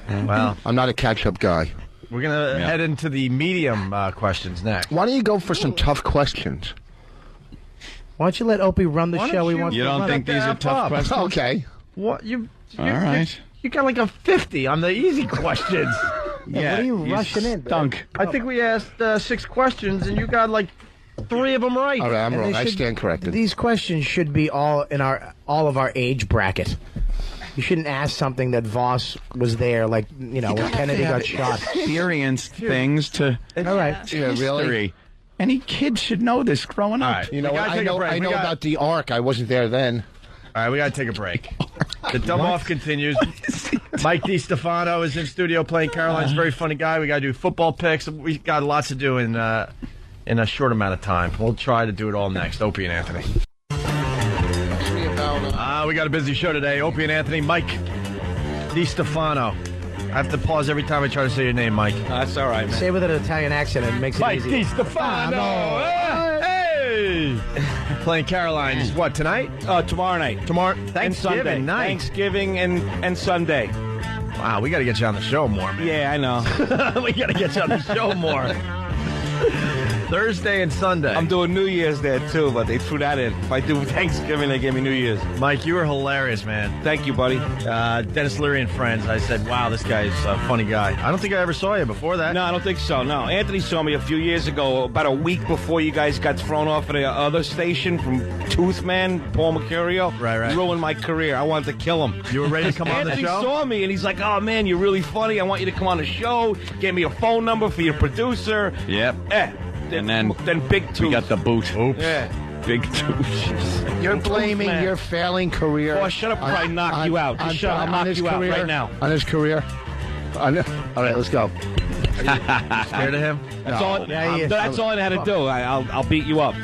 Well, I'm not a catch-up guy. we're gonna head into the medium questions next. Why don't you go for some tough questions? Why don't you let Opie run the Why show don't he you- wants You to don't run? think these are tough questions? Okay. What you? All right. You got like a 50 on the easy questions. Yeah. What are you rushing in? Stunk. I think we asked 6 questions, and you got like 3 of them right. All right, I'm And wrong. they I should- stand corrected. These questions should be all of our age bracket. You shouldn't ask something that Voss was there, like, when Kennedy got shot. Experienced things to. All right. Yeah, really? Any kid should know this growing up. You know what? I know about the Ark. I wasn't there then. All right, we got to take a break. The dumb off continues. Mike DiStefano is in studio playing Caroline's very funny guy. We got to do football picks. We got lots to do in a short amount of time. We'll try to do it all next. Opie and Anthony. We got a busy show today. Opie and Anthony, Mike DiStefano. I have to pause every time I try to say your name, Mike. That's all right, man. Say it with an Italian accent. It makes it Mike easy. DiStefano. Hey! Playing Caroline's what, tonight? Tomorrow night. Tomorrow? And Sunday. Night. Thanksgiving and Sunday. Wow, we got to get you on the show more, man. Yeah, I know. We got to get you on the show more. Thursday and Sunday. I'm doing New Year's there, too, but they threw that in. If I do Thanksgiving, they give me New Year's. Mike, you were hilarious, man. Thank you, buddy. Dennis Leary and Friends, I said, wow, this guy's a funny guy. I don't think I ever saw you before that. No, I don't think so, no. Anthony saw me a few years ago, about a week before you guys got thrown off at the other station from Toothman, Paul Mercurio. Right. Ruined my career. I wanted to kill him. You were ready to come on the show? Anthony saw me, and he's like, oh, man, you're really funny. I want you to come on the show. Gave me a phone number for your producer. Yep. And then Big Tooth. We got the boot. Oops. Yeah. Big Tooth. You're blaming your failing career. Oh, shut up before I knock you out. Just shut up. I'll knock you out right now. On his career? All right, let's go. Scared of him? That's all I had to do. I'll beat you up.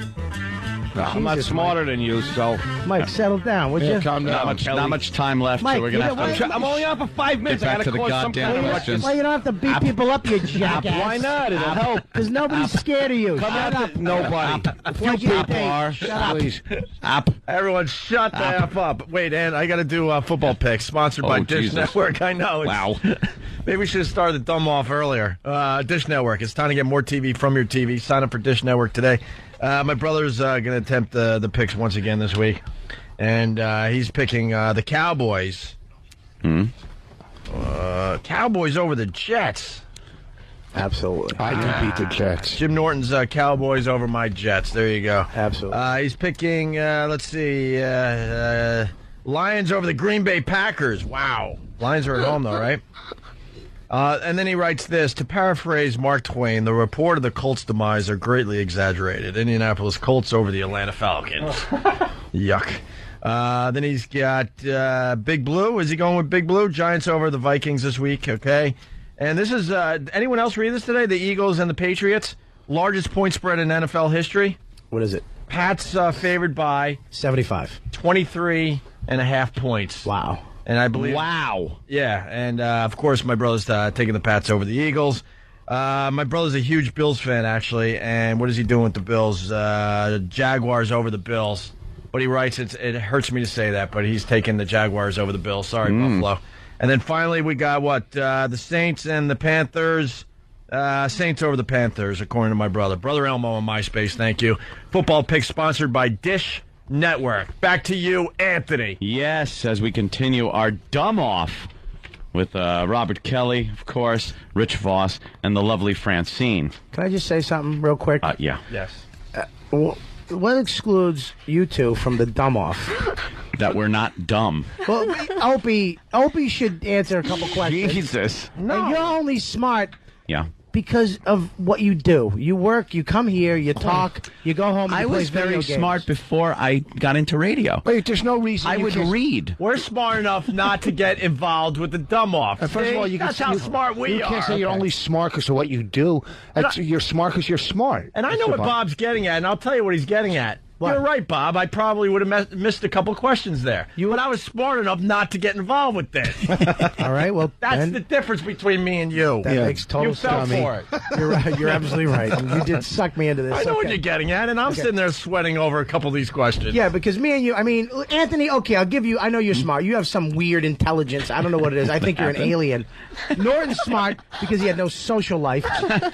I'm not smarter than you, so. Mike, settle down, would you? Calm down. Not much time left, Mike, so we're going to have to. I'm only on for 5 minutes. Get back I to got to the cause some goddamn kind of questions. Well, you don't have to beat people up, you jackass. Why not? It'll help. Because nobody's scared of you. Come Shut on, up. nobody. A few people are. Shut up. Please. Everyone, shut the F up. Wait, and I got to do football picks, sponsored by Dish Jesus. Network. I know. Wow. Maybe we should have started the dumb off earlier. Dish Network. It's time to get more TV from your TV. Sign up for Dish Network today. My brother's going to attempt the picks once again this week. And he's picking the Cowboys. Cowboys over the Jets. Absolutely. I can beat the Jets. Jim Norton's Cowboys over my Jets. There you go. Absolutely. He's picking, let's see, Lions over the Green Bay Packers. Wow. Lions are at home, though, right? And then he writes this, to paraphrase Mark Twain, the report of the Colts' demise are greatly exaggerated. Indianapolis Colts over the Atlanta Falcons. Yuck. Then he's got Big Blue. Is he going with Big Blue? Giants over the Vikings this week, okay. And this is, anyone else read this today? The Eagles and the Patriots, largest point spread in NFL history. What is it? Pats favored by 75. 23.5 points. Wow. And I believe. Wow. Yeah, and of course my brother's taking the Pats over the Eagles. My brother's a huge Bills fan, actually, and what is he doing with the Bills? Jaguars over the Bills. But he writes, it hurts me to say that, but he's taking the Jaguars over the Bills. Sorry, Buffalo. And then finally we got what? The Saints and the Panthers. Saints over the Panthers, according to my brother. Brother Elmo on MySpace, thank you. Football picks sponsored by Dish Network. Back to you, Anthony. Yes, as we continue our dumb off with Robert Kelly, of course, Rich Voss, and the lovely Francine. Can I just say something real quick? Yeah. Yes. What excludes you two from the dumb off? That we're not dumb. Well, Opie should answer a couple questions. Jesus. No. And you're only smart because of what you do. You work, you come here, you talk, you go home, and you play was video very games. smart before I got into radio. Wait, there's no reason I would read. We're smart enough not to get involved with the dumb off. First of all, that's how smart we are. You can't say you're only smart because of what you do. You're smart because you're smart. And I know what Bob's getting at, and I'll tell you what he's getting at. What? You're right, Bob. I probably would have missed a couple questions there. But I was smart enough not to get involved with this. All right, well, that's the difference between me and you. That makes total You sense. fell for it. You're right. You're absolutely right. You did suck me into this. I know what you're getting at, and I'm sitting there sweating over a couple of these questions. Yeah, because me and you, I mean, Anthony, okay, I'll give you, I know you're smart. You have some weird intelligence. I don't know what it is. I think you're an alien. Norton's smart because he had no social life.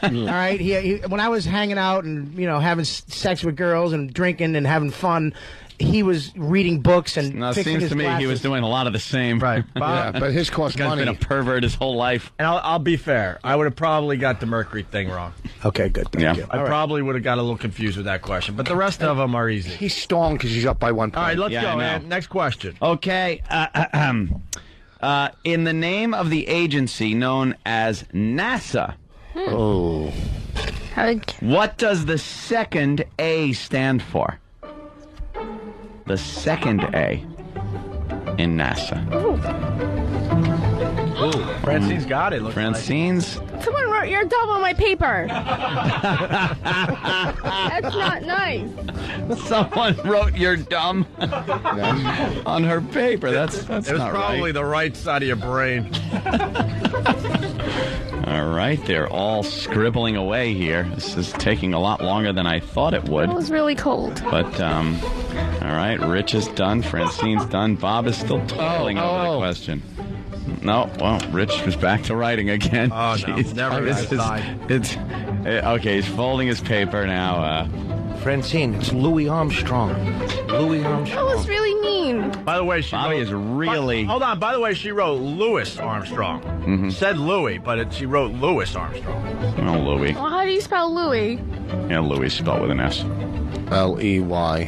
All right? He when I was hanging out and, having sex with girls and drinking and having fun, he was reading books and No, it fixing seems his to me he glasses. was doing a lot of the same. Right. Yeah, but his cost This guy's money. been a pervert his whole life. And I'll be fair. I would have probably got the Mercury thing wrong. Okay, good. Thank you. I probably would have got a little confused with that question, but the rest of them are easy. He's stoned because he's up by 1 point. All right, let's Yeah, I go, know. man. Next question. Okay. In the name of the agency known as NASA, Oh. what does the second A stand for? The second A in NASA. Ooh, Francine's got it. Looks Francine's. Someone wrote your dumb on my paper. That's not nice. Someone wrote "you're dumb" on her paper. That's It was not probably right. the right side of your brain. All right, they're all scribbling away here. This is taking a lot longer than I thought it would. It was really cold. But, all right, Rich is done. Francine's done. Bob is still toiling over the question. No, well, Rich was back to writing again. Oh, no, Jeez. never This is- okay, he's folding his paper now. Francine, it's Louis Armstrong. Louis That Armstrong. was really mean. By the way, she Bobby wrote, is really... Hold on. By the way, she wrote Louis Armstrong. Said Louis, but she wrote Louis Armstrong. Oh, Louis. Well, how do you spell Louis? Yeah, Louis spelled with an S. L-E-Y.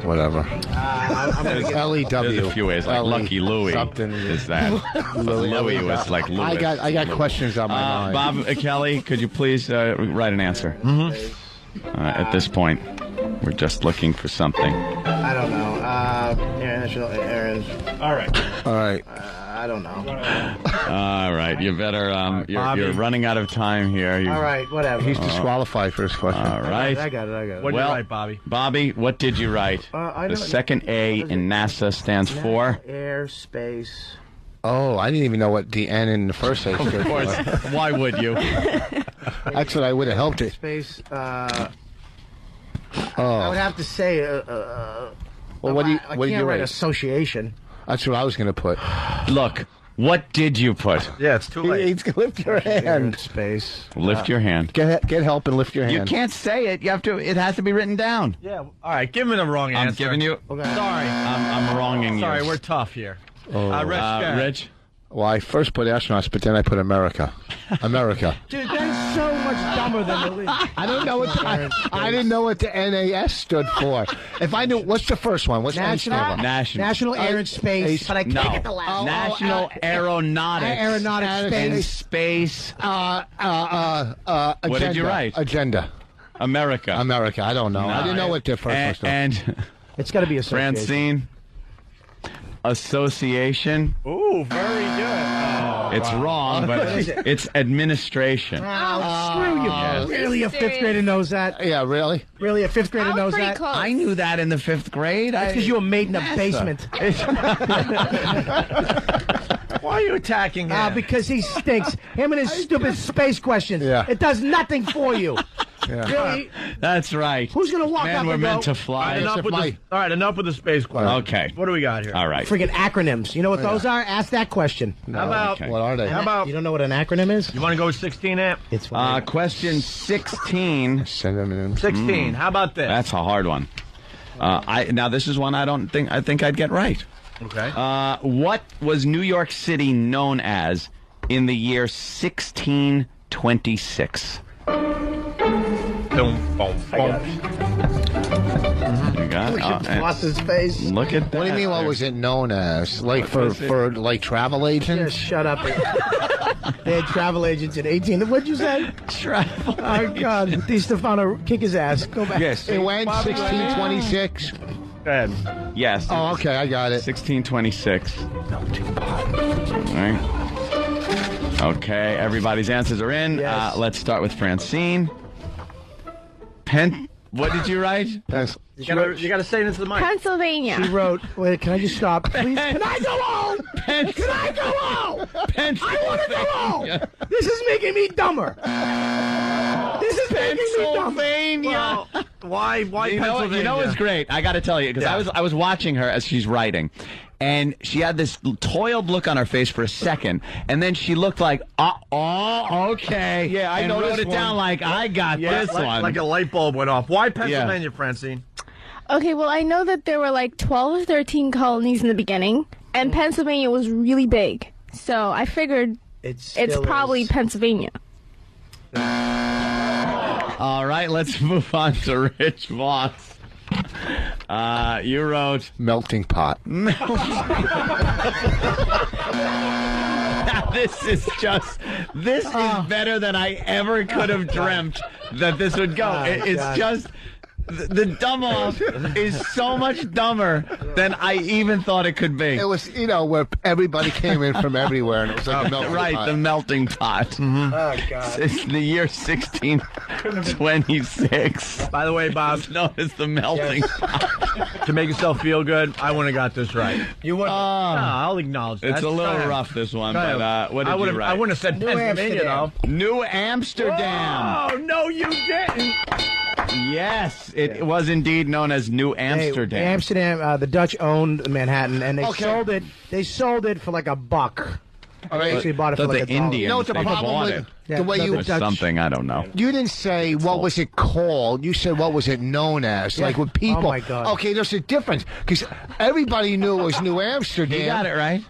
Whatever. L-E-W. There's a few ways, like L-E Lucky Louis something. is that. Louis was like Louis. I got questions on my mind. Bob Kelly, could you please write an answer? At this point, we're just looking for something. I don't know. International errands. All right. All right. I don't know. All right, you better. You're running out of time here. All right, whatever. He's disqualified for his question. All right. I got it. What did Well, you write, Bobby? Bobby, what did you write? I The know- second A in NASA stands for. Air, space. Oh, I didn't even know what the N in the first place stood Of course. for. Why would you? That's what I would have helped it. Space. I Oh. would have to say. Well, what do you I what did can't you write write? association. That's what I was going to put. Look, what did you put? Yeah, it's too late. He's lift your hand. Space. Lift your hand. Get help and lift your hand. You can't say it. You have to. It has to be written down. Yeah. All right. Give me the wrong answer. I'm giving you. Sorry. I'm wronging you. Sorry, we're tough here. Rich. go ahead. Rich. Well, I first put astronauts, but then I put America. America. Dude, that's so much dumber than the list. I don't know what I didn't know what the NAS stood for. If I knew, what's the first one? What's the N stand for? National Air and Space. But I can't get the last. National Aeronautics. Aeronautics and Space. Agenda. What did you write? Agenda. America. America. I don't know. I didn't know what the first one stood for. And It's got to be association. Francine. Association. Ooh, very good. Oh, It's wrong, but it's administration. Oh, screw you. yes. Really, a fifth grader knows that? Yeah, really? Really, a fifth grader I was knows pretty that? close. I knew that in the 5th grade. That's because you were made in a basement. Why are you attacking him? Because he stinks. Him and his stupid space questions. Yeah. It does nothing for you. Yeah. Really? That's right. Who's going to walk Man, up we're and meant go, to fly. Enough with the, all right, enough with the space question. Okay. What do we got here? All right. friggin' acronyms. You know what those are? Ask that question. How about, Okay. What are they? how about, You don't know what an acronym is? you want to go with 16 amp? It's fine. Question 16. Send them in. 16. How about this? That's a hard one. Now this is one I think I'd get right. Okay. What was New York City known as in the year 1626? Boom, boom, boom. You got it? Lost his face. Look at that. What do you mean? What was it known as? Like for like travel agents? Just shut up. They had travel agents in 18. What'd you say? Travel. Oh, God. Di Stefano, kick his ass. Go back. Yes. It went 1626. Go ahead. Yes. Oh, okay, I got it. 1626. All right. Okay, everybody's answers are in. Yes. Let's start with Francine. What did you write? You gotta say this to the mic. Pennsylvania. She wrote, wait, can I just stop? Please, can I go home? Can I go home? I want to go home. This is making me dumber. This is making me dumber. Pennsylvania. Why Pennsylvania? You know what's great? I got to tell you, because I was watching her as she's writing, and she had this toiled look on her face for a second, and then she looked like, okay. Yeah, I and know wrote this it down one. like, I got this one. Like a light bulb went off. Why Pennsylvania, Francine? Okay, well, I know that there were like 12 or 13 colonies in the beginning, and Pennsylvania was really big. So I figured it's probably Pennsylvania. All right, let's move on to Rich Voss. You wrote melting pot. This is better than I ever could have dreamt that this would go. It's just the dumb off is so much dumber than I even thought it could be. It was, where everybody came in from everywhere, and it was like a melting pot. The melting pot. Mm-hmm. Oh, God. It's the year 1626. By the way, Bob, it's known as the melting pot. To make yourself feel good, I wouldn't have got this right. You wouldn't? I'll acknowledge that. It's a little rough, this one, but what did you write? I wouldn't have said Pennsylvania, though. New Amsterdam. Oh, no, you didn't. Yes, it was indeed known as New Amsterdam. Amsterdam, the Dutch owned Manhattan, and they sold it. They sold it for like $1. All right. Actually bought it for like $1. Indians, You know what the problem with the way you something I don't know. You didn't say what was it called. You said what was it known as. Yeah. Like with people. Oh my God. Okay, there's a difference because everybody knew it was New Amsterdam. You got it right.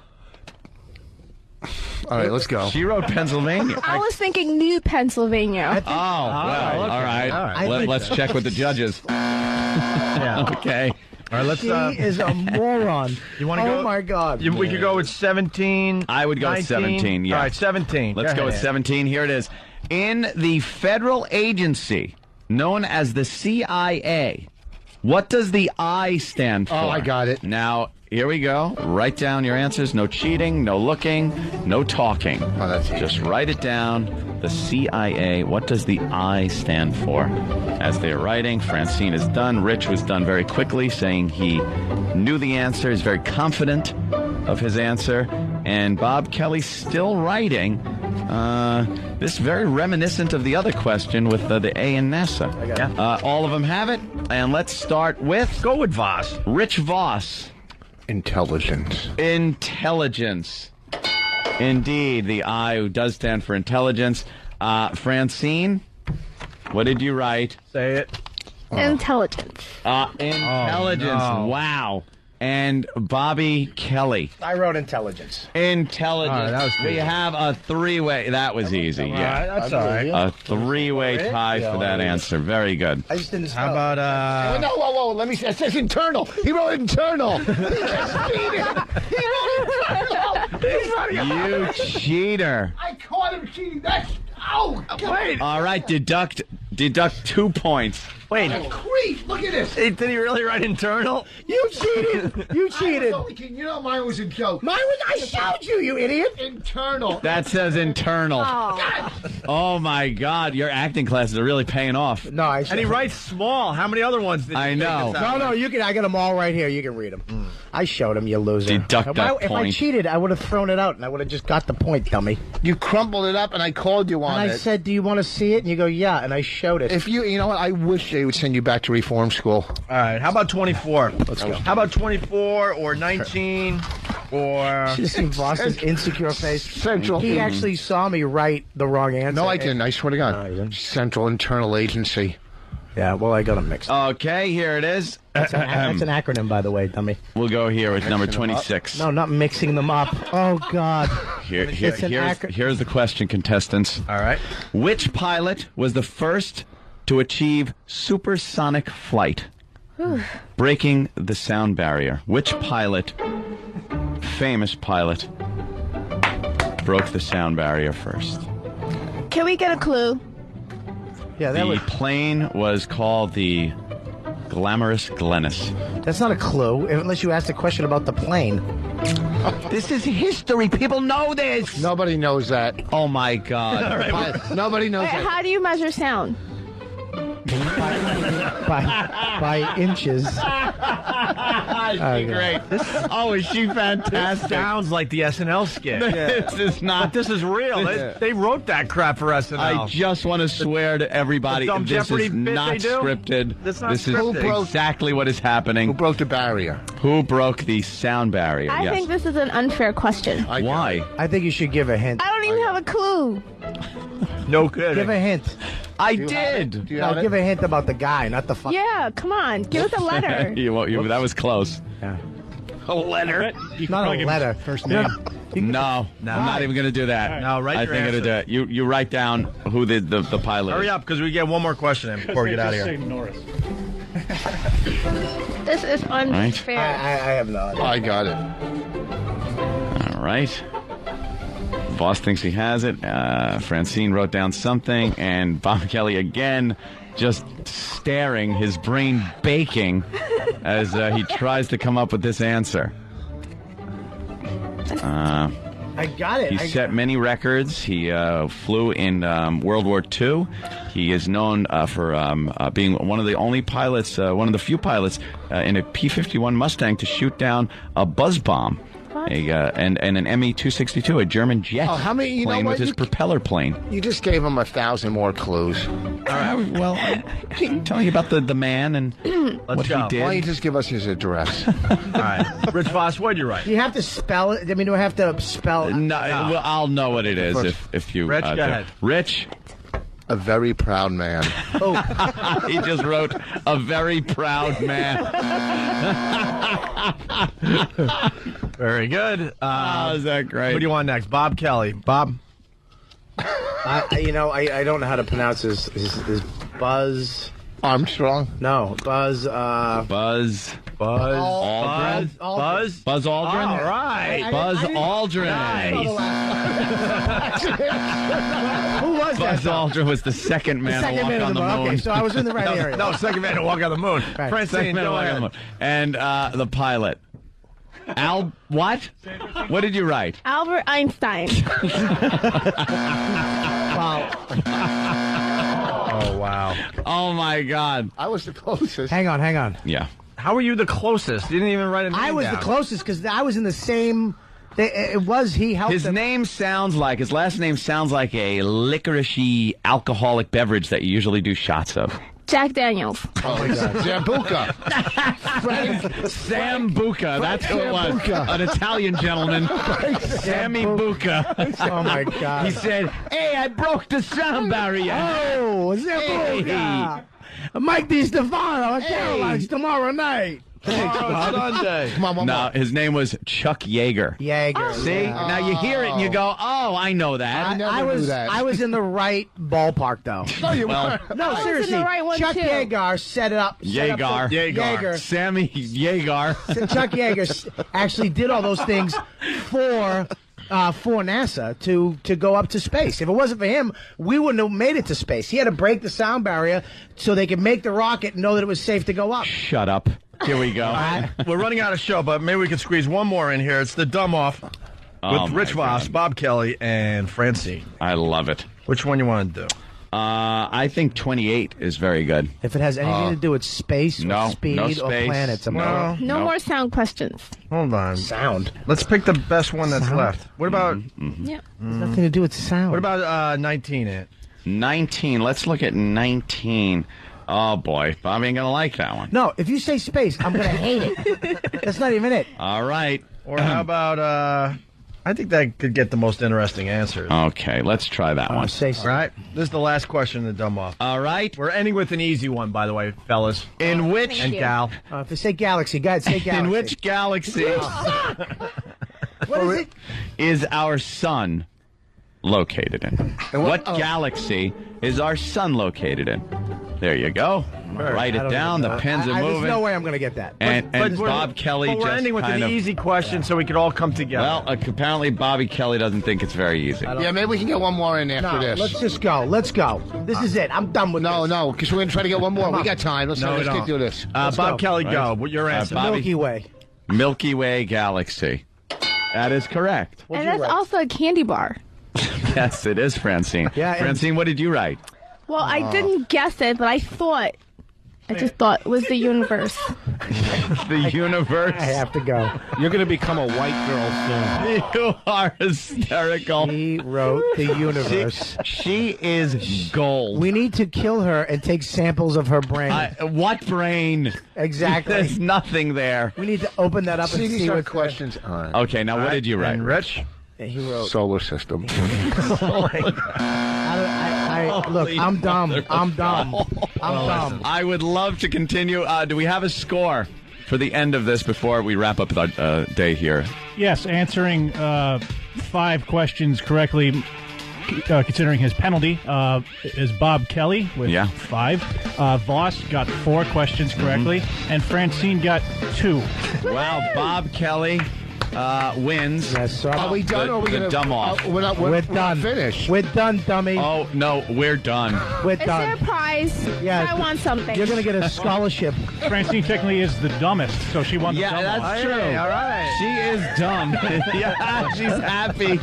All right, let's go. She wrote Pennsylvania. I was thinking New Pennsylvania. All right. Let's check with the judges. Okay. All right, let's. She is a moron. You want to go? Oh my God. We could go with 17. I would go 19. with 17. Yeah. All right, 17. Let's go with 17. Here it is. In the federal agency known as the CIA, what does the I stand for? Oh, I got it. Now, here we go. Write down your answers. No cheating, no looking, no talking. Oh, that's easy. Just write it down. The CIA, what does the I stand for? As they're writing, Francine is done. Rich was done very quickly, saying he knew the answer. He's very confident of his answer. And Bob Kelly's still writing. This is very reminiscent of the other question with the A in NASA. All of them have it. And let's start with... Go with Voss. Rich Voss. Intelligence. Intelligence. Indeed, the I does stand for intelligence. Francine, what did you write? Say it. Intelligence. Intelligence. Oh, no. Wow. And Bobby Kelly. I wrote intelligence. Intelligence. That was we have a three-way. That was easy. Yeah, that's all right. A three-way tie for that answer. Very good. I just didn't spell. How about No, whoa! Let me see. It says internal. He wrote internal. He wrote internal. You cheater. I caught him cheating. That's Wait. All right, deduct 2 points. Wait. Creep. Look at this. Did he really write internal? You cheated. You cheated. You know mine was a joke. Mine was. I showed you, you idiot. Internal. That says internal. Oh my God, your acting classes are really paying off. No, I. And he writes small. How many other ones did you I think know. it sounded No, you can. I got them all right here. You can read them. I showed them. You loser. Deduct that If I point. cheated, I would have thrown it out, and I would have just got the point, dummy. You crumpled it up, and I called you on And it. I said, "Do you want to see it?" And you go, "Yeah." And I showed it. If you know what, I wish they would send you back to reform school. All right. How about 24? Let's go. How about 24 or 19 or... Should have seen Voss's insecure face. Central. He actually saw me write the wrong answer. No, I didn't. I swear to God. No, you didn't. Central Internal Agency. Yeah, well, I got them mixed. Okay, here it is. That's an acronym, by the way, dummy. We'll go here with number 26. No, not mixing them up. Oh, God. Here's the question, contestants. All right. Which pilot was the first to achieve supersonic flight, breaking the sound barrier? Which pilot, famous pilot, broke the sound barrier first? Can we get a clue? Yeah, The plane was called the Glamorous Glennis. That's not a clue, unless you asked a question about the plane. This is history. People know this. Nobody knows that. Oh, my God. Nobody knows Wait, that. how do you measure sound? by inches. Is she great? Oh, is she fantastic? Sounds like the SNL skit. This is not. This is real. They wrote that crap for SNL. I just want to swear to everybody, the Dumb this Jeopardy is bit not they do? scripted. That's not This is scripted. exactly what is happening. Who broke the barrier? Who broke the sound barrier? I Yes. think this is an unfair question. Why? I think you should give a hint. I don't even have a clue. No good. Give a hint. I did. No, give a hint about the guy, not the fuck. Yeah, come on. Give us a letter. That was close. Yeah. A letter? Not a letter. First name. No, I'm not even going to do that. No, write I your think answer. it'll do it. You write down who the pilot Hurry is. up, because we get one more question in before we get out of Just here. say Norris. This is unfair. I have no idea. I got it. All right. Boss thinks he has it. Francine wrote down something, and Bob Kelly again just staring, his brain baking as he tries to come up with this answer. I got it. He set many records. He flew in World War II. He is known for being one of the only pilots, one of the few pilots in a P-51 Mustang to shoot down a buzz bomb. And an ME-262, a German jet plane with his propeller plane. You just gave him 1,000 more clues. All right, well, I'm telling you about the man and what he did. Why don't you just give us his address? All right. Rich Voss, what'd you write? Do you have to spell it? I mean, do I have to spell? No, well, I'll know what it is if you. Rich, go ahead. Rich. A very proud man. Oh. He just wrote a very proud man. Very good. Oh, is that great? Who do you want next? Bob Kelly. Bob? I don't know how to pronounce his Buzz Armstrong. No, Buzz. Buzz Aldrin. Buzz Aldrin. All right. Buzz Aldrin. Who was that? Buzz Aldrin was the second man to walk on the moon. Okay, so I was in the right area. No, second man to walk on the moon. Right. Francine, go ahead. And the pilot. What? What did you write? Albert Einstein. Oh, wow. Oh, my God. I was the closest. Hang on. Yeah. How were you the closest? You didn't even write a name I was down. the closest because I was in the same. He helped. His name sounds like, his last name sounds like a licoricey alcoholic beverage that you usually do shots of. Jack Daniels. Oh, my God. Sambuca. Sambuca. That's who it was. An Italian gentleman. Sammy Buca. Oh, my God. He said, hey, I broke the sound barrier. Oh, Sambuca. Mike DiStefano at Caroline's tomorrow night. Sunday. Come on. No, his name was Chuck Yeager. See? Now you hear it and you go, oh, I know that. I never knew that. I was in the right ballpark, though. No, you weren't. No, I was seriously. in the right one, Chuck too. Yeager set it up. Yeager. Sammy Yeager. Chuck Yeager actually did all those things for NASA to go up to space. If it wasn't for him, we wouldn't have made it to space. He had to break the sound barrier so they could make the rocket and know that it was safe to go up. Shut up. Here we go. We're running out of show, but maybe we could squeeze one more in here. It's the Dumb Off with Rich Voss, Bob Kelly, and Francine. I love it. Which one you want to do? I think 28 is very good. If it has anything to do with space or speed or planets, I'm No more sound questions. Hold on. Sound. Let's pick the best one that's left. What about... Yep. Nothing to do with sound. What about 19, Ant? 19. Let's look at 19. Oh, boy. Bob ain't going to like that one. No, if you say space, I'm going to hate it. That's not even it. All right. Or how about... I think that could get the most interesting answers. Okay, let's try that one. Say so. All right. This is the last question in the Dumb Off. All right. We're ending with an easy one, by the way, fellas. In which... And gal. If you say galaxy, guys, say galaxy. In which galaxy... What is it? Is our sun located in? What galaxy is our sun located in? There you go. Write it down. The pens are moving. There's no way I'm going to get that. And Bob Kelly But we're ending with an easy question so we could all come together. Well, apparently Bobby Kelly doesn't think it's very easy. Yeah, maybe we can get one more in after this. Let's just go. Let's go. This is it. I'm done with this. No, because we're going to try to get one more. We got time. Let's get through this. Bob Kelly, go. What your answer? Milky Way. Milky Way galaxy. That is correct. And that's also a candy bar. Yes, it is, Francine. Yeah, Francine, what did you write? Well, I didn't guess it, but I just thought it was the universe. The universe. I have to go. You're going to become a white girl soon. You are hysterical. He wrote the universe. She is gold. We need to kill her and take samples of her brain. What brain? Exactly. There's nothing there. We need to open that up and see what questions. Okay, now what did you write? And Rich? He wrote solar system. I I'm dumb. I'm dumb. I'm dumb. I would love to continue. Do we have a score for the end of this before we wrap up our day here? Yes, answering 5 questions correctly, considering his penalty, is Bob Kelly with 5. Voss got 4 questions correctly, and Francine got 2. Wow, Bob Kelly wins. Yes, sir. Are we done, or are we going to dumb off? We're done. Finished. We're done, dummy. Oh, no, we're done. We're Is done. there a prize? Yeah, I want something. You're going to get a scholarship. Francine technically is the dummest, so she won the dumb that's off. true. All right. She is dumb. Yeah, she's happy.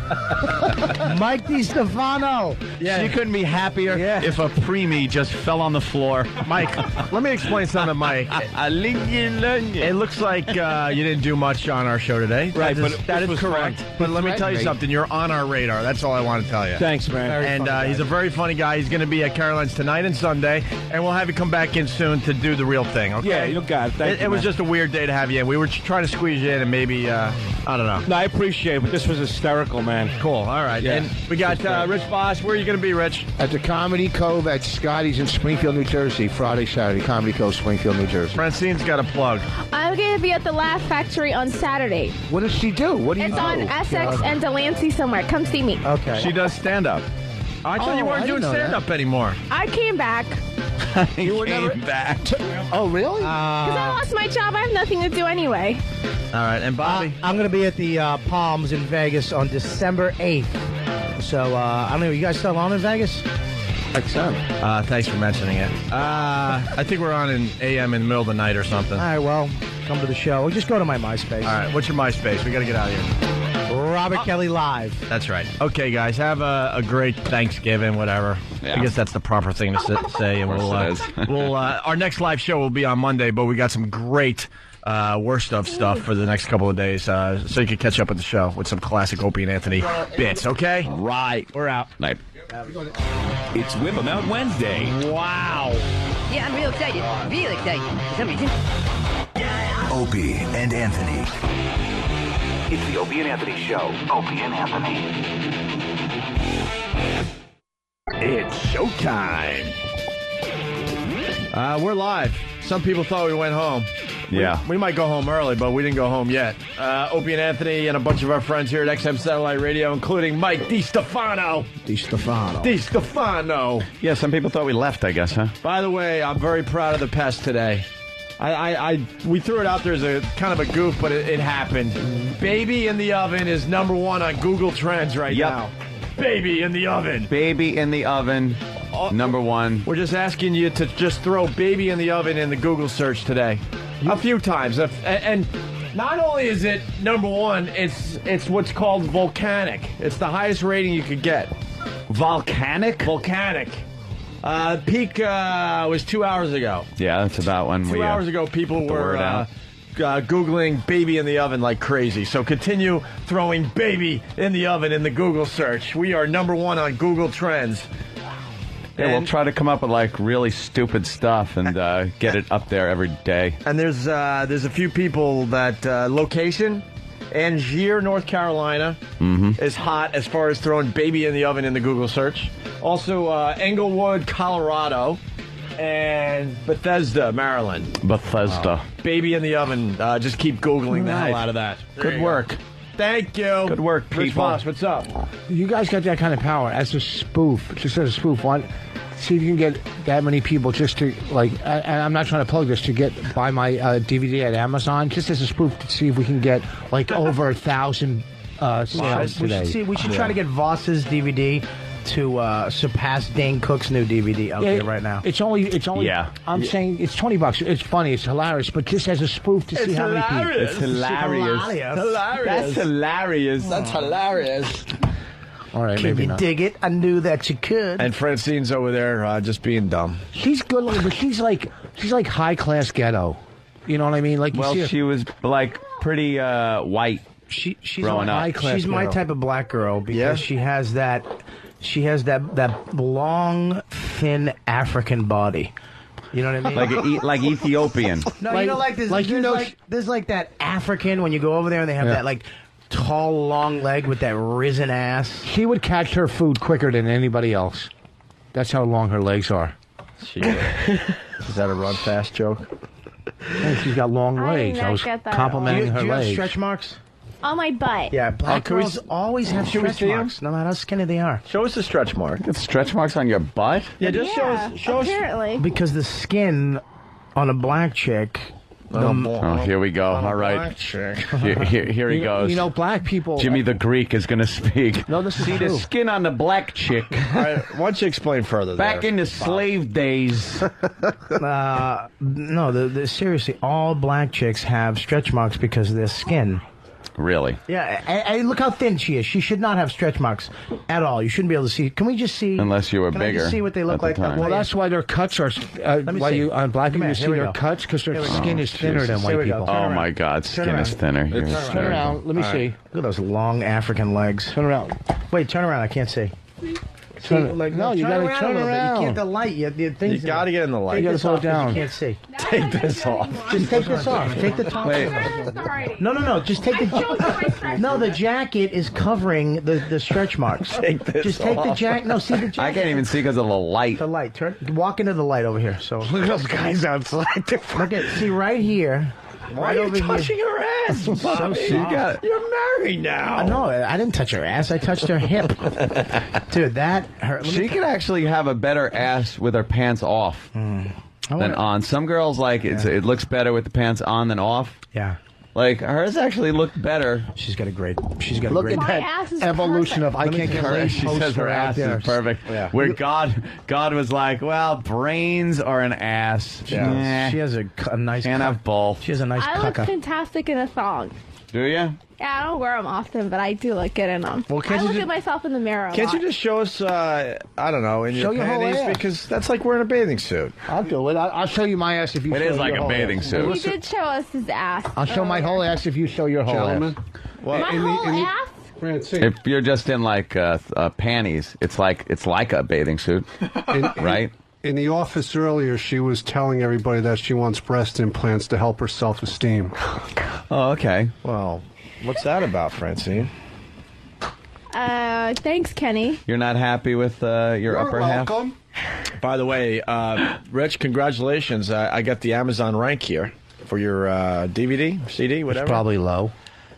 Mike DiStefano. She couldn't be happier if a preemie just fell on the floor. Mike, let me explain something to Mike. It looks like you didn't do much on our show today. Right, That is correct. But let me tell you something. You're on our radar. That's all I want to tell you. Thanks, man. And he's a very funny guy. He's going to be at Caroline's tonight and Sunday, and we'll have you come back in soon to do the real thing, okay? Yeah, you got it. Thank you, It was man. just a weird day to have you in. We were trying to squeeze you in, and maybe, I don't know. No, I appreciate it, but this was hysterical, man. Cool. All right. Yeah. And we got Rich Voss. Where are you going to be, Rich? At the Comedy Cove at Scotty's in Springfield, New Jersey. Friday, Saturday. Comedy Cove, Springfield, New Jersey. Francine's got a plug. I'm going to be at the Laugh Factory on Saturday. What does she do? What do you It's do? on Essex and Delancey somewhere. Come see me. Okay. She does stand-up. I thought you weren't I doing didn't know stand-up anymore. I came back You were came back. Oh, really? because I lost my job. I have nothing to do anyway. All right. And Bobby? I'm going to be at the Palms in Vegas on December 8th. So, I don't know. You guys still on in Vegas? Thanks for mentioning it. I think we're on in AM in the middle of the night or something. All right, well, come to the show. Or just go to my MySpace. All right. What's your MySpace? We got to get out of here. Robert Kelly Live. That's right. Okay, guys, have a great Thanksgiving, whatever. Yeah. I guess that's the proper thing to say. And we'll our next live show will be on Monday, but we got some great worst of stuff for the next couple of days, so you can catch up with the show with some classic Opie and Anthony bits. Okay, Right. we're out. Night. It's Whip 'em Out Wednesday. Wow. Yeah, I'm real excited. Real excited. For some reason. Opie and Anthony. It's the Opie and Anthony Show. Opie and Anthony. It's showtime. We're live. Some people thought we went home. Yeah. We might go home early, but we didn't go home yet. Opie and Anthony and a bunch of our friends here at XM Satellite Radio, including Mike DiStefano. DiStefano. Yeah, some people thought we left, I guess, huh? By the way, I'm very proud of the pest today. We threw it out there as a kind of a goof, but it happened. Baby in the oven is #1 on Google Trends right now. Baby in the oven. Baby in the oven, #1. We're just asking you to just throw baby in the oven in the Google search today. A few times. And not only is it #1, it's what's called volcanic. It's the highest rating you could get. Volcanic? Volcanic. Peak was 2 hours ago. Yeah, that's about when 2 hours ago, people were Googling baby in the oven like crazy. So continue throwing baby in the oven in the Google search. We are #1 on Google Trends. Yeah, we'll try to come up with like really stupid stuff and get it up there every day. And there's a few people that location, Angier, North Carolina, is hot as far as throwing baby in the oven in the Google search. Also, Englewood, Colorado, and Bethesda, Maryland. Bethesda. Baby in the oven. Just keep Googling the hell out of that. Good work. Thank you. Good work, Rich people. Voss, what's up? You guys got that kind of power as a spoof. Just as a spoof. See if you can get that many people just to, like, and I'm not trying to plug this, to buy my DVD at Amazon, just as a spoof to see if we can get, like, over 1,000 sales today. We should try to get Voss's DVD to surpass Dane Cook's new DVD out there right now. It's only. Yeah. I'm saying it's $20. It's funny. It's hilarious. But just as a spoof to see how many people. It's hilarious. That's hilarious. That's hilarious. All right, Can maybe you not. dig it? I knew that you could. And Francine's over there just being dumb. She's good looking, but she's like high class ghetto. You know what I mean? Like, you Well, see her- she was like pretty white. She's growing up. high class. She's my ghetto. type of black girl because Yeah? she has that long, thin African body. You know what I mean? like Ethiopian. No, Like- you know, like there's like, you know- there's like that African when you go over there and they have Yeah. that like tall, long leg with that risen ass. She would catch her food quicker than anybody else. That's how long her legs are. Is that a run fast joke? Hey, she's got long I did legs. not I was get that at complimenting all. her Do you have legs. stretch marks? On my butt. Yeah, black can we girls always have can we stretch see 'em? marks, no matter how skinny they are. Show us the stretch mark. It's stretch marks on your butt? Yeah, just show us. Apparently. Because the skin on a black chick. Oh, here we go. All right. Here he goes. You know, black people. Jimmy the Greek is going to speak. No, this is See true. the skin on the black chick. All right, why don't you explain further? Back there, in the Bob? slave days. No, seriously, all black chicks have stretch marks because of their skin. Really? Yeah, and look how thin she is. She should not have stretch marks at all. You shouldn't be able to see. Can we just see? Unless you were Can I bigger. just see what they look at the like? time. Well, that's why their cuts are. me Why see. you on black Come people here, see here we their go. cuts because their Here we go. skin is thinner than Jesus. white Here we go. people. Turn Oh around. my God, skin around. is thinner. You're Turn hysterical. around. Let me see. Look at those long African legs. Turn around. Wait, turn around. I can't see. Turn, no, you got to around turn a little bit. around. You can't. The light. You got to get in the light. You gotta slow down. You can't see. Take this off. Just take this off. Take the top. Wait. No. Just take the. No, the jacket is covering the stretch marks. Take this Just take the off. jacket. No, see the jacket. I can't even see because of the light. The light. Walk into the light over here. So Look at those guys outside. look at. See right here. Why Right are over you touching here. her ass, So Bobby? soft. You're married now. No, I didn't touch her ass. I touched her hip. Dude, that hurt. She could actually have a better ass with her pants off than on. Some girls like it looks better with the pants on than off. Yeah. Like hers actually looked better. She's got a great Look great. at My ass that is evolution perfect. of I can't get Her, laid she says poster her out ass there. is perfect. Yeah. Where God was like, well, brains or an ass. Yeah. She has a nice. Can't have both. She has a nice I look cucka. fantastic in a thong. Do you? Yeah, I don't wear them often, but I do look good in them. Well, can't I you look ju- at myself in the mirror a Can't you lot. just show us? I don't know, in Show your your whole panties, ass. because that's like wearing a bathing suit. I'll do it. I'll show you my ass if you. It show is like your a whole bathing ass. suit. He did show us his ass. I'll show my whole ass if you show your whole Gentlemen, ass. My whole ass? Francine, If you're just in like panties, it's like a bathing suit, right? in the office earlier, she was telling everybody that she wants breast implants to help her self-esteem. Oh, okay. Well, what's that about, Francine? Thanks, Kenny. You're not happy with your upper half? welcome. By the way, Rich, congratulations. I got the Amazon rank here for your DVD, CD, whatever. It's probably low.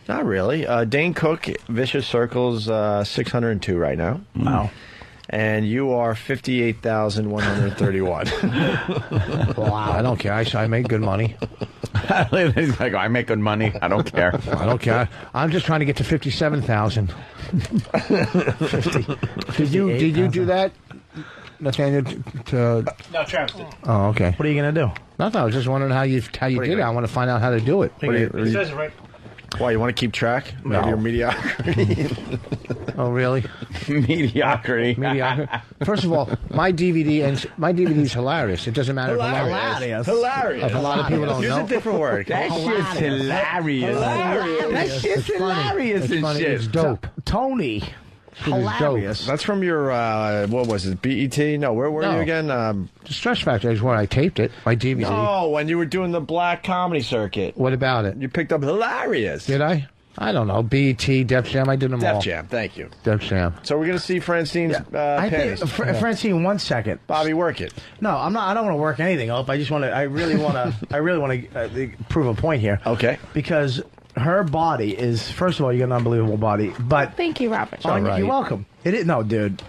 Not really. Dane Cook, Vicious Circles, 602 right now. Wow. And you are 58,131. Wow, I don't care. I make good money. He's like, I make good money. I don't care. I don't care. I'm just trying to get to 57,000. Did you do that, Nathaniel? No, Travis did. Oh, okay. What are you gonna do? Nothing. I was just wondering how you did it. I want to find out how to do it. It says it right. Why, you want to keep track of your mediocrity? Oh, really? Mediocrity. Mediocre. First of all, my DVD is hilarious. It doesn't matter if Hilarious. If a lot of people don't Use know. a different word. That shit's hilarious. That shit's hilarious It's and funny. shit. It's dope. Tony. It is dope. That's from your, what was it, BET? No, where were you No. again? The Stretch Factory is where I taped it. My DVD. No, when you were doing the black comedy circuit. What about it? You picked up hilarious. Did I? I don't know. BET, Def Jam. I did them all. Def Jam, thank you. Def Jam. So we're going to see Francine's I panties. think, Francine, 1 second. Bobby, work it. No, I'm not. I don't want to work anything up. I just want to. I really want to prove a point here. Okay. Because her body is, first of all, you got an unbelievable body. But Thank you, Robert. you're welcome. It is no, dude.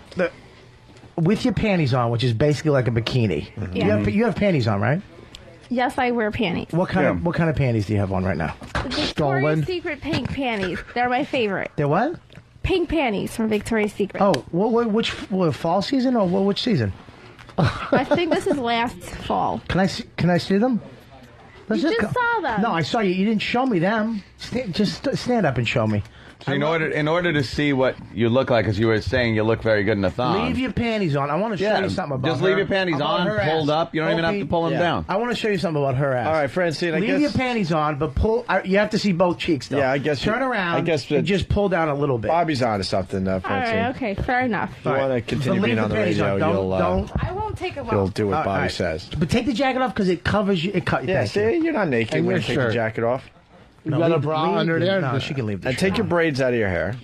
With your panties on, which is basically like a bikini. Yeah. You have panties on, right? Yes, I wear panties. What kind of panties do you have on right now? Victoria's Secret pink panties. They're my favorite. They're what? Pink panties from Victoria's Secret. Oh, which fall season or which season? I think this is last fall. Can I see them? You just saw them. No, I saw you. You didn't show me them. Just stand up and show me. So in order to see what you look like, as you were saying, you look very good in a thong. Leave your panties on. I want to show you something about just her. leave your panties About on, her pulled ass. up. You don't even have to pull them down. I want to show you something about her ass. All right, Francine, I Leave guess... your panties on, but pull. You have to see both cheeks, though. Yeah, I guess... Turn around. I guess and just pull down a little bit. Bobby's on to something, All Francine. right, okay, fair enough. If you want to continue But being leave on the the panties radio, on. Don't. I won't take them you'll off. do what All Bobby right. says. But take the jacket off because it covers you. Yeah, see, you're not naked And when your you take the shirt. jacket off. You got a bra under there? No, she can leave the And take your braids out of your hair.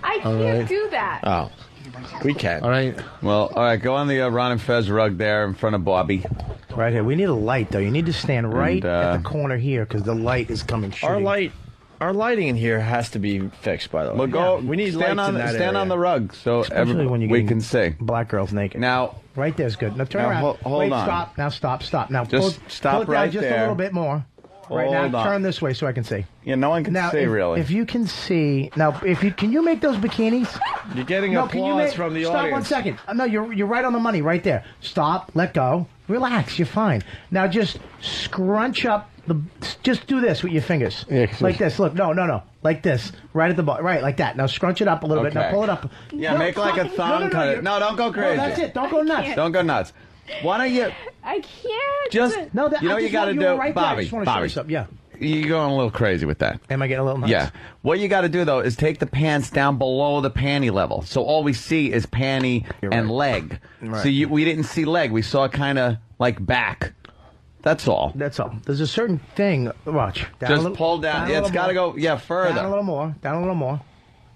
I can't do that. Oh. We can. All right. Well, all right. Go on the Ron and Fez rug there in front of Bobby. Right here. We need a light, though. You need to stand right at the corner here because the light is coming shooting. Our lighting in here has to be fixed, by the way. Well, go. We need stand lights on in that stand area. on the rug so Especially when you we get can see. Black girls naked. Now, right there's good. Now turn now, around. hold Wait, on. stop. Now stop. Now Just stop pull it down right just there. a little bit more. Right Hold now, on. turn this way so I can see. Yeah, no one can Now, see really. If you can see now, can you make those bikinis? You're getting No, can you applause make- from the stop audience. 1 second. No, you're right on the money right there. Stop. Let go. Relax. You're fine. Now just scrunch up the. Just do this with your fingers. Yeah, 'cause like this. Look. No. Like this. Right at the bottom. Right like that. Now scrunch it up a little bit. Now Okay. pull it up. Yeah, No, make like a stop. thumb No, cut. you're- No, don't go crazy. No, that's it. Don't go nuts. Don't go nuts. Why don't you I can't. just? No, that, you know I what you just got to want- do, were right there. I Bobby. just want to show you Bobby, something. Yeah. you're going a little crazy with that. Am I getting a little nuts? Yeah. What you got to do though is take the pants down below the panty level, so all we see is panty and leg. Right. So we didn't see leg. We saw kind of like back. That's all. That's all. There's a certain thing. Watch. Down Just a little, pull down. a Yeah, it's little got to more. go. Further. Down a little more. Down a little more.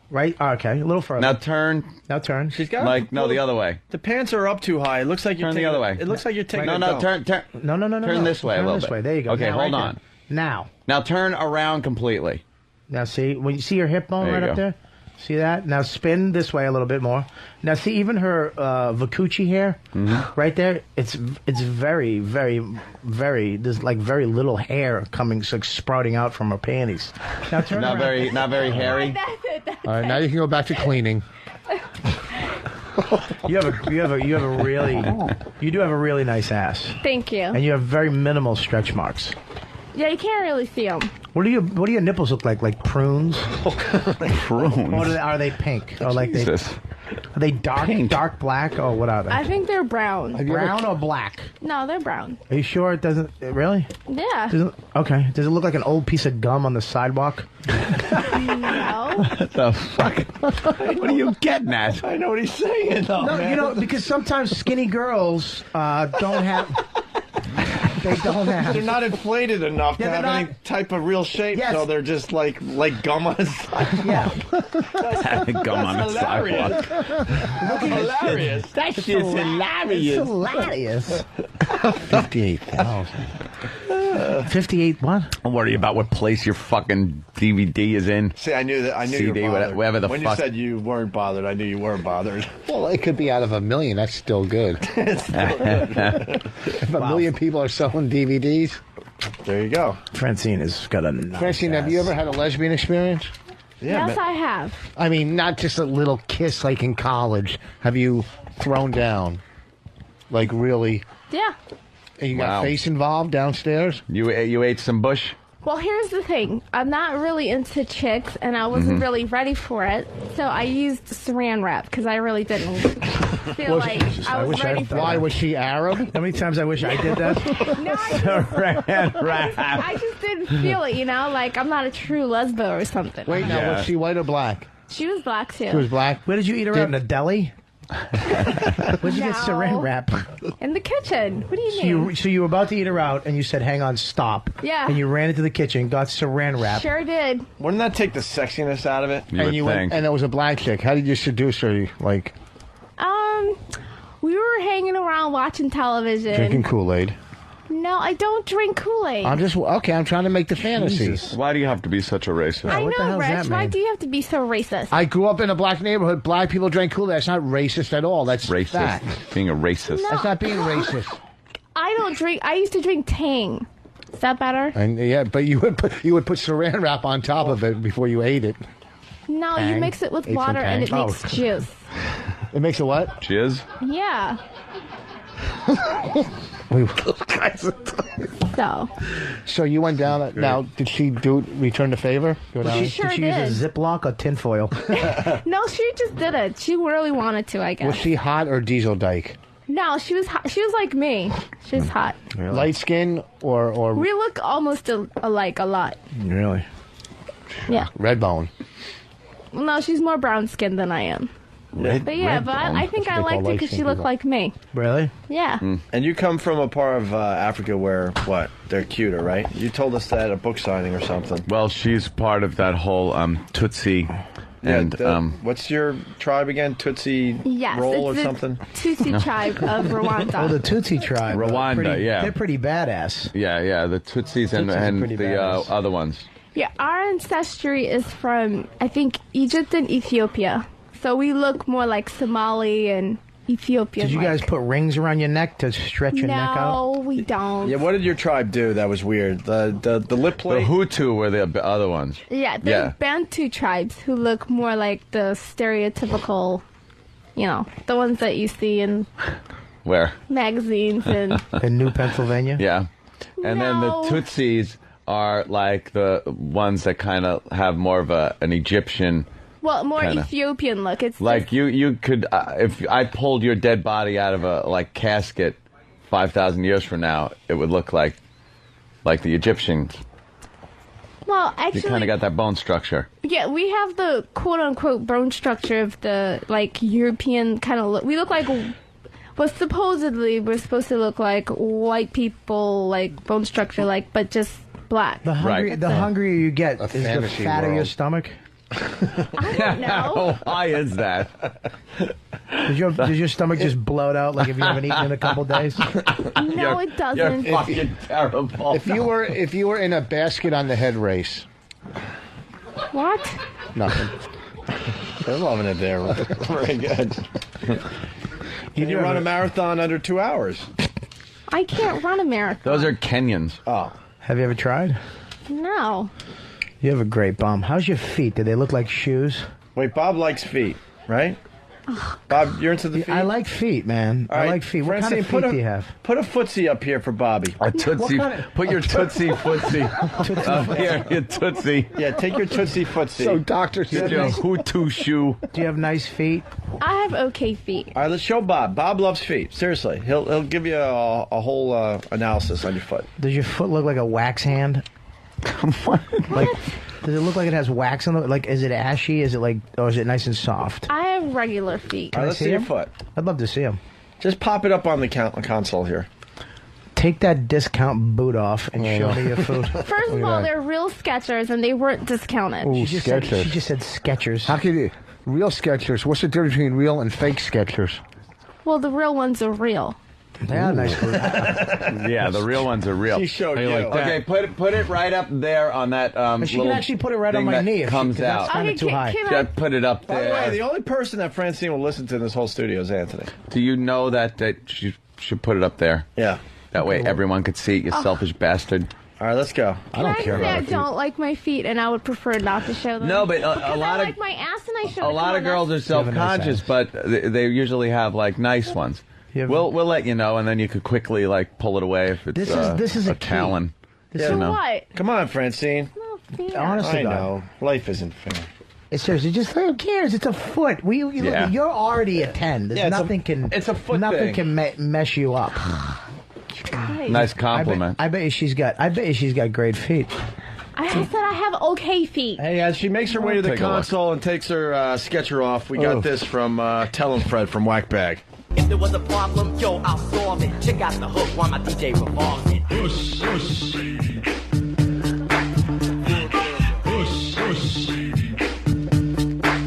Right. Okay. A little further. Now turn. Now turn. She's got Like no, the other way. The pants are up too high. It looks like you're Turn the taking other way. It looks like you're taking. No, a no, dump. turn. No. Turn this way a Turn little this bit. way. There you go. Okay, Now, hold right on. there. Now turn around completely. Now see when you see your hip bone There you right up go. there. See that? Now spin this way a little bit more. Now see even her Vacucci hair right there. It's very very. There's like very little hair coming, like sprouting out from her panties. Now turn Not around. not very hairy. All right, now you can go back to cleaning. You do have a really nice ass, Thank you. and you have very minimal stretch marks. Yeah, you can't really see them. What do your nipples look like? Like prunes? Prunes. Or are they pink? Or like Jesus. are they dark black? Or what are they? I think they're brown. Brown or black? No, they're brown. Are you sure it doesn't? Really? Yeah. Okay. Does it look like an old piece of gum on the sidewalk? No. What the fuck? What are you getting at? I know what he's saying, though. No, man. because sometimes skinny girls don't have. They don't have. They're not inflated enough to Yeah, have they're any not- type of real shape, Yes. so they're just like gum on the side. Yeah. Gum on the hilarious. sidewalk. Hilarious. That shit's hilarious. It's hilarious. 58,000. 58 what? Don't worry about what place your fucking DVD is in. See, I knew that. I knew you CD, were bothered. whatever the when fuck. you said you weren't bothered, I knew you weren't bothered. Well, it could be out of 1 million. That's still good. If 1 million people are selling DVDs. There you go. Francine has got a nice Francine, have you ever had a lesbian experience? Yes, I have. I mean, not just a little kiss like in college. Have you thrown down? Like really? Yeah. And you got Wow. face involved downstairs? You ate some bush? Well, here's the thing. I'm not really into chicks, and I wasn't Mm-hmm. really ready for it. So I used saran wrap because I really didn't feel like I was ready for Why it. was she Arab? How many times I wish I did that? No, I just didn't feel it, Like I'm not a true lesbo or something. Wait, now was she white or black? She was black too. She was black. Where did you eat her out? In a deli? Where'd you get No. saran wrap? In the kitchen. What do you So mean? you were about to eat her out, and you said, "Hang on, stop." Yeah. And you ran into the kitchen, got saran wrap. Sure did. Wouldn't that take the sexiness out of it? And went, and it was a black chick. How did you seduce her? Like We were hanging around watching television. drinking Kool-Aid? No, I don't drink Kool-Aid. I'm trying to make the fantasy. Why do you have to be such a racist? I what the know, hell's that, Rich. Why man? do you have to be so racist? I grew up in a black neighborhood. Black people drank Kool-Aid. That's not racist at all. That's Racist. fact. Being a racist. That's not being racist. I don't drink. I used to drink Tang. Is that better? And yeah, but you would put saran wrap on top of it before you ate it. No, you Tang? mix it with Ate some water and it Tang? makes Oh. juice. It makes a what? Jizz? Yeah. So. So you went down. Now, did she return the favor? Go down? She sure did she did. use a Ziploc or tinfoil? No, she just did it. She really wanted to, I guess. Was she hot or diesel dyke? No, she was hot. She was like me. She was hot. Light skin or We look almost alike a lot. Really? Yeah. red bone? No, she's more brown skinned than I am. But yeah, but I think I liked it because she looked like me. Really? Yeah. And you come from a part of Africa where, what, they're cuter, right? You told us that at a book signing or something. Well, she's part of that whole Tutsi And what's your tribe again? Tootsie Yes, Roll or it's the something? Tutsi tribe of Rwanda. Oh, the Tutsi tribe. Rwanda, yeah. They're pretty badass. Yeah, the Tutsis and are pretty the badass. other ones. Yeah, our ancestry is from, I think, Egypt and Ethiopia. So we look more like Somali and Ethiopian. Did you guys put rings around your neck to stretch your neck out? No, we don't. Yeah, what did your tribe do that was weird? The lip plate? The Hutu were the other ones. Yeah, they're Bantu tribes who look more like the stereotypical, the ones that you see in Where? magazines and... In New Pennsylvania? Yeah. And then the Tutsis are like the ones that kind of have more of an Egyptian... Well, more kinda. Ethiopian look. It's Like you could, if I pulled your dead body out of a casket 5,000 years from now, it would look like the Egyptians. Well, actually, You kind of got that bone structure. yeah, we have the quote-unquote bone structure of the European kind of look. We look like supposedly we're supposed to look like white people, like bone structure, but just black. The hungrier you get, is the fantasy fatter your world. stomach? I don't know. Why is that? Does your stomach just bloat out like if you haven't eaten in a couple days? No, it doesn't. You're fucking terrible. If you were in a basket on the head race, What? nothing. They're loving it there. Very good. Can you run a marathon under 2 hours? I can't run a marathon. Those are Kenyans. Oh. Have you ever tried? No. You have a great bum. How's your feet? Do they look like shoes? Wait, Bob likes feet, right? Bob, you're into the feet? I like feet, man. All I right, like feet. What kind Francine, of feet do you have? Put a footsie up here for Bobby. A Tootsie. Put your Tootsie footsie up here. Your Tootsie. Yeah, take your Tootsie footsie. So doctor Get said, your Hutu shoe. Do you have nice feet? I have okay feet. All right, let's show Bob. Bob loves feet. Seriously, he'll give you a whole analysis on your foot. Does your foot look like a wax hand? Like, does it look like it has wax on it? Like, is it ashy? Is it or is it nice and soft? I have regular feet. All right, let's see your foot. I'd love to see them. Just pop it up on the console here. Take that discount boot off and show me your foot. First of all, they're real Skechers, and they weren't discounted. "Ooh, She Skechers." just said Skechers. How can you? Real Skechers. What's the difference between real and fake Skechers? Well, the real ones are real. They are nice foot. Yeah, the real ones are real. She showed How you. like that? Okay, put it right up there on that She little can actually put it right on thing my that knee. comes out. That's kind of too high. Just put it up By the way, there. the only person that Francine will listen to in this whole studio is Anthony. Do you know that you should put it up there? Yeah. That way everyone could see it, you selfish bastard. All right, let's go. Can I say I don't like my feet, and I would prefer not to show them? No, but a Because lot I of like my ass, and I show a lot of girls are self-conscious, but they usually have nice ones. We'll let you know, and then you could quickly pull it away if it's this is a a key. talon. This So You know. what? Come on, Francine. Honestly, I God. know. Life isn't fair. It's seriously just who cares? It's a foot. Yeah. You're already a 10. There's Yeah, it's a foot nothing thing. can mess you up. Nice compliment. I bet you she's got great feet. I said I have okay feet. Hey, as she makes her way to the Take a look. console and takes her Sketcher off, we got this from Tell 'em Fred from Whack Bag. If there was a problem, yo, I'll solve it. Check out the hook while my DJ revolves it.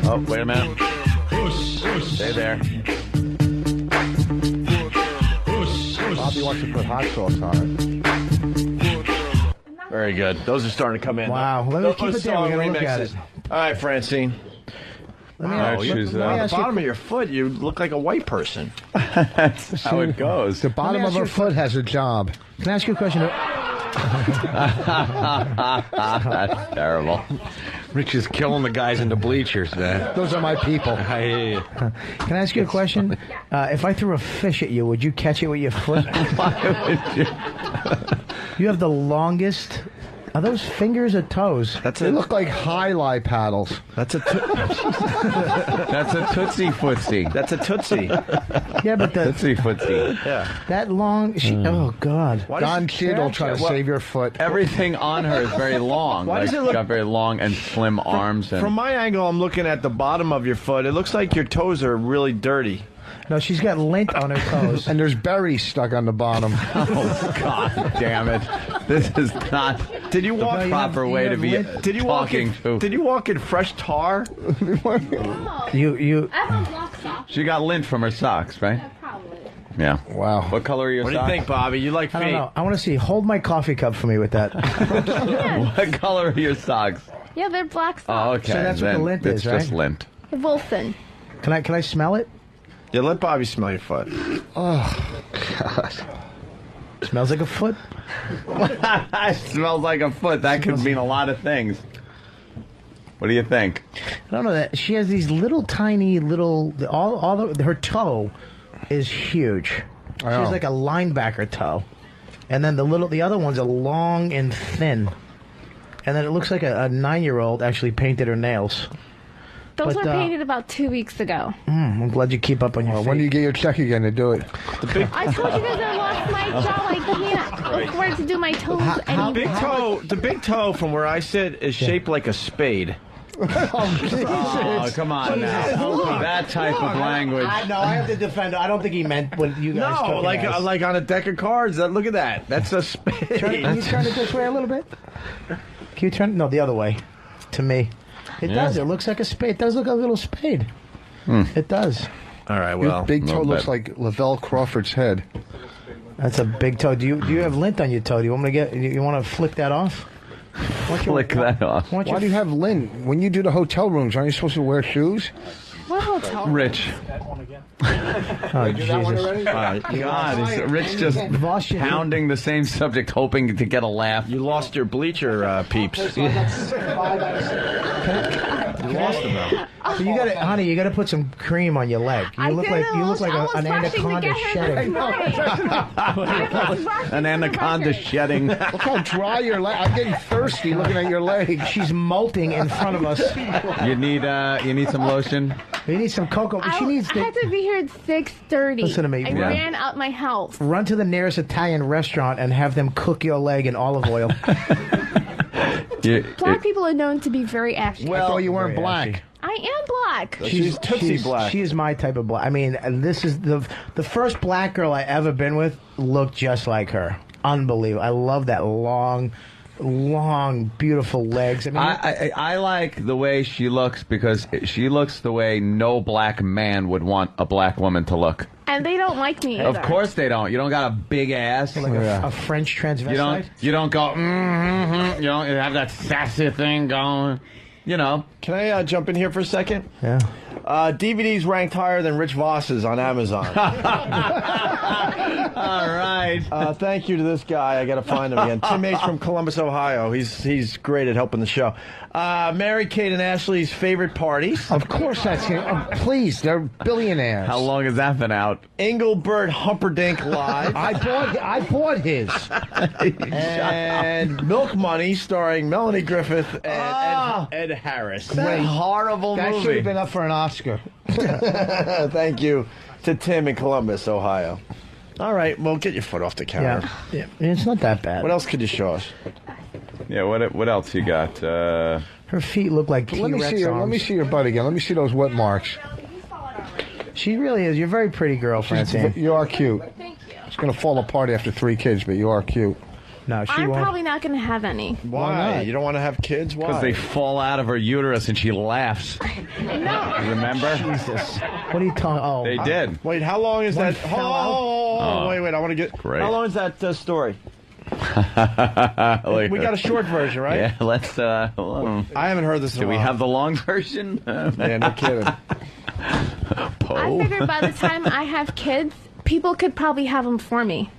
Oh, wait a minute. Stay there. Bobby wants to put hot sauce on it. Very good. Those are starting to come in. Wow. Let me Those keep it there. song We're gonna look at remixes. it. All right, Francine. Let me Wow, ask- you, let me on the ask you- bottom of your foot, you look like a white person. That's how it goes. The bottom Let of me her ask you- foot has a job. Can I ask you a question? That's terrible. Rich is killing the guys in the bleachers, man. Those are my people. I hear you. Can I ask you a question? If I threw a fish at you, would you catch it with your foot? Why would you? You have the longest. Are those fingers or toes? They look like highlight paddles. That's a That's a Tootsie Footsie. that's a Tootsie. Yeah, but Tootsie Footsie. Yeah. that long. Oh God. Don Cheadle trying to save your foot. Everything on her is very long. Why does it She's look- got very long and slim arms. And From my angle, I'm looking at the bottom of your foot. It looks like your toes are really dirty. No, she's got lint on her toes. And there's berries stuck on the bottom. Oh, God damn it. This is not Did you walk the proper way to be Did you walk talking to. Did you walk in fresh tar? You. I have black socks. She got lint from her socks, right? Probably. Yeah. Wow. What color are your What do you socks? think, Bobby? You like feet? I don't know. I want to see. Hold my coffee cup for me with that. What color are your socks? Yeah, they're black socks. Oh, okay. So that's what the Then lint it's is, right? just lint. Wilson. Can I smell it? Yeah, let Bobby smell your foot. Oh, God. Smells like a foot. It smells like a foot. That could mean a lot of things. What do you think? I don't know that she has these little tiny her toe is huge. She has like a linebacker toe, and then the other ones are long and thin, and then it looks like a 9-year-old actually painted her nails. Those were painted about 2 weeks ago. I'm glad you keep up on your feet. When do you get your check again to do it? I told you guys I lost my jaw. I can't afford to do my toes anymore. The big toe from where I sit is shaped like a spade. Oh, come on now. That type of language. I have to defend her. I don't think he meant what you guys No, took it as. like on a deck of cards. Look at that. That's a spade. Can you turn it this way a little bit? Can you turn it? No, the other way. To me. It does. It looks like a spade. It does look like a little spade. It does. All right, Your big toe looks like Lavelle Crawford's head. That's a big toe. Do you have lint on your toe? Do you want me to get? You want to flick that off? Flick that off. Why do you have lint? When you do the hotel rooms, aren't you supposed to wear shoes? What hotel? Rich. Oh, Jesus. God, is Rich just pounding the same subject, hoping to get a laugh? You lost your bleacher peeps. You lost them, though. So you got to, honey. You got to put some cream on your leg. You look like an anaconda shedding. An anaconda shedding. Look how dry your leg. I'm getting thirsty looking at your leg. She's molting in front of us. You need some lotion. You need some cocoa. She needs. I had to be here at 6:30. Listen to me. I ran out my house. Run to the nearest Italian restaurant and have them cook your leg in olive oil. Black people are known to be very ashy. I thought you weren't black. I am black. She's Tootsie Black. She is my type of black. I mean, this is the first black girl I ever been with looked just like her. Unbelievable. I love that long, beautiful legs. I mean, I like the way she looks because she looks the way no black man would want a black woman to look. And they don't like me either. Of course they don't. You don't got a big ass. like a French transvestite. You don't go. You don't have that sassy thing going. You know. Can I jump in here for a second? Yeah. DVDs ranked higher than Rich Voss's on Amazon. All right. Thank you to this guy. I got to find him again. Tim H. from Columbus, Ohio. He's great at helping the show. Mary Kate and Ashley's favorite parties. Of course that's him. Please, they're billionaires. How long has that been out? Engelbert Humperdinck Live. I bought his. And Milk Money, starring Melanie Griffith and Ed Harris. That horrible that movie. should have been up for an Oscar. Thank you to Tim in Columbus, Ohio. All right, well, get your foot off the counter. Yeah. It's not that bad. What else could you show us? Yeah, what else you got? Her feet look like T-Rex arms. Let me see your butt again. Let me see those wet marks. She really is. You're a very pretty girl, Francine. You are cute. Thank you. It's going to fall apart after 3 kids, but you are cute. No, I'm probably not going to have any. Why? You don't want to have kids? Why? Because they fall out of her uterus and she laughs. No. Remember? Jesus. What are you talking? Oh, They did. Wait, how long is that? fell out? Wait. I want to get. Great. How long is that story? We We got a short version, right? Yeah, let's. I haven't heard this in Do a we while. have the long version? Yeah, no kidding. I figured by the time I have kids, people could probably have them for me.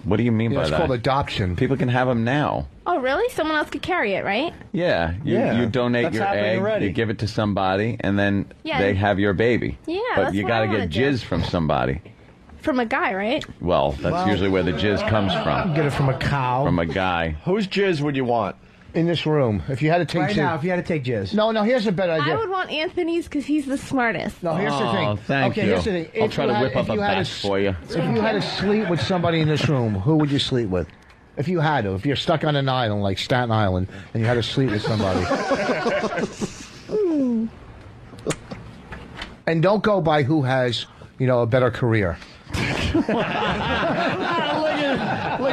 What do you mean by It's that? called adoption. People can have them now. Oh, really? Someone else could carry it, right? Yeah, you donate That's your happening egg, already. you give it to somebody, and then Yeah. they have your baby. Yeah, but that's you what got I to wanna get do. jizz from somebody. From a guy, right? Well, that's usually where the jizz comes from. Get it from a cow. From a guy. Whose jizz would you want? In this room. If you had to take Right now, if you had to take jizz. No, here's a better idea. I would want Anthony's because he's the smartest. No, here's the thing. Oh, thank okay, you. here's the thing. I'll If try you to had- whip up if a you had batch for you. If you had to sleep with somebody in this room, who would you sleep with? If you had to. If you're stuck on an island like Staten Island and you had to sleep with somebody. And don't go by who has a better career. Look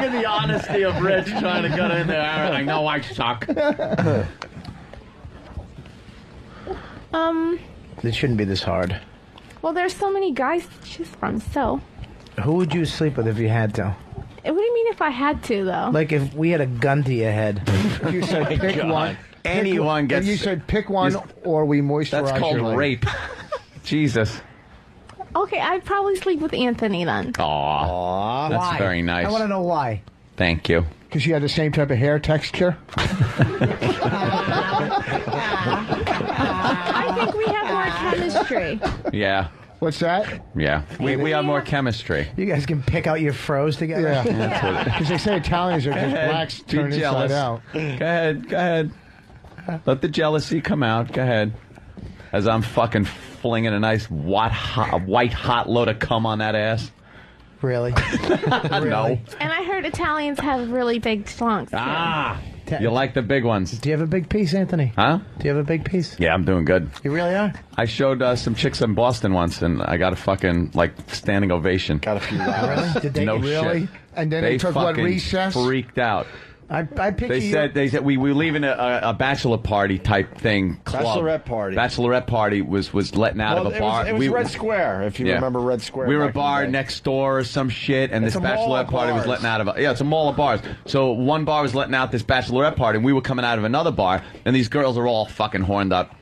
at the honesty of Rich trying to get in there. I know I suck. It shouldn't be this hard. Well, there's so many guys to choose from, so. Who would you sleep with if you had to? What do you mean if I had to, though? Like if we had a gun to your head. If you said pick one. Anyone gets. If you said pick one or we moisturize That's called your leg. rape. Jesus. Okay, I'd probably sleep with Anthony then. Aw, that's Why? very nice. I want to know why. Thank you. Because you had the same type of hair texture? I think we have more chemistry. Yeah. What's that? Yeah. We have more chemistry. You guys can pick out your froze together. Yeah. Because they say Italians are just blacks Be turned jealous. inside out. Go ahead. Let the jealousy come out. Go ahead. As I'm fucking flinging a nice white hot load of cum on that ass. Really? No. And I heard Italians have really big schlonks. Ah. You like the big ones. Do you have a big piece, Anthony? Huh? Do you have a big piece? Yeah, I'm doing good. You really are? I showed some chicks in Boston once, and I got a fucking, standing ovation. Got a few Really? Did they No really? shit. And then they took what, fucking recess? freaked out. I picture They said we were leaving a bachelor party type thing. Club. Bachelorette party was letting out of a bar. It was Red Square, if you remember Red Square. We were a back in bar the day. next door or some shit, and It's this a mall bachelorette of party was bars. letting out of it's a mall of bars. So one bar was letting out this bachelorette party, and we were coming out of another bar, and these girls are all fucking horned up.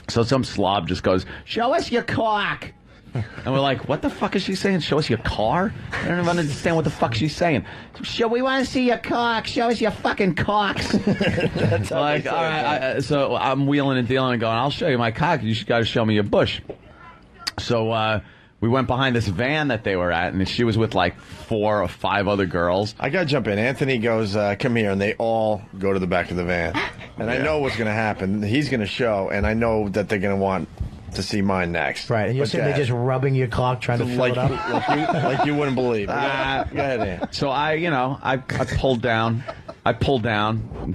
So some slob just goes, "Show us your cock." And we're like, what the fuck is she saying? Show us your car? I don't even understand what the fuck she's saying. We want to see your cock. Show us your fucking cocks. That's how Like, they say all right. So I'm wheeling and dealing and going, I'll show you my cock. You got to show me your bush. So we went behind this van that they were at, and she was with like 4 or 5 other girls. I got to jump in. Anthony goes, come here, and they all go to the back of the van. And I know what's going to happen. He's going to show, and I know that they're going to want to see mine next. Right, and you're But sitting there go just rubbing your cock trying to fill like, it up. like you wouldn't believe. Go ahead, Ann. So I pulled down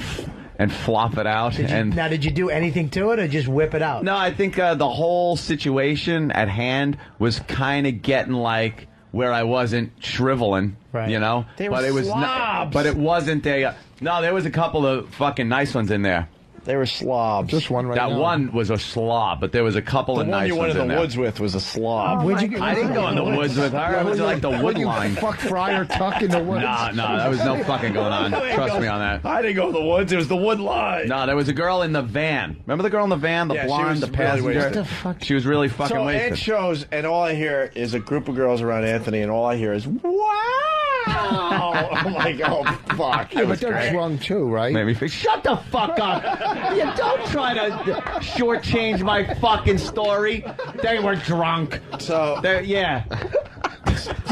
and flop it out. Now, did you do anything to it or just whip it out? No, I think the whole situation at hand was kind of getting like where I wasn't shriveling, Right. you know. They were but it was slobs. but it wasn't a. No, there was a couple of fucking nice ones in there. They were slobs. Just one right That now. one was a slob, but there was a couple The of one nice you ones went in in the there. woods with was a slob. Where'd you get- I didn't go in the woods with her. I was like the wood You line. fuck Friar Tuck in the woods? No, there was no fucking going on. Trust me on that. I didn't go in the woods. It was the wood line. No, there was a girl in the van. Remember the girl in the van, the Yeah, she blonde, was the really passenger? wasted. What the fuck? She was really fucking So wasted. Ant shows, and all I hear is a group of girls around Anthony, and all I hear is, wow! I'm like, oh, fuck. Yeah, but they're drunk too, right? Maybe shut the fuck up. You don't try to shortchange my fucking story. They were drunk. So, Yeah.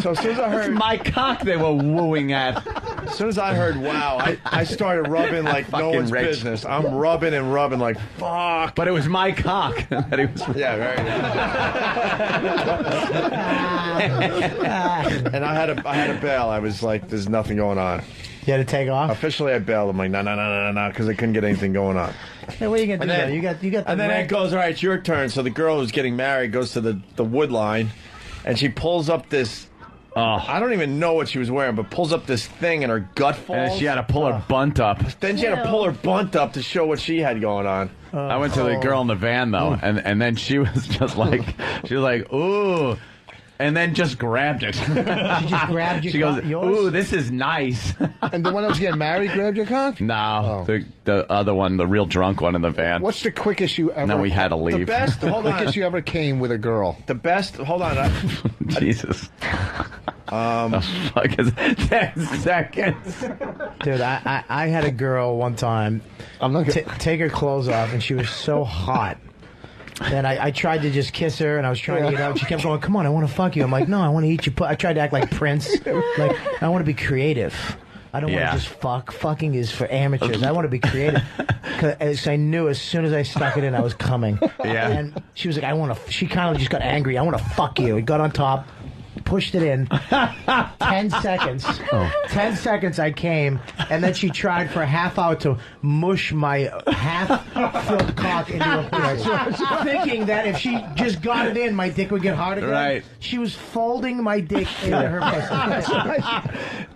so as soon as I It's heard, my cock they were wooing at. as soon as I heard, wow, I started rubbing like no Fucking one's Rich. business. I'm rubbing and rubbing like, fuck. But it was my cock that he was. Yeah, very nice. And I had a bail. I was like, there's nothing going on. You had to take off? Officially, I bailed. I'm like, no, because I couldn't get anything going on. Hey, what are you going to do? And then- though? You got the And then red- it goes, all right, it's your turn. So the girl who's getting married goes to the wood line, and she pulls up this. I don't even know what she was wearing, but pulls up this thing, and her gut falls. And she had to pull her bunt up. Then she had to pull her bunt up to show what she had going on. I went to the girl in the van though, and then she was just like, ooh, and then just grabbed it. She just grabbed your She goes, cock- yours? ooh, this is nice. And the one that was getting married grabbed your cock? No, the other one, the real drunk one in the van. What's the quickest you ever... And then we had to leave. The best, hold on. quickest you ever came with a girl? The best, hold on. Jesus. The fuck is 10 seconds? Dude, I had a girl one time take her clothes off, and she was so hot. And I tried to just kiss her, and I was trying to get out. She kept going, come on, I want to fuck you. I'm like, no, I want to eat your I tried to act like Prince. Like, I want to be creative. I don't want to just fuck. Fucking is for amateurs. I want to be creative. Because I knew as soon as I stuck it in, I was coming. Yeah. And she was like, she kind of just got angry. I want to fuck you. He got on top, pushed it in. 10 seconds. 10 seconds I came, and then she tried for a half hour to mush my half-filled cock into a penis. Thinking that if she just got it in, my dick would get hard again. Right. She was folding my dick into her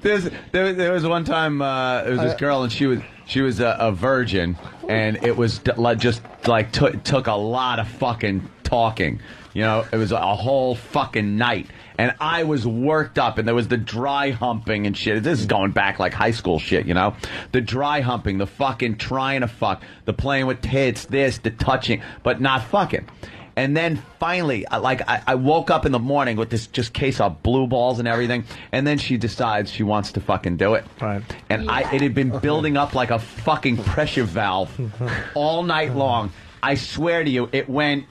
pussy. There was one time there was this girl, and she was a virgin, and it was took a lot of fucking talking. You know, it was a whole fucking night. And I was worked up, and there was the dry humping and shit. This is going back like high school shit, you know? The dry humping, the fucking trying to fuck, the playing with tits, this, the touching, but not fucking. And then finally, I woke up in the morning with this just case of blue balls and everything, and then she decides she wants to fucking do it. Right. And it had been building up like a fucking pressure valve all night long. I swear to you, it went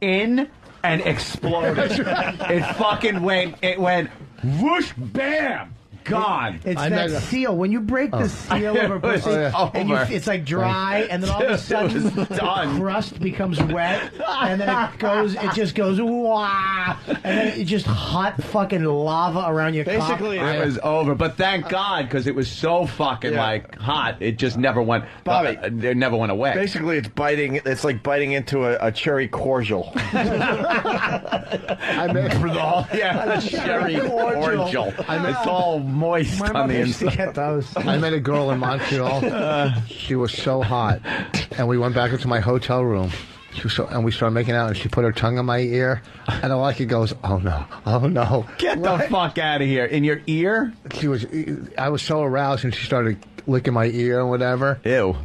in and exploded. It went whoosh, bam, gone. It's that seal. When you break the seal of a pussy, and it's like dry, and then all of a sudden the crust becomes wet, and then it just goes, wah, and then it just hot fucking lava around your cock. Basically, it was over. But thank God, because it was so fucking hot, it just never went. Bobby, it never went away. Basically, it's biting. It's like biting into a cherry cordial. A cherry cordial. It's all moist on the inside. I met a girl in Montreal. She was so hot, and we went back into my hotel room. And we started making out, and she put her tongue in my ear, and all I could go was, "Oh no, oh no!" Get the fuck out of here! In your ear? I was so aroused, and she started licking my ear and whatever. Ew.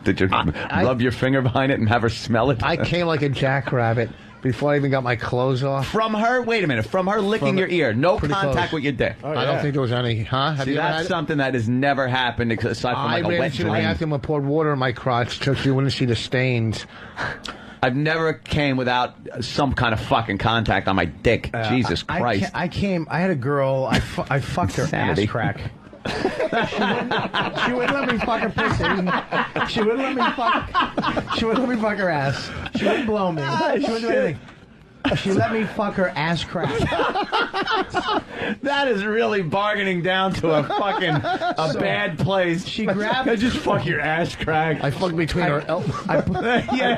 Did you rub your finger behind it and have her smell it? I came like a jackrabbit before I even got my clothes off. From her? Wait a minute. From her licking your ear. No contact with your dick. I don't think there was any, huh? See, that's something that has never happened aside from like a wet I ran to the bathroom and poured water in my crotch so you wouldn't see the stains. I've never came without some kind of fucking contact on my dick. Jesus Christ. I had a girl, I fucked her ass crack. She wouldn't let me fuck her pussy. She wouldn't let me fuck her ass. She wouldn't blow me. She wouldn't do anything. She let me fuck her ass crack. That is really bargaining down to a fucking bad place. She grabbed. I just fuck your ass crack. I fucked between her elbow. What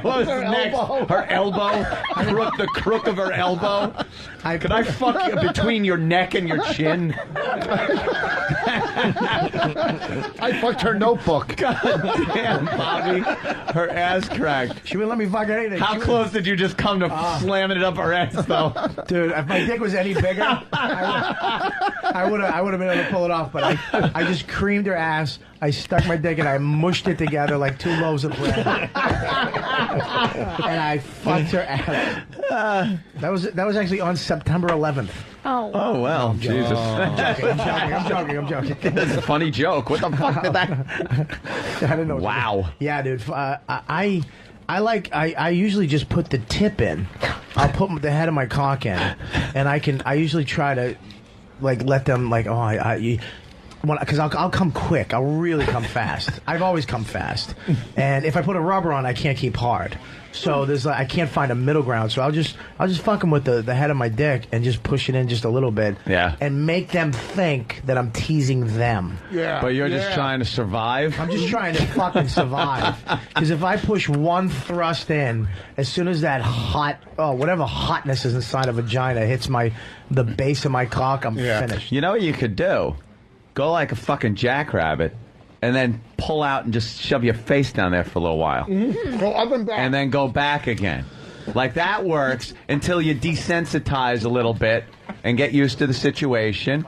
was next? Her elbow. The crook of her elbow. Could I fuck you between your neck and your chin? I fucked her notebook. God damn, Bobby. Her ass cracked. She wouldn't let me fuck anything. How close did you just come to slamming it up her ass, though? Dude, if my dick was any bigger, I would have been able to pull it off, but I just creamed her ass. I stuck my dick and I mushed it together like 2 loaves of bread. And I fucked her ass. That was actually on September 11th. Oh well, Jesus. I'm joking. That's a funny joke. What the fuck did that? I didn't know. Wow. Yeah, dude. I usually just put the tip in. I'll put the head of my cock in, and I usually try to let them because I'll come quick. I'll really come fast. I've always come fast, and if I put a rubber on, I can't keep hard. So I can't find a middle ground. So I'll just fuck them with the head of my dick and just push it in just a little bit. Yeah. And make them think that I'm teasing them. Yeah. But you're just trying to survive? I'm just trying to fucking survive. Because if I push one thrust in, as soon as that whatever hotness is inside a vagina hits the base of my cock, I'm finished. You know what you could do? Go like a fucking jackrabbit. And then pull out and just shove your face down there for a little while. Mm-hmm. Go up and back. And then go back again. Like that works until you desensitize a little bit and get used to the situation.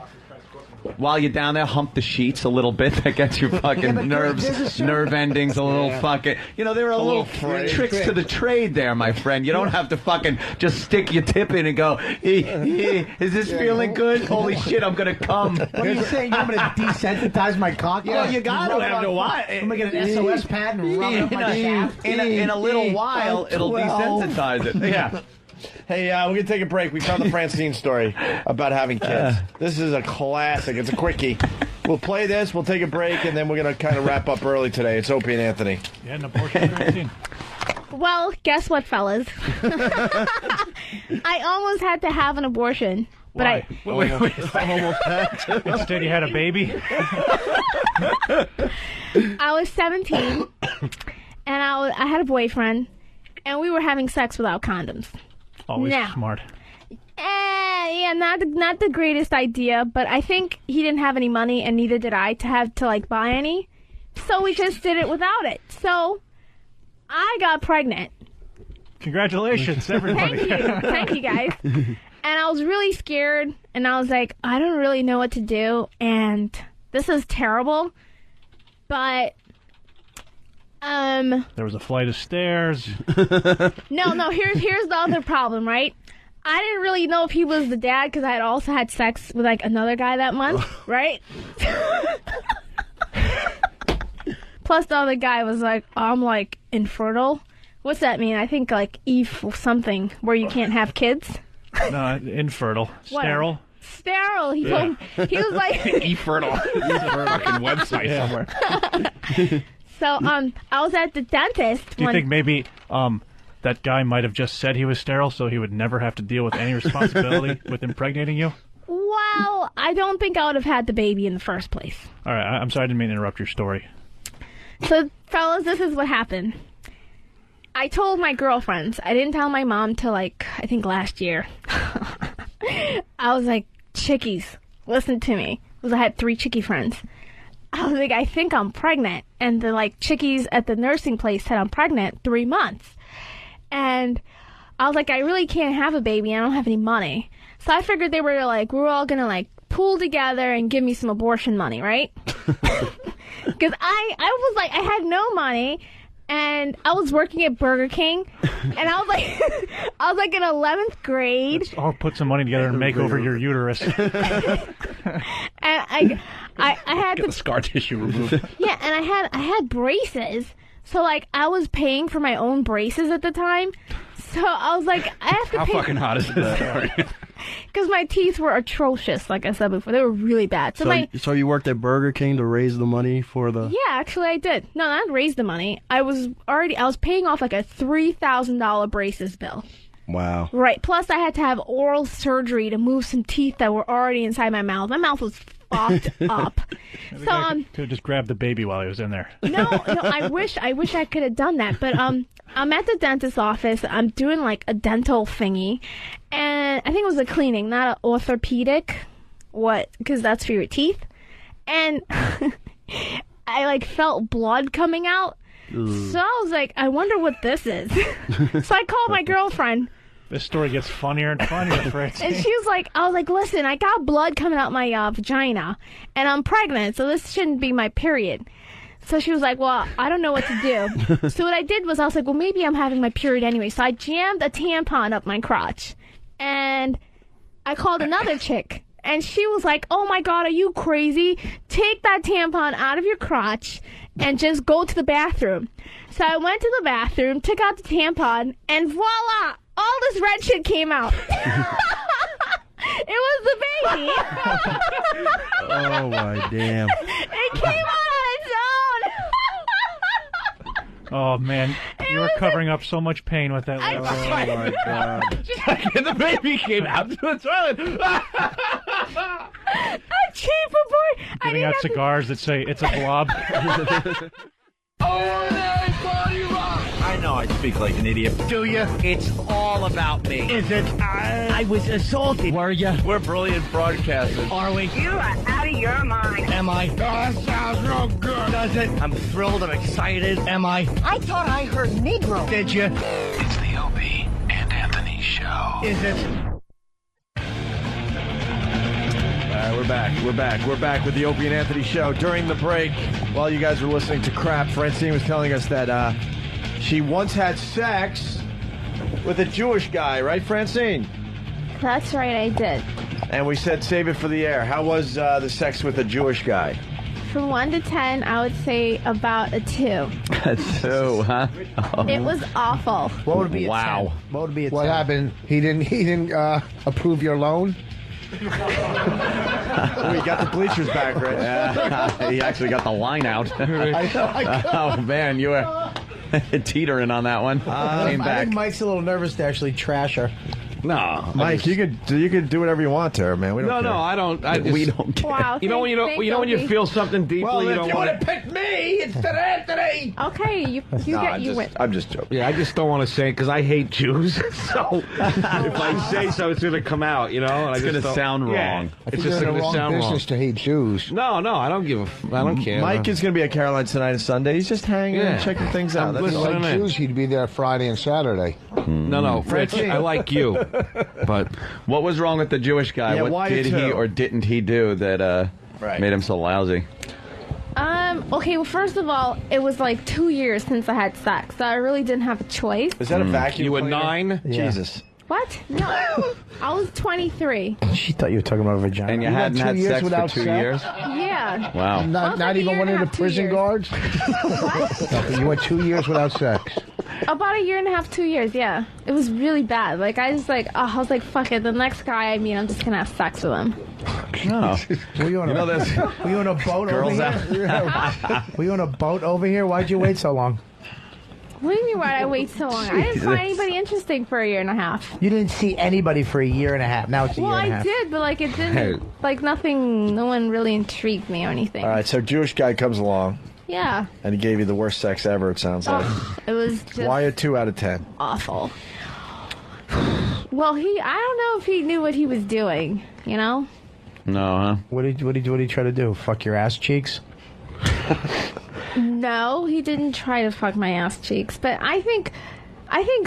While you're down there, hump the sheets a little bit. That gets your fucking nerve endings a little fucking... You know, there are little tricks to the trade there, my friend. You don't have to fucking just stick your tip in and go, is this feeling good? Holy shit, I'm going to come. What are you saying? You're going to desensitize my cock? Well, you got to have to watch. I'm going to get an SOS pad and rub it up my shaft. In a little while, it'll desensitize it. Yeah. Hey, we're going to take a break. We found the Francine story about having kids. This is a classic. It's a quickie. We'll play this, we'll take a break, and then we're going to kind of wrap up early today. It's Opie and Anthony. Yeah, an abortion Francine. Well, guess what, fellas? I almost had to have an abortion. But Why? I almost had. Instead, you had a baby. I was 17, and I had a boyfriend, and we were having sex without condoms. Always Now, smart. Yeah, not the greatest idea, but I think he didn't have any money, and neither did I, to have to like buy any. So we just did it without it. So I got pregnant. Congratulations, everybody. Thank you guys. And I was really scared, and I was like, I don't really know what to do, and this is terrible. But there was a flight of stairs. No. Here's the other problem, right? I didn't really know if he was the dad because I had also had sex with like another guy that month, right? Plus, the other guy was like, I'm like infertile. What's that mean? I think like Eve something where you can't have kids. No, infertile, sterile. Sterile. He told me, he was like eFertile. Fucking website somewhere. So I was at the dentist. Do you think maybe that guy might have just said he was sterile, so he would never have to deal with any responsibility with impregnating you? Well, I don't think I would have had the baby in the first place. All right, I'm sorry, I didn't mean to interrupt your story. So, fellas, this is what happened. I told my girlfriends. I didn't tell my mom till, like, I think last year. I was like, chickies, listen to me. Because I had 3 chickie friends. I was like, I think I'm pregnant. And the, like, chickies at the nursing place said I'm pregnant 3 months. And I was like, I really can't have a baby. I don't have any money. So I figured they were, like, we were all going to, like, pool together and give me some abortion money, right? Because I was like, I had no money, and I was working at Burger King, and I was like in 11th grade. Let's all put some money together and make over your uterus. And I had Get the scar tissue removed. Yeah, and I had braces, so like I was paying for my own braces at the time. So I was like, I have to How pay. fucking hot is this? Because my teeth were atrocious, like I said before. They were really bad. So you worked at Burger King to raise the money for the... Yeah, actually I did. No, not raise the money. I was paying off like a $3,000 braces bill. Wow. Right. Plus I had to have oral surgery to move some teeth that were already inside my mouth. My mouth was fucked up. So could have just grabbed the baby while he was in there. No, I wish I could have done that. But I'm at the dentist's office. I'm doing like a dental thingy, and I think it was a cleaning, not an orthopedic. What? Because that's for your teeth. And I like felt blood coming out. So I was like, I wonder what this is. So I called my girlfriend. This story gets funnier and funnier, Fritz. And she was like, I was like, listen, I got blood coming out my vagina, and I'm pregnant, so this shouldn't be my period. So she was like, well, I don't know what to do. So what I did was I was like, well, maybe I'm having my period anyway. So I jammed a tampon up my crotch, and I called another chick. And she was like, oh, my God, are you crazy? Take that tampon out of your crotch and just go to the bathroom. So I went to the bathroom, took out the tampon, and voila, all this red shit came out. It was the baby. Oh, my damn. It came out on its own. Oh, man. You were covering up so much pain with that. I Oh, tried. my God. And the baby came out to the toilet. A cheaper boy. Giving out cigars that say, it's a blob. I know I speak like an idiot. Do you? It's all about me. Is it? I was assaulted. Were you? We're brilliant broadcasters. Are we? You are out of your mind. Am I? Oh, that sounds real good. Does it? I'm thrilled. I'm excited. Am I? I thought I heard Negro. Did you? It's the Opie and Anthony Show. Is it? We're back with the Opie and Anthony Show. During the break, while you guys were listening to crap, Francine was telling us that she once had sex with a Jewish guy, right, Francine? That's right, I did. And we said save it for the air. How was the sex with a Jewish guy? From 1 to 10, I would say about a 2. A 2, huh? Oh. It was awful. What would be Wow. 10? What would be What happened? He didn't approve your loan? We got the bleachers back, right? Yeah, he actually got the line out. Oh, man, you were teetering on that one. Came I back. think Mike's a little nervous to actually trash her. No, Mike, you could do whatever you want to her, man. We don't care. No, I don't. We don't care. Wow, You know when you feel something deeply, Well, you if don't you want would have picked me instead of Anthony. Okay, you win. I'm just joking. Yeah, I just don't want to say it because I hate Jews. So if I say so, it's going to come out, you know. And It's I just gonna don't- sound Yeah, wrong. It's You're just in going the to wrong sound wrong. business to hate Jews. No, I don't I don't care. Mike is going to be at Caroline's tonight and Sunday. He's just hanging and checking things out. If That's he all. liked Jews, he'd be there Friday and Saturday. No, Rich, I like you. But what was wrong with the Jewish guy? Yeah, what why did you he two? or didn't he do that made him so lousy? Okay, well, first of all, it was like 2 years since I had sex, so I really didn't have a choice. Is that a vacuum? You were cleaner? 9? Yeah. Jesus. What? No. I was 23. She thought you were talking about a vagina. And you hadn't went 2 had years sex for without 2 sex? years? Yeah. Wow. Well, Not it's like a even year one and of a the half, 2 prison years. guards? No, but you went 2 years without sex. About a year and a half, 2 years, yeah. It was really bad. Like, I was like, fuck it. The next guy I meet, I'm just going to have sex with him. No. Were you on a boat Girls over here? Were you on a boat over here? Why'd you wait so long? What do you mean, why'd I wait so long? I didn't find anybody interesting for a year and a half. You didn't see anybody for a year and a half. Now it's a Well, year and a I half. did, but like it didn't, like nothing, no one really intrigued me or anything. All right, so Jewish guy comes along Yeah. and he gave you the worst sex ever, it sounds like. It was just Why a 2 out of 10? awful. Well, I don't know if he knew what he was doing, you know? No, huh? What did he try to do? Fuck your ass cheeks? No, he didn't try to fuck my ass cheeks, but I think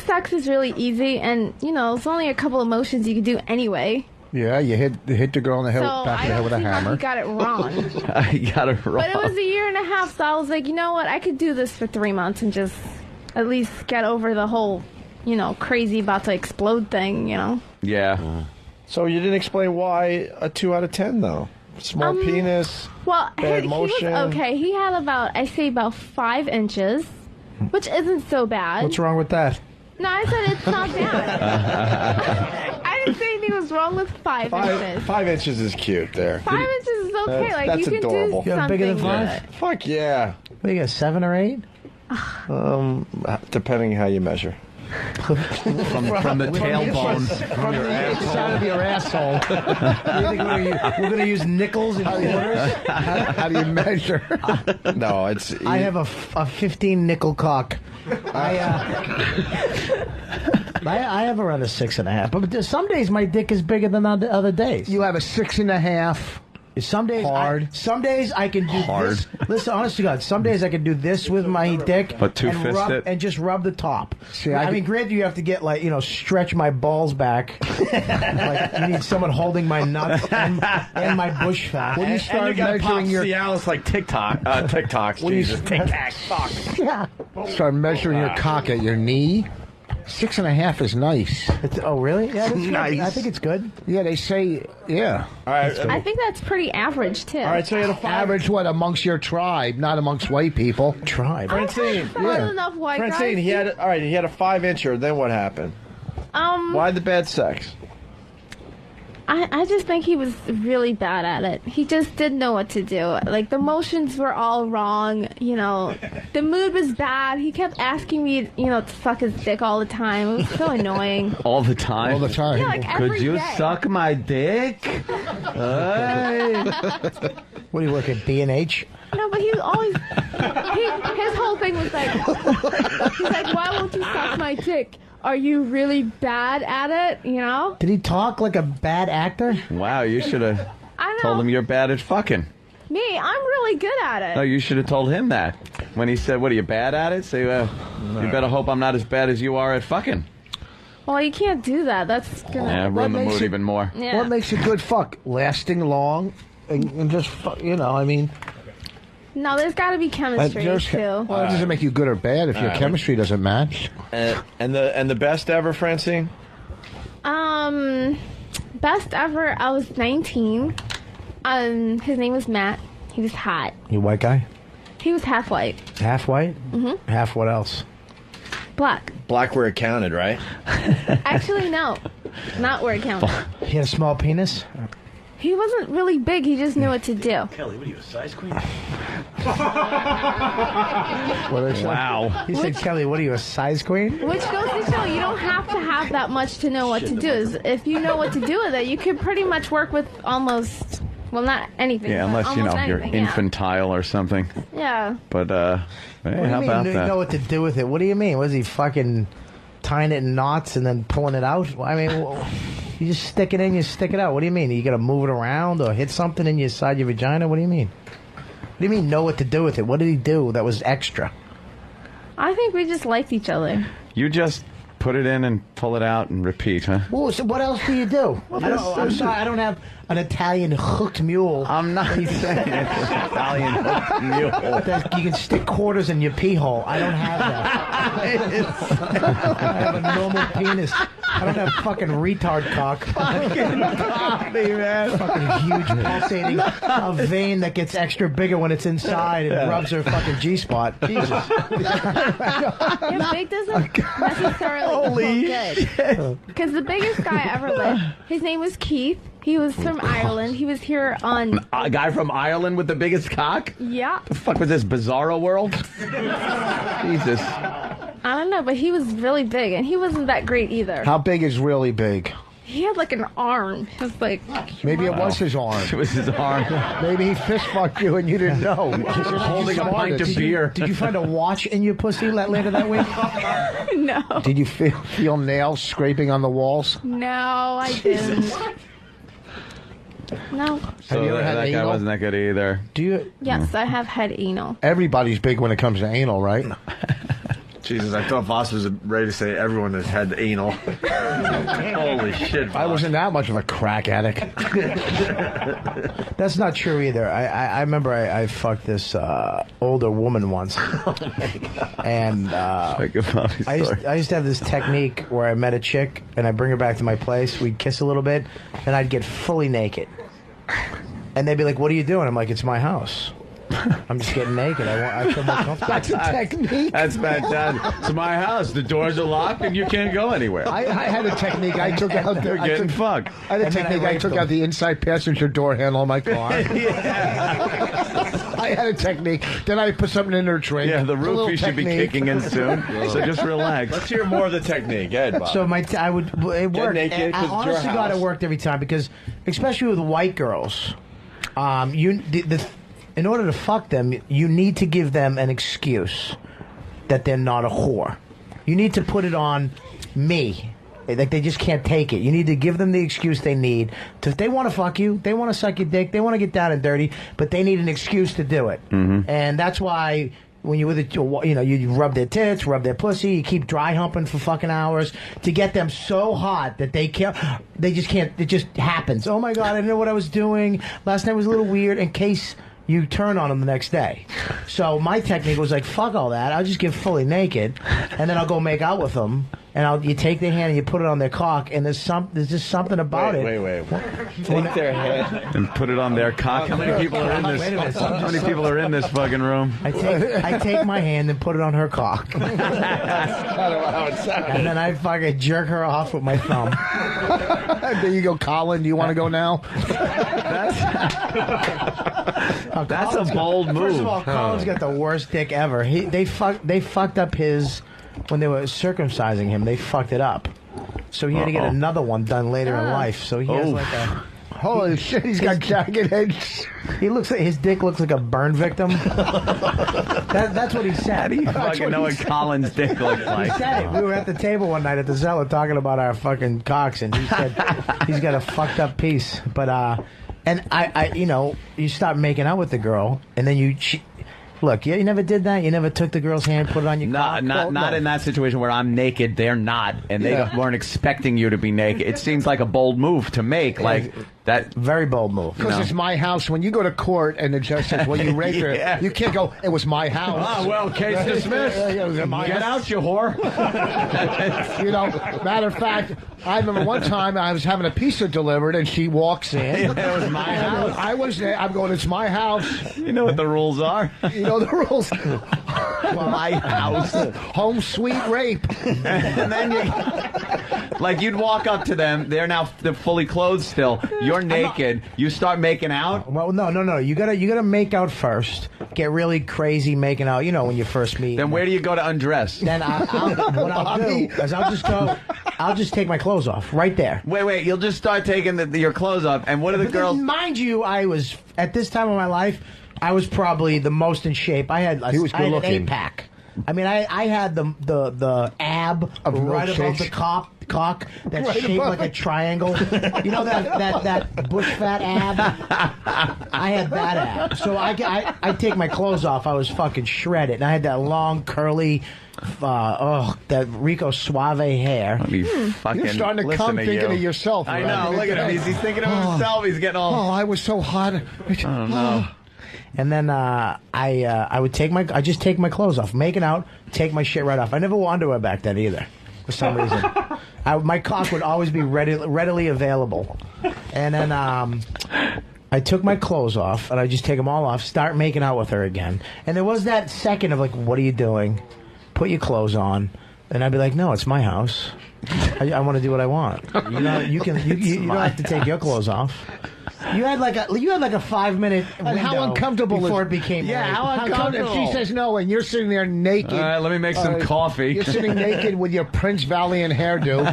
sex is really easy, and you know, it's only a couple of motions you can do anyway. Yeah, you hit the girl in the So back of I the head don't with a see how hammer. he got it wrong. I got it wrong. But it was a year and a half, so I was like, you know what? I could do this for 3 months and just at least get over the whole, you know, crazy about to explode thing, you know? Yeah. So you didn't explain why a 2 out of 10, though? Small penis, Well, bad he motion. was okay. He had about 5 inches, which isn't so bad. What's wrong with that? No, I said it's not bad. I didn't say anything was wrong with 5 inches. 5 inches is cute there. 5 inches is okay. Like that's you can adorable. do You have bigger than something 5? with it. Fuck yeah. What do you got, 7 or 8? Depending how you measure. From the tailbone. From the inside of your asshole. You think we're going to use nickels and quarters? How do you measure? No, it's. I have a 15 nickel cock. I have around a 6.5. But some days my dick is bigger than other days. You have a 6.5. Some days, Hard. some days I can do Hard. this. Listen, honest to God, some days I can do this with my dick, But two and fist rub, it? and just rub the top. See, I I mean, could- granted, you have to get stretch my balls back. Like you need someone holding my nuts and my bush fat. When you start measuring your Cialis like TikToks. When you Jesus. start- Yeah. start measuring your cock at your knee, 6.5 is nice. Oh, really? Yeah, that's Nice. good. I think it's good. Yeah, they say, yeah. All right. I think that's pretty average too. All right, so you had a 5. Average what amongst your tribe, not amongst white people. Tribe. Francine. There wasn't enough white Francine, guys. he had a 5-incher. Then what happened? Why the bad sex? I just think he was really bad at it. He just didn't know what to do. Like, the motions were all wrong, you know. The mood was bad. He kept asking me, you know, to suck his dick all the time. It was so annoying. All the time? All the time. Yeah, like every Could you day. suck my dick? Hey. What do you work at, B&H? No, but he was always... his whole thing was like... He's like, why won't you suck my dick? Are you really bad at it, you know? Did he talk like a bad actor? Wow, you should have I know. told him you're bad at fucking. Me, I'm really good at it. No, you should have told him that. When he said, what, are you bad at it? Say, you better hope I'm not as bad as you are at fucking. Well, you can't do that. That's gonna... Yeah, ruin the makes mood it- even more. Yeah. What makes a good fuck? Lasting long and just, I mean... No, there's got to be chemistry, too. Well, it doesn't make you good or bad if your chemistry doesn't match. And the best ever, Francine? Best ever, I was 19. His name was Matt. He was hot. You white guy? He was half white. Half white? Mm-hmm. Half what else? Black. Black where it counted, right? Actually, no. Not where it counted. He had a small penis? He wasn't really big. He just knew what to do. Kelly, what are you, a size queen? Wow. He said, Kelly, what are you, a size queen? Which goes to show you don't have to have that much to know what to do. If you know what to do with it, you can pretty much work with almost, well, not anything. Yeah, but unless, you know, almost you're anything, yeah. infantile or something. Yeah. But, hey, What do how you about mean, that? you know what to do with it? What do you mean? Was he fucking tying it in knots and then pulling it out? Well, I mean, you just stick it in, you stick it out. What do you mean? You got to move it around or hit something inside your vagina? What do you mean? What do you mean know what to do with it? What did he do that was extra? I think we just liked each other. You just put it in and pull it out and repeat, huh? Well, so what else do you do? I'm sorry, I don't have an Italian hooked mule. I'm not saying it's an Italian hooked mule. That you can stick quarters in your pee hole. I don't have that. I have a normal penis. I don't have fucking retard cock. Fucking Bobby, man. Fucking huge pulsating a vein that gets extra bigger when it's inside and rubs her fucking G-spot. Jesus. Yeah, big doesn't necessarily equal good. Because the biggest guy I ever lived, his name was Keith. He was from Ireland. He was here on... A guy from Ireland with the biggest cock? Yeah. The fuck was this, Bizarro World? Jesus. I don't know, but he was really big, and he wasn't that great either. How big is really big? He had like an arm. It was like... Maybe it was his arm. It was his arm. Maybe he fist fucked you and you didn't know. Holding a pint of beer. Did you find a watch in your pussy later that week? No. Did you feel nails scraping on the walls? No, I didn't. No. So you ever had that guy anal? wasn't that good either. Do you? Yes, I have had anal. Everybody's big when it comes to anal, right? Jesus, I thought Voss was ready to say everyone has had anal. Holy shit, Voss. I wasn't that much of a crack addict. That's not true either. I remember I fucked this older woman once. And I used to have this technique where I met a chick and I bring her back to my place. We'd kiss a little bit and I'd get fully naked. And they'd be like, what are you doing? I'm like, it's my house. I'm just getting naked. I feel more comfortable. That's a technique. That's fantastic. It's my house. The doors are locked and you can't go anywhere. I had a technique. I took out. You're getting fucked. I had a technique. I took out the inside passenger door handle on my car. I had a technique. Then I put something in her drink. Yeah, the roofie should be kicking in soon. So just relax. Let's hear more of the technique. Go ahead, Bob. So it worked. naked, And 'cause it's your honest to God, house. it worked every time because, especially with white girls, in order to fuck them, you need to give them an excuse that they're not a whore. You need to put it on me. Like they just can't take it. You need to give them the excuse they need. If they want to fuck you, they want to suck your dick, they want to get down and dirty, but they need an excuse to do it. Mm-hmm. And that's why when you're with it, you rub their tits, rub their pussy, you keep dry humping for fucking hours to get them so hot that they just can't. It just happens. Oh my God, I didn't know what I was doing. Last night was a little weird. In case you turn on them the next day. So my technique was like, fuck all that. I'll just get fully naked, and then I'll go make out with them. And you take their hand and you put it on their cock, and there's just something about it. Wait. Take their head and put it on their cock. How many people are in this? Wait a minute. How many people are in this fucking room? I take my hand and put it on her cock. And then I fucking jerk her off with my thumb. There you go, Colin. Do you want to go now? That's a bold move. First of all, Colin's got the worst dick ever. They fucked up his when they were circumcising him. They fucked it up, so he had to get another one done later in life. So he has like a holy shit. He's got jagged edges. His dick looks like a burn victim. That's what he said. How do you fucking know what Colin's dick looks like? He said it. We were at the table one night at the Zeller talking about our fucking cocks, and he said he's got a fucked up piece. But and I you start making out with the girl, and then look, you never did that? You never took the girl's hand, put it on your cock? Not in that situation where I'm naked, they're not, and they weren't expecting you to be naked. It seems like a bold move to make, like that. Very bold move. Because it's my house. When you go to court and the judge says, well, you raped her, you can't go, it was my house. Ah, well, case dismissed. Get out, you whore. Matter of fact, I remember one time I was having a pizza delivered and she walks in. It was my house. I was there. I'm going, it's my house. You know what the rules are? You know the rules. My house. Home sweet rape. And then you'd walk up to them. They're fully clothed still. You're you're naked, you start making out. Well, no. You gotta make out first. Get really crazy making out. You know, when you first meet. Then where do you go to undress? Then what I'll do is I'll just take my clothes off right there. Wait. You'll just start taking your clothes off, and what are the girls? Mind you, I was at this time of my life, I was probably the most in shape. I had an 8-pack. I mean, I had the ab right above the cock that's shaped like a triangle. You know that bush fat ab? I had that ab. So I take my clothes off. I was fucking shredded, and I had that long curly. That Rico Suave hair. You're starting to come thinking of yourself. I know. Look at him. He's thinking of himself. He's getting all. Oh, I was so hot. I don't know. And then I would take my clothes off, making out, take my shit right off. I never wore underwear back then either, for some reason. My cock would always be readily available. And then I took my clothes off, and I just take them all off, start making out with her again. And there was that second of like, what are you doing? Put your clothes on. And I'd be like, no, it's my house. I want to do what I want. You know, you don't have to take your clothes off. You had like a 5-minute window. And how uncomfortable before it became how uncomfortable. If she says no and you're sitting there naked. All right, let me make some coffee. You're sitting naked with your Prince Valiant hairdo.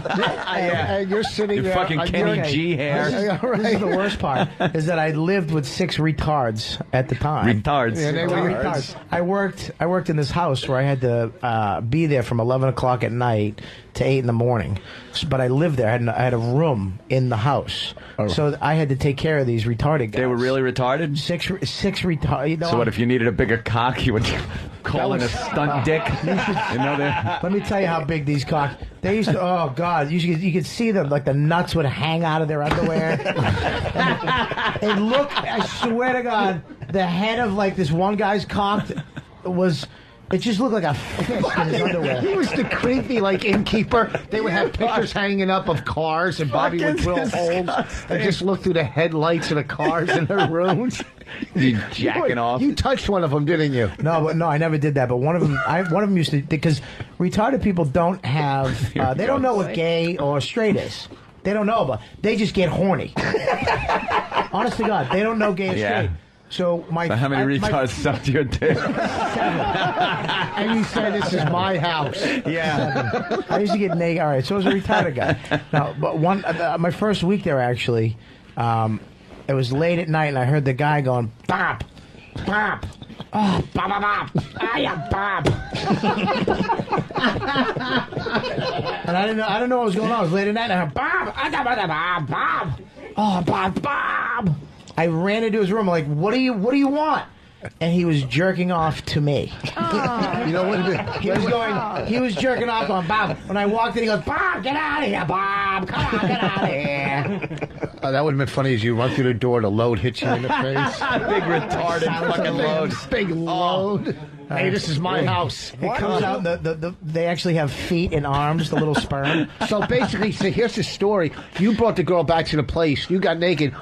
And you're sitting your there. fucking Kenny G hair. This is the worst part, is that I lived with 6 retards at the time. Retards. Yeah, they were retards. I worked in this house where I had to be there from 11 o'clock at night to 8 in the morning. But I lived there. I had a room in the house. So I had to take care of these retarded guys. They were really retarded? 6 retarded. You know, so what, if you needed a bigger cock, you would call in a stunt dick? Let me tell you how big these cocks. They used to, oh God, you could see them, like the nuts would hang out of their underwear. And look, I swear to God, the head of like this one guy's cock was... It just looked like a fist in his underwear. He was the creepy, like, innkeeper. They would have pictures hanging up of cars, and Bobby would drill holes and just look through the headlights of the cars in their rooms. You jacking off? You touched one of them, didn't you? No, I never did that. But one of them used to, because retarded people don't have, they don't know what gay or straight is. They don't know about. They just get horny. Honest to God, they don't know gay or straight. So how many retards sucked your dick? 7. And you said, this is my house. Yeah. 7. I used to get naked. All right, so I was a retarded guy. No, but my first week there, actually, it was late at night, and I heard the guy going, Bob, Bob. Oh, Bob, Bob, I am Bob. And I didn't know what was going on. It was late at night, and I heard, Bob, Bob. Oh, Bob, Bob. I ran into his room. I'm like, what do you want? And he was jerking off to me. You know what? He was jerking off on Bob. When I walked in, he goes, Bob, get out of here, Bob. Come on, get out of here. That would have been funny as you run through the door, the load hits you in the face. Big retarded fucking load. Big load. Hey, this is my house. It comes out, they actually have feet and arms, the little sperm. So basically, here's the story. You brought the girl back to the place. You got naked.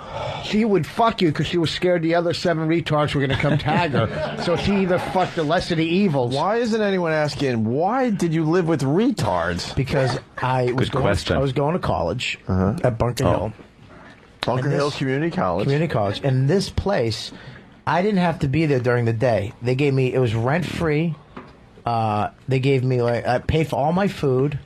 She would fuck you because she was scared the other 7 retards were going to come tag her. So she either fucked the less of the evils. Why isn't anyone asking, why did you live with retards? Because I was going to college at Bunker Hill. Bunker Hill Community College. Community College. And this place... I didn't have to be there during the day. They gave me, it was rent free. They gave me, like, I paid for all my food,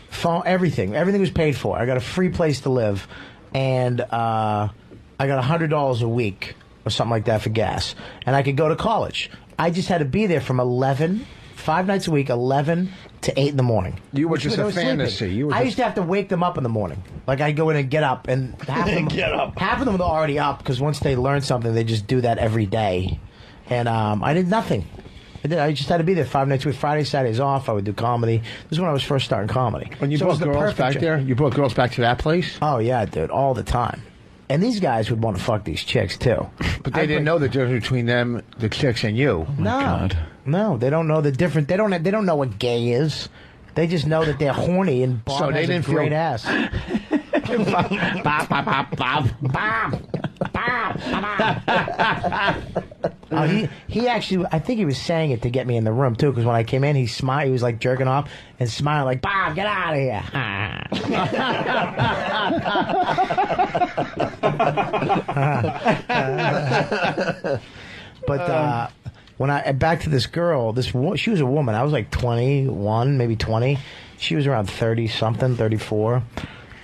phone, everything. Everything was paid for. I got a free place to live. And I got $100 a week or something like that for gas. And I could go to college. I just had to be there from 5 nights a week, 11 to 8 in the morning. You were just a fantasy. I used to have to wake them up in the morning. Like, I'd go in and get up, and half of them were already up, because once they learn something, they just do that every day. And I did nothing. I just had to be there 5 nights a week. Friday, Saturdays off. I would do comedy. This is when I was first starting comedy. When you brought girls back there? You brought girls back to that place? Oh, yeah, dude, all the time. And these guys would want to fuck these chicks, too. But they didn't know the difference between them, the chicks, and you. Oh, no. God. No, they don't know the difference. They don't know what gay is. They just know that they're horny and Bob so they has didn't a great feel... ass. Bob. He actually, I think he was saying it to get me in the room too. Because when I came in, he smiled. He was like jerking off and smiling like, "Bob, get out of here." But when back to this girl, she was a woman. I was like 21, maybe 20. She was around 30 something, 34,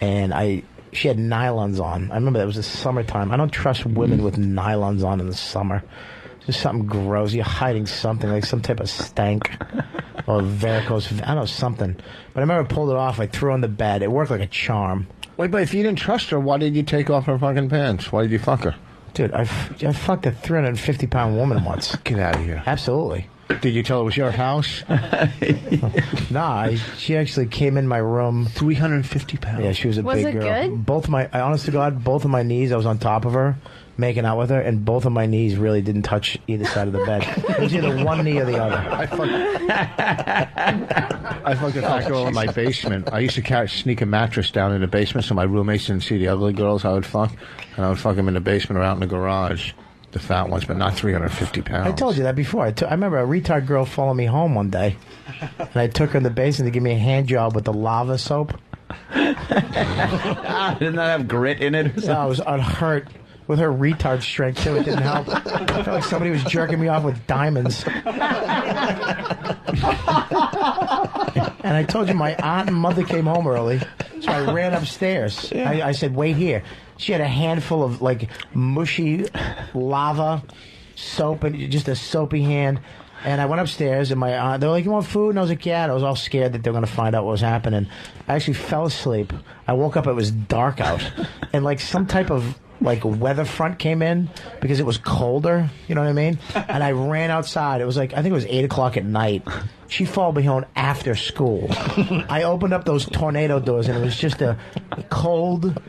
and she had nylons on. I remember that was the summertime. I don't trust women with nylons on in the summer. Just something gross. You're hiding something, like some type of stank or varicose. I don't know, something. But I remember I pulled it off. I threw her on the bed. It worked like a charm. Wait, but if you didn't trust her, why did you take off her fucking pants? Why did you fuck her? Dude, I fucked a 350-pound woman once. Get out of here. Absolutely. Did you tell her it was your house? Nah, she actually came in my room. 350 pounds. Yeah, she was a Was big it girl. good? Honest to God, both of my knees, I was on top of her, making out with her, and both of my knees really didn't touch either side of the bed. It was either one knee or the other. I fucked a fat girl in my basement. I used to sneak a mattress down in the basement so my roommates didn't see the ugly girls I would fuck. And I would fuck them in the basement or out in the garage. The fat ones, but not 350 pounds. I told you that before. I remember a retard girl followed me home one day, and I took her in the basement to give me a hand job with the lava soap. Didn't that have grit in it? No, I was unhurt with her retard strength, too. It didn't help. I felt like somebody was jerking me off with diamonds. And I told you my aunt and mother came home early, so I ran upstairs. I said, wait here. She had a handful of, like, mushy lava soap and just a soapy hand. And I went upstairs, and my aunt, they were like, you want food? And I was like, yeah. And I was all scared that they were going to find out what was happening. I actually fell asleep. I woke up, it was dark out. And, like, some type of, like, weather front came in because it was colder. You know what I mean? And I ran outside. It was like, I think it was 8 o'clock at night. She followed me home after school. I opened up those tornado doors, and it was just a cold...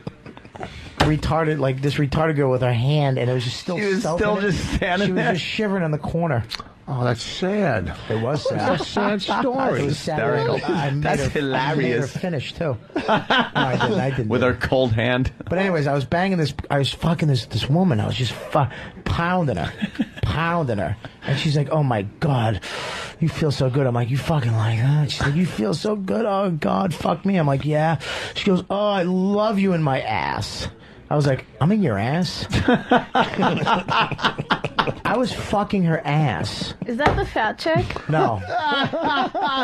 retarded, like this retarded girl with her hand, and it was just still. She was still just standing there. She was just shivering in the corner. Oh, that's sad. It was sad. That's a sad story. It was sad. That's hilarious. I made her finish too. No, I didn't. With her cold hand. But anyways, I was fucking this woman. I was just pounding her, and she's like, "Oh my God, you feel so good." I'm like, "You fucking like that?" She's like, "You feel so good." Oh God, fuck me. I'm like, "Yeah." She goes, "Oh, I love you in my ass." I was like, I'm in your ass? I was fucking her ass. Is that the fat chick? No.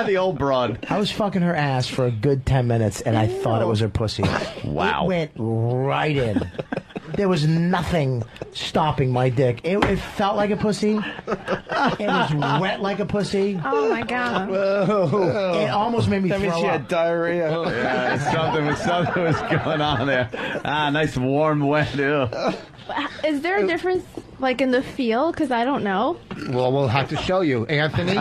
The old broad. I was fucking her ass for a good 10 minutes, and I thought it was her pussy. Wow. It went right in. There was nothing stopping my dick. It felt like a pussy. It was wet like a pussy. Oh, my God. Whoa. It almost made me throw up. That means she had diarrhea. Yeah, something was going on there. Nice warm wet. Ew. Is there a difference, like, in the feel? Because I don't know. Well, we'll have to show you, Anthony.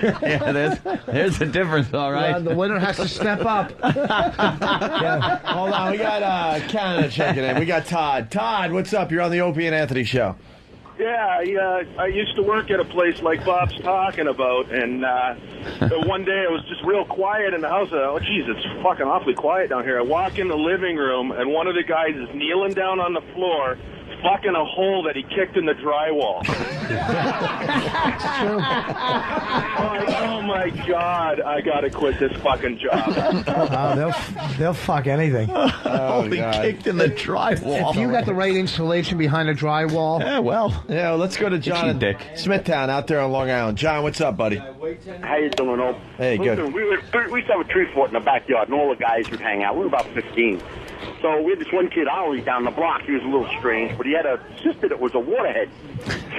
Yeah, there's a difference, all right. The winner has to step up. Yeah. Hold on, we got Canada checking in. We got Todd. Todd, what's up? You're on the Opie and Anthony show. Yeah, I used to work at a place like Bob's talking about, and one day it was just real quiet in the house. Oh, geez, it's fucking awfully quiet down here. I walk in the living room, and one of the guys is kneeling down on the floor, fucking a hole that he kicked in the drywall. Oh my God, I gotta quit this fucking job. They'll fuck anything. Holy, kicked in the drywall. If you got the right installation behind a drywall. Yeah, well, let's go to John in Smithtown out there on Long Island. John, what's up, buddy? How you doing, Ope? Hey, good. Listen, we used to have a tree fort in the backyard, and all the guys would hang out. We were about 15. So we had this one kid, Ollie, down the block. He was a little strange, but he had a sister that was a waterhead.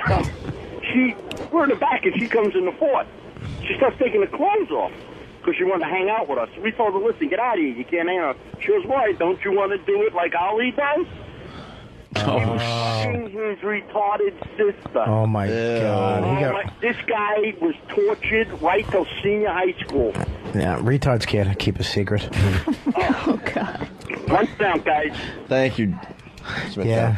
So we're in the back, and she comes in the fort. She starts taking her clothes off because she wanted to hang out with us. We told her, listen, get out of here. You can't hang out. She goes, why? Don't you want to do it like Ollie does? He was fucking his retarded sister. Oh, my God. This guy was tortured right till senior high school. Yeah, retards can't keep a secret. Oh, God. One down, guys. Thank you. Yeah.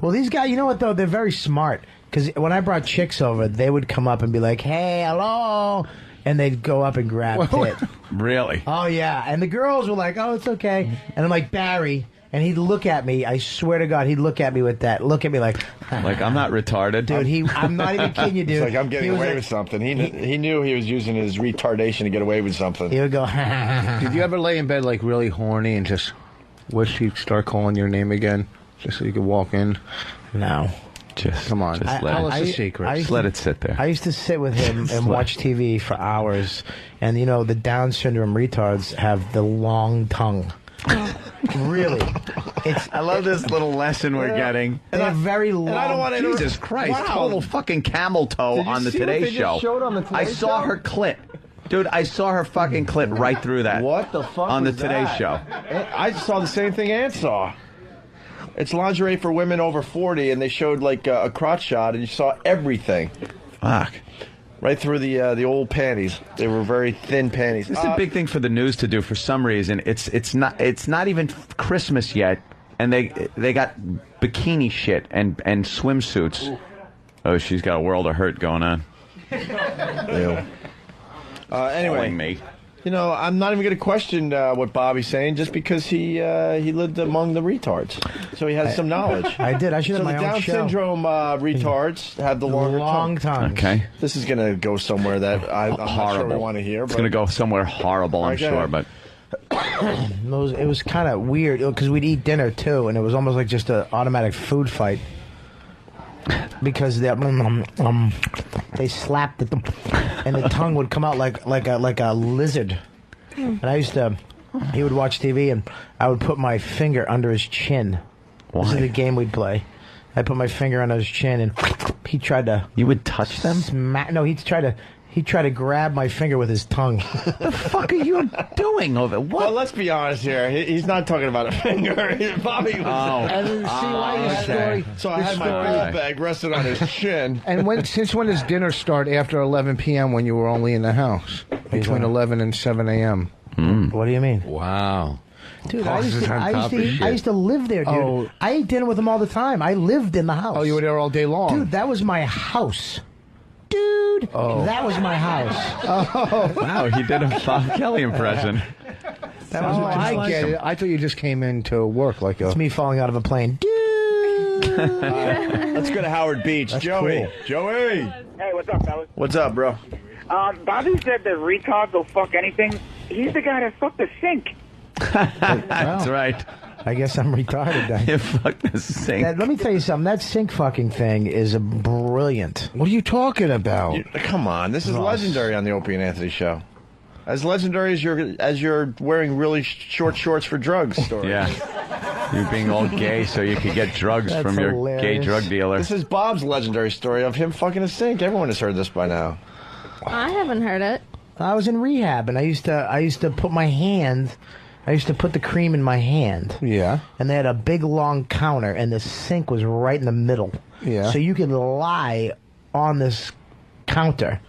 Well, these guys, you know what, though? They're very smart. Because when I brought chicks over, they would come up and be like, hey, hello. And they'd go up and grab tit. Really? Oh, yeah. And the girls were like, oh, it's okay. And I'm like, Barry, and he'd look at me. I swear to God, he'd look at me with that. Look at me like I'm not retarded, dude. I'm not even kidding you, dude. It's like I'm getting away with something. He knew he was using his retardation to get away with something. He would go. Did you ever lay in bed like really horny and just wish he'd start calling your name again, just so you could walk in? No. Come on, just tell us a secret. Just let it sit there. I used to sit with him and watch TV for hours, and the Down syndrome retards have the long tongue. Really, I love this little lesson we're getting. They're very long. And I don't want to. Jesus Christ! Wow. Total fucking camel toe on the Today Show. I saw her clit. Dude, I saw her fucking clit right through that. What the fuck on the was Today that? Show. I saw the same thing Ant saw. It's lingerie for women over 40, and they showed like a crotch shot, and you saw everything. Fuck. Right through the old panties. They were very thin panties. It's a big thing for the news to do for some reason. It's not even Christmas yet, and they got bikini shit and swimsuits. Ooh. Oh, she's got a world of hurt going on. Anyway, Calling me. I'm not even going to question what Bobby's saying just because he lived among the retards, so he has some knowledge. I did. I should have my the own Down show. syndrome retards have the long tongue. Okay. This is going to go somewhere that I'm not sure we want to hear. It's going to go somewhere horrible, I'm sure, but. It was kind of weird because we'd eat dinner too, and it was almost like just an automatic food fight. Because they slapped it, and the tongue would come out like a lizard. And he would watch TV, and I would put my finger under his chin. Why? This is the game we'd play. I put my finger under his chin, and he tried to. You would touch them? No, he'd try to grab my finger with his tongue. The fuck are you doing over it? What? Well, let's be honest here. He's not talking about a finger. Bobby was. I didn't see why his story. So I had my ball bag rested on his chin. And since when does dinner start after 11 p.m. when you were only in the house? Between 11 and 7 a.m. What do you mean? Wow. Dude, I used to live there, dude. Oh. I ate dinner with him all the time. I lived in the house. Oh, you were there all day long? Dude, that was my house. Dude, that was my house. Oh. Wow, he did a Bob Kelly impression. That was I get it. I thought you just came in to work like a... It's me falling out of a plane. Dude. Let's go to Howard Beach. That's Joey. cool. Joey. Hey, what's up, fellas? What's up, bro? Bobby said that retards will fuck anything. He's the guy that fucked the sink. That's right. I guess I'm retarded then. Fuck the sink. Let me tell you something. That sink fucking thing is brilliant. What are you talking about? Come on, this is legendary on the Opie and Anthony show. As legendary as you're wearing really short shorts for drugs story. Yeah. You being all gay so you could get drugs That's from your hilarious. gay drug dealer. This is Bob's legendary story of him fucking a sink. Everyone has heard this by now. I haven't heard it. I was in rehab, and I used to put my hand. I used to put the cream in my hand. Yeah. And they had a big long counter, and the sink was right in the middle. Yeah. So you could lie on this counter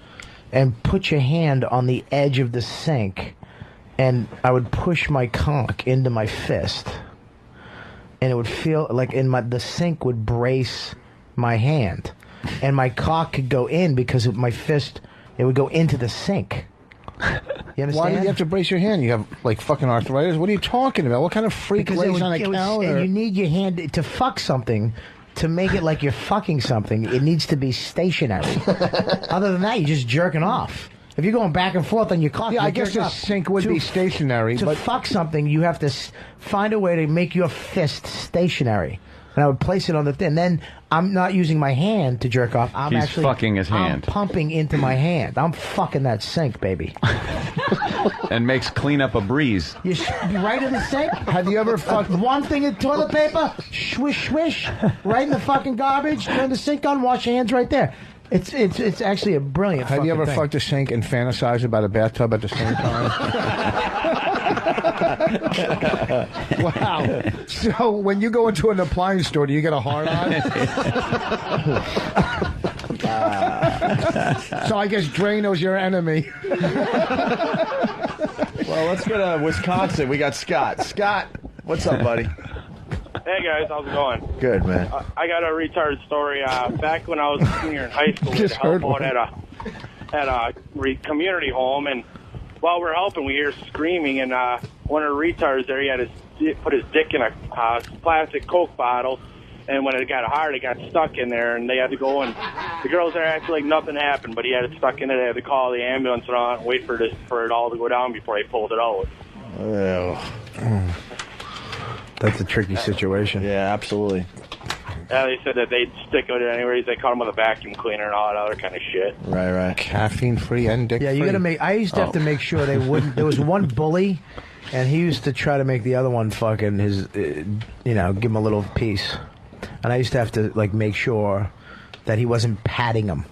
and put your hand on the edge of the sink, and I would push my cock into my fist, and it would feel like the sink would brace my hand, and my cock could go in because of my fist. It would go into the sink. You understand? Why do you have to brace your hand? You have like fucking arthritis. What are you talking about? What kind of freak Because lays on a counter? and you need your hand to fuck something. To make it like you're fucking something, it needs to be stationary. Other than that, you're just jerking off. If you're going back and forth on your cock, Yeah, you're I guess jerking the off. sink would be stationary, To but fuck something, you have to find a way to make your fist stationary. And I would place it on the thing. Then I'm not using my hand to jerk off. He's actually fucking his hand. I'm pumping into my hand. I'm fucking that sink, baby. And makes cleanup a breeze. You right in the sink. Have you ever fucked one thing of toilet paper? Swish, swish, right in the fucking garbage. Turn the sink on. Wash your hands right there. It's actually a brilliant. have you ever thing. fucked a sink and fantasized about a bathtub at the same time? Wow. So when you go into an appliance store, do you get a hard on? So I guess Drano's your enemy. Well, let's go to Wisconsin. We got Scott. Scott, what's up, buddy? Hey guys, how's it going? Good, man. I got a retarded story. Back when I was a senior in high school, we had Just to help heard one. out at a community home, and while we're helping, we hear screaming, and one of the retards there, he had put his dick in a plastic Coke bottle, and when it got hard, it got stuck in there, and they had to go, and the girls there acted like nothing happened, but he had it stuck in it. They had to call the ambulance and wait for it all to go down before they pulled it out. That's a tricky situation. Yeah, absolutely. Yeah, they said that they'd stick with it anyways. They caught him with a vacuum cleaner and all that other kind of shit. Right. Caffeine-free and dick-free. Yeah, you got to make. I used to have to make sure they wouldn't. There was one bully, and he used to try to make the other one fucking his, give him a little piece. And I used to have to make sure that he wasn't patting him.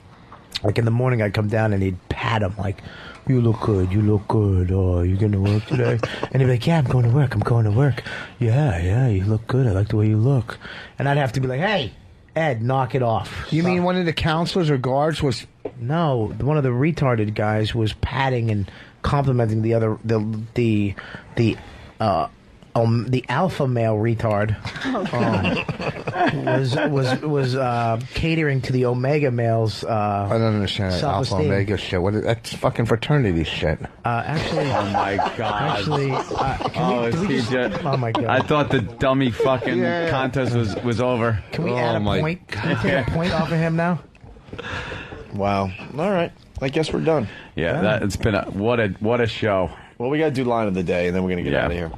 Like in the morning, I'd come down and he'd pat him like, "You look good. You look good. Oh, you going to work today?" And he'd be like, "Yeah, I'm going to work. I'm going to work." Yeah, you look good. I like the way you look. And I'd have to be like, "Hey, Ed, knock it off." You mean one of the counselors or guards was? No, one of the retarded guys was patting and complimenting the other the alpha male retard was catering to the omega males. I don't understand that alpha omega shit. That's fucking fraternity shit. Actually, oh my god. Actually, oh my god. I thought the dummy fucking contest was over. Can we add a point? Can we take a point off of him now? Wow. All right. I guess we're done. Yeah, it's been what a show. Well, we got to do line of the day, and then we're going to get out of here.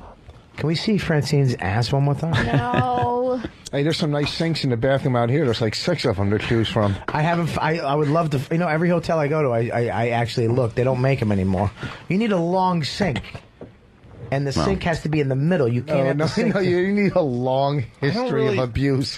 Can we see Francine's ass one more time? No. Hey, there's some nice sinks in the bathroom out here. There's like 6 of them to choose from. I would love to. Every hotel I go to, I actually look. They don't make them anymore. You need a long sink. And the sink has to be in the middle. You can't have the sink. No, you need a long history of abuse.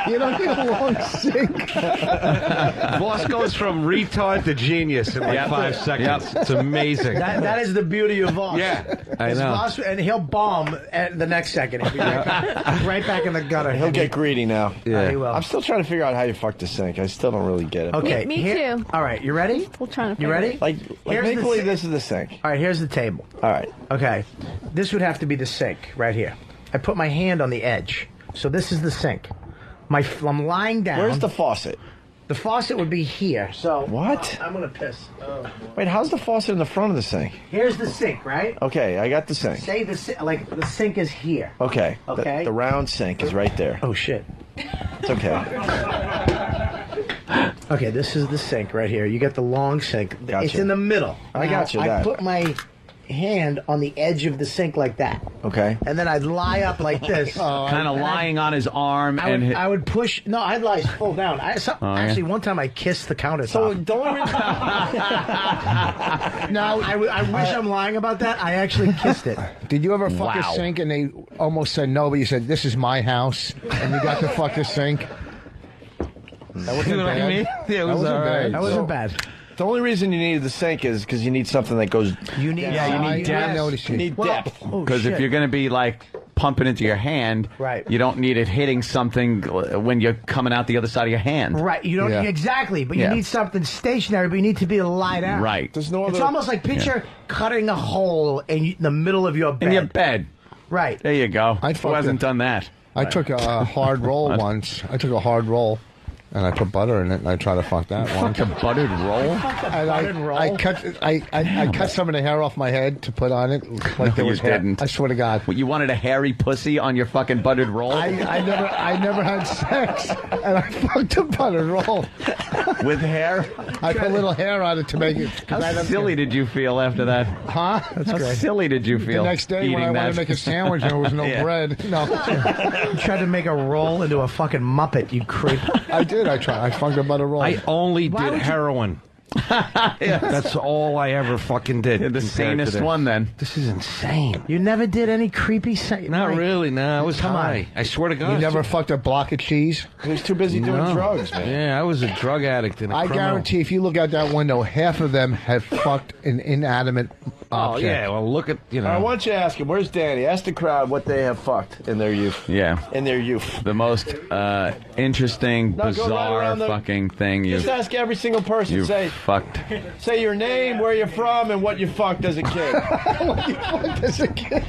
You don't need a long sink. Boss goes from retard to genius in 5 seconds. It's amazing. That is the beauty of Voss. Yeah, I know. Voss, and he'll bomb at the next second. He'll be right back in the gutter. He'll get greedy now. Yeah, he will. I'm still trying to figure out how you fuck the sink. I still don't really get it. Okay, Me too. All right, you ready? We're trying to. You ready? Like make believe this is the sink. All right, here's the table. All right. Okay, this would have to be the sink right here. I put my hand on the edge, so this is the sink. I'm lying down. Where's the faucet? The faucet would be here. So what? I'm gonna piss. Oh. Wait, how's the faucet in the front of the sink? Here's the sink, right? Okay, I got the sink. Say the sink is here. Okay. Okay. The round sink is right there. Oh shit. It's okay. Okay, this is the sink right here. You got the long sink. Gotcha. It's in the middle. I got you. I put my hand on the edge of the sink like that. Okay. And then I'd lie up like this. Kind of lying on his arm. I would push. No, I'd lie full down. Actually, one time I kissed the countertop. So don't. Now, I wish I'm lying about that. I actually kissed it. Did you ever fuck a sink and they almost said no, but you said, "This is my house," and you got to fuck the sink? That wasn't bad. I mean? Yeah, it was all right. That wasn't bad. The only reason you needed the sink is because you need something that goes. You need. Yeah, you need depth. You need depth. Because if you're going to be pumping into your hand, right, you don't need it hitting something when you're coming out the other side of your hand. Right, you don't exactly, but you need something stationary. But you need to be able to lie down. Right. There's no other. It's almost like picture cutting a hole in the middle of your bed. In your bed. Right. There you go. Who hasn't done that? I took a hard roll once. I took a hard roll. And I put butter in it, and I try to fuck that one. Fuck a buttered roll? I cut some of the hair off my head to put on it. Like there was hair. I swear to God. What, you wanted a hairy pussy on your fucking buttered roll? I never had sex, and I fucked a buttered roll. With hair? I put a little hair on it to make it. How silly did you feel after that? Huh? How silly did you feel? The next day when I wanted to make a sandwich and there was no bread. No. You tried to make a roll into a fucking Muppet, you creep. I did. I tried. I fucked a butter roll. I only did heroin. That's all I ever fucking did. You're the sanest one, then. This is insane. You never did any creepy sex? Not really. No, I was high. I swear to God. You never fucked a block of cheese? He was too busy doing drugs, man. Yeah, I was a drug addict and a criminal. Guarantee if you look out that window, half of them have fucked an inanimate object. Oh, yeah. Well, look at, All right, why don't you ask him, where's Danny? Ask the crowd what they have fucked in their youth. Yeah. In their youth. The most interesting, No, go right bizarre around the- fucking thing Just ask every single person. Say, fucked. Say your name, where you're from, and what you fucked as a kid. What you fucked as a kid?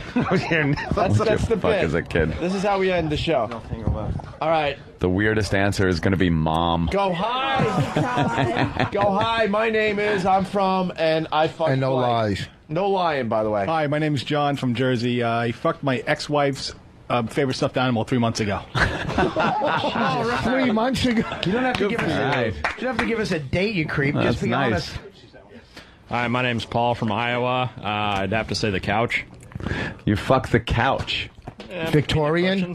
That's the fuck bit. as a kid. This is how we end the show. All right. The weirdest answer is going to be mom. Go hi. Go hi. My name is, I'm from, and I fucked And no blank. lies. No lying, by the way. Hi, my name's John from Jersey. He fucked my ex-wife's favorite stuffed animal 3 months ago. 3 months ago. You don't have to give us you don't have to give us a date, you creep. That's Just be nice. honest. Hi, my name's Paul from Iowa. I'd have to say the couch. You fucked the couch. Victorian?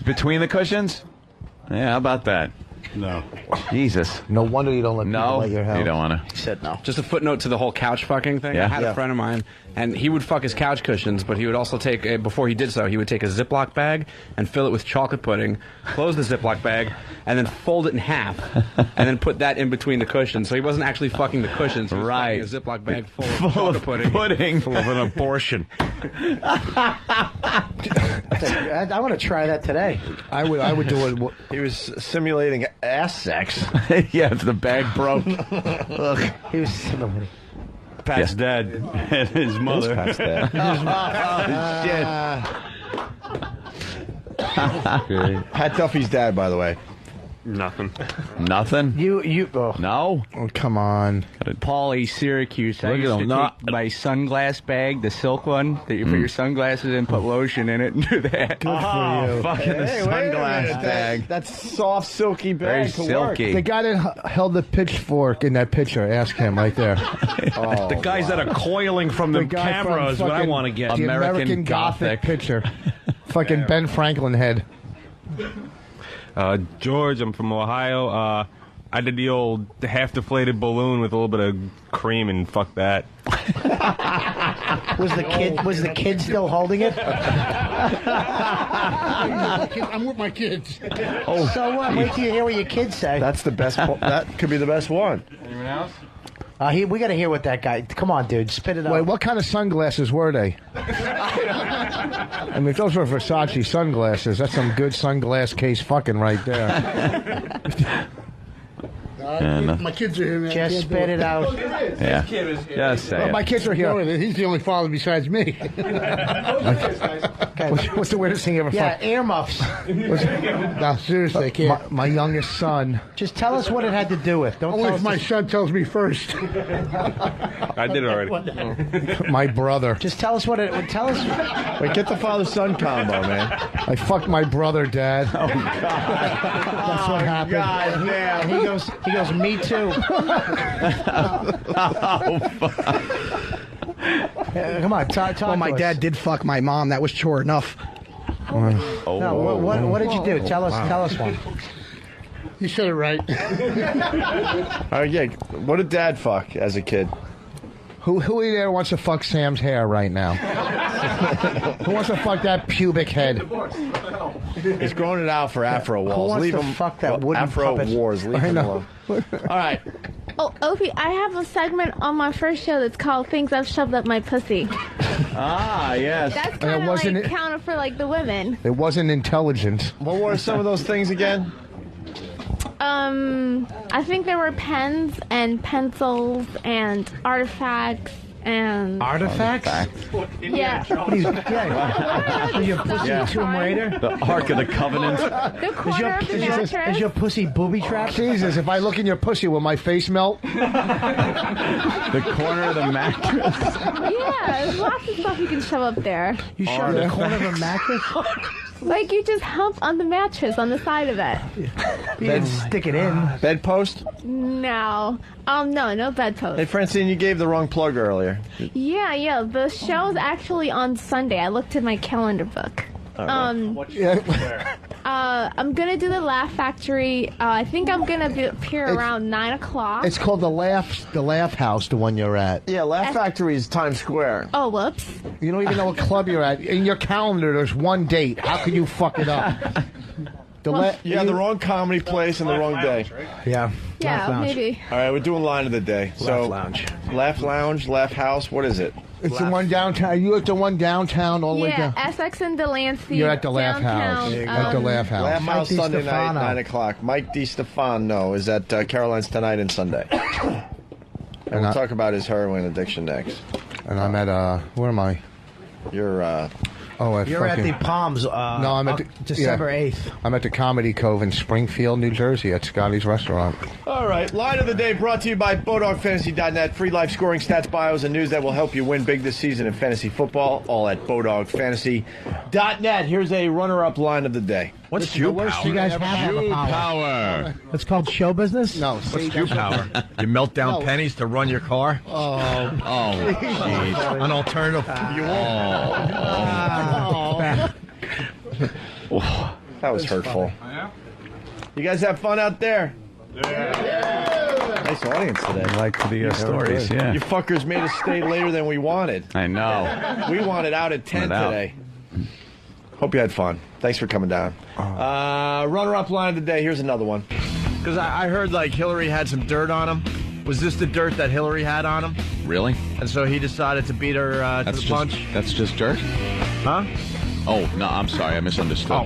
Between the cushions? Yeah, how about that? No. Jesus. No wonder you don't let No, people at your house. you don't want to. He said no. Just a footnote to the whole couch fucking thing. Yeah. I had a friend of mine, and he would fuck his couch cushions, but he would also take, before he did so, he would take a Ziploc bag and fill it with chocolate pudding, close the Ziploc bag, and then fold it in half, and then put that in between the cushions. So he wasn't actually fucking the cushions. He was fucking a Ziploc bag full of chocolate pudding. Full of an abortion. I want to try that today. I would do it. He was simulating ass sex. Yeah, the bag broke. He was simulating. Pat's dad and his mother. Pat's dad. Pat Duffy's dad, by the way. Nothing. Nothing? Oh. No? Oh, come on. Paulie, Syracuse. I Look at used to him. No. take my sunglass bag, the silk one, that you put your sunglasses in, put lotion in it, and do that. Good for you. Fucking the sunglass bag. That's soft, silky bag Very to work. silky. The guy that held the pitchfork in that picture, ask him right there. The guys that are coiling from the guy from camera is what I fucking- want to get. The American American Gothic. picture. Fucking Ben Franklin head. George, I'm from Ohio. I did the old half-deflated balloon with a little bit of cream, and fuck that. Was the kid still holding it? I'm with my kids. So what? Wait till you hear what your kids say. That's the best. That could be the best one. Anyone else? We got to hear what that guy. Come on, dude, spit it out. Wait, what kind of sunglasses were they? I mean, if those were Versace sunglasses, that's some good sunglass case fucking right there. My kids are here. Man. Just spit it out. Yeah. Just say it. My kids are here. He's the only father besides me. What's the weirdest thing you ever Yeah, fucked? earmuffs. No, seriously, I can't. My youngest son. Just tell us what it had to do with. Don't Only tell if us my the- son tells me first. I did already. My brother. Just tell us what it. Tell us. Wait, get the father-son combo, man. I fucked my brother, Dad. Oh, God. That's what happened. God damn. And he goes, me too. Come on, talk Well, my to us. dad did fuck my mom. That was chore enough. No, what did you do? Tell us one. You said it right. Yeah. What did Dad fuck as a kid? Who there wants to fuck Sam's hair right now? Who wants to fuck that pubic head? He's growing it out for Afro Walls. Who wants Leave to him. fuck that wooden Afro puppet? Wars. Leave I him know. alone. All right. Oh, Opie, I have a segment on my first show that's called Things I've Shoved Up My Pussy. Ah, yes. That's And kind it of wasn't like it- counter for like the women. It wasn't intelligent. What were some of those things again? I think there were pens and pencils and artifacts and Artifacts? yeah. What are you, yeah. Is your pussy a Tomb Raider? The Ark of the Covenant. The corner of the mattress. Is your pussy booby trapped? Jesus, if I look in your pussy, will my face melt? The corner of the mattress. Yeah, there's lots of stuff you can shove up there. You shove the corner of a mattress? Like you just hump on the mattress on the side of it. You didn't stick it in. Bedpost? No. No bedpost. Hey, Francine, you gave the wrong plug earlier. Yeah. The show's actually on Sunday. I looked at my calendar book. I'm gonna do the Laugh Factory. I think I'm gonna appear around 9 o'clock. It's called the Laugh House, the one you're at. Yeah, Laugh Factory is Times Square. Oh, whoops. You don't even know what club you're at. In your calendar, there's one date. How can you fuck it up? You had the wrong comedy place and the wrong day. Yeah. Yeah, maybe. All right, we're doing line of the day. Laugh Lounge, Laugh House. What is it? It's the one downtown. Are you at the one downtown all the way Yeah, down? Essex and Delancey. You're at the Laugh House. downtown, At the Laugh House. Laugh Mike House Sunday night, DiStefano. 9 o'clock. Mike DiStefano is at Caroline's tonight and Sunday. And we'll talk about his heroin addiction next. And I'm at, where am I? You're, You're at the Palms. no, I'm at December 8th. I'm at the Comedy Cove in Springfield, New Jersey, at Scotty's Restaurant. All right, line of the day brought to you by BodogFantasy.net. Free life scoring, stats, bios, and news that will help you win big this season in fantasy football. All at BodogFantasy.net. Here's a runner-up line of the day. What's Jew power? You guys have Jew power. It's called show business? No. What's Jew power? You melt down pennies to run your car? Oh, jeez. An alternative fuel. That was hurtful. You guys have fun out there? Yeah. Nice audience today. I like the stories, yeah. You fuckers made us stay later than we wanted. I know. We wanted out at 10 today. Hope you had fun. Thanks for coming down. Runner-up line of the day. Here's another one. Because I heard, like, Hillary had some dirt on him. Was this the dirt that Hillary had on him? Really? And so he decided to beat her to the punch? That's just dirt? Huh? Oh, no, I'm sorry. I misunderstood. A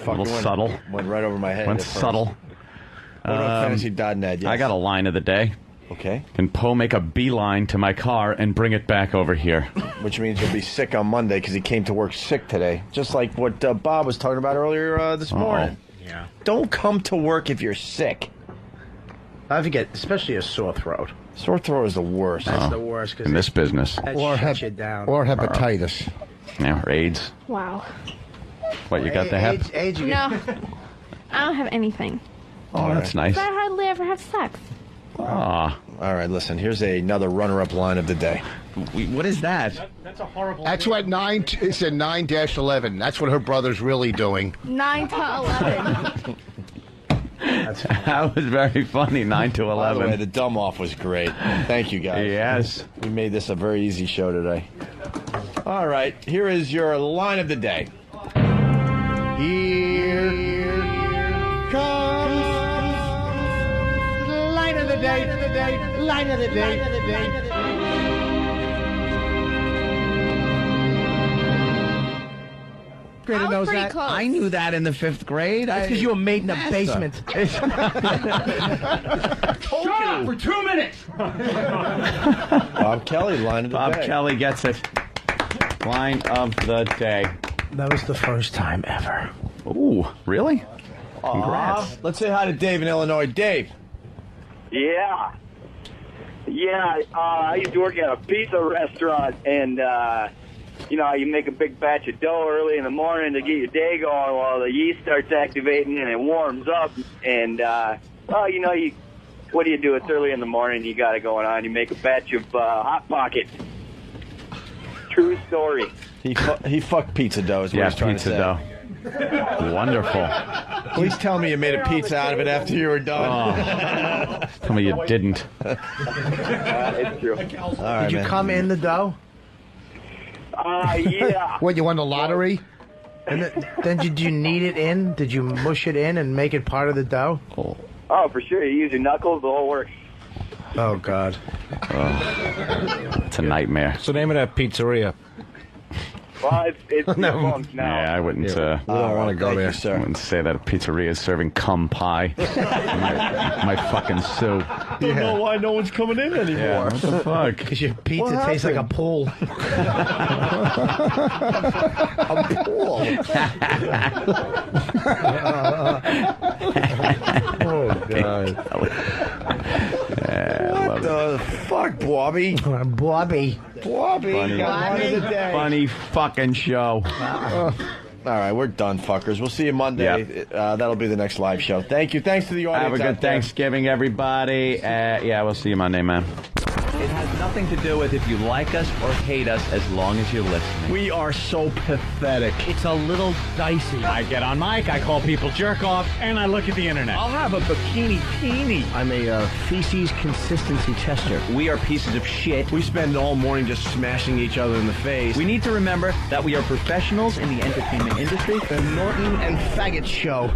little subtle. Went right over my head. Went subtle. Fantasy.net, yes. I got a line of the day. Okay. Can Poe make a beeline to my car and bring it back over here? Which means you'll be sick on Monday because he came to work sick today. Just like what Bob was talking about earlier this morning. Yeah. Don't come to work if you're sick. I forget, especially a sore throat. Sore throat is the worst. That's the worst. In this business. Or hepatitis. Yeah, or AIDS. Wow. What, you got the hep? AIDS, No, I don't have anything. Oh, that's nice. But I hardly ever have sex. Ah. All right, listen, here's another runner-up line of the day. What is that? That's a horrible... That's what it said 9-11. That's what her brother's really doing. 9 to 11. That was very funny, 9 to 11. By the way, the dumb off was great. Thank you, guys. Yes. We made this a very easy show today. All right, here is your line of the day. Here comes the line of the day, line of the day. I was pretty close. I knew that in the 5th grade. That's because you were made in the basement. Shut up for 2 minutes. Bob Kelly, line of the day. Bob Kelly gets it. Line of the day. That was the first time ever. Ooh, really? Congrats. Let's say hi to Dave in Illinois. Dave. Yeah. I used to work at a pizza restaurant, and you make a big batch of dough early in the morning to get your day going while the yeast starts activating and it warms up. And what do you do? It's early in the morning. You got it going on. You make a batch of Hot Pockets. True story. He fucked pizza dough. Is what he's trying to say. Dough. Wonderful. Please tell me you made a pizza out of it after you were done. Oh. Tell me you didn't. It's true. All right, Did you come in the dough? Yeah. What, you won the lottery? And then did you knead it in? Did you mush it in and make it part of the dough? Oh, for sure. You use your knuckles, the whole works. Oh, God. It's a nightmare. What's the name of that pizzeria? Well, it's now. Yeah, I wouldn't. We don't want to go there, sir. I wouldn't say that a pizzeria is serving cum pie. might fucking sue. Don't know why no one's coming in anymore. Yeah, what the fuck? Because your pizza tastes like a pool. A pool. Oh, God. What the fuck, Bobby? Bobby. Funny. Line of the day. Funny fucking show. All right, we're done, fuckers. We'll see you Monday. Yep. That'll be the next live show. Thank you. Thanks to the audience. Have a good Thanksgiving, everybody. We'll see you Monday, man. It has nothing to do with if you like us or hate us as long as you're listening. We are so pathetic. It's a little dicey. I get on mic, I call people jerk off, and I look at the internet. I'll have a bikini peenie. I'm a feces consistency tester. We are pieces of shit. We spend all morning just smashing each other in the face. We need to remember that we are professionals in the entertainment industry. The Norton and Faggot Show.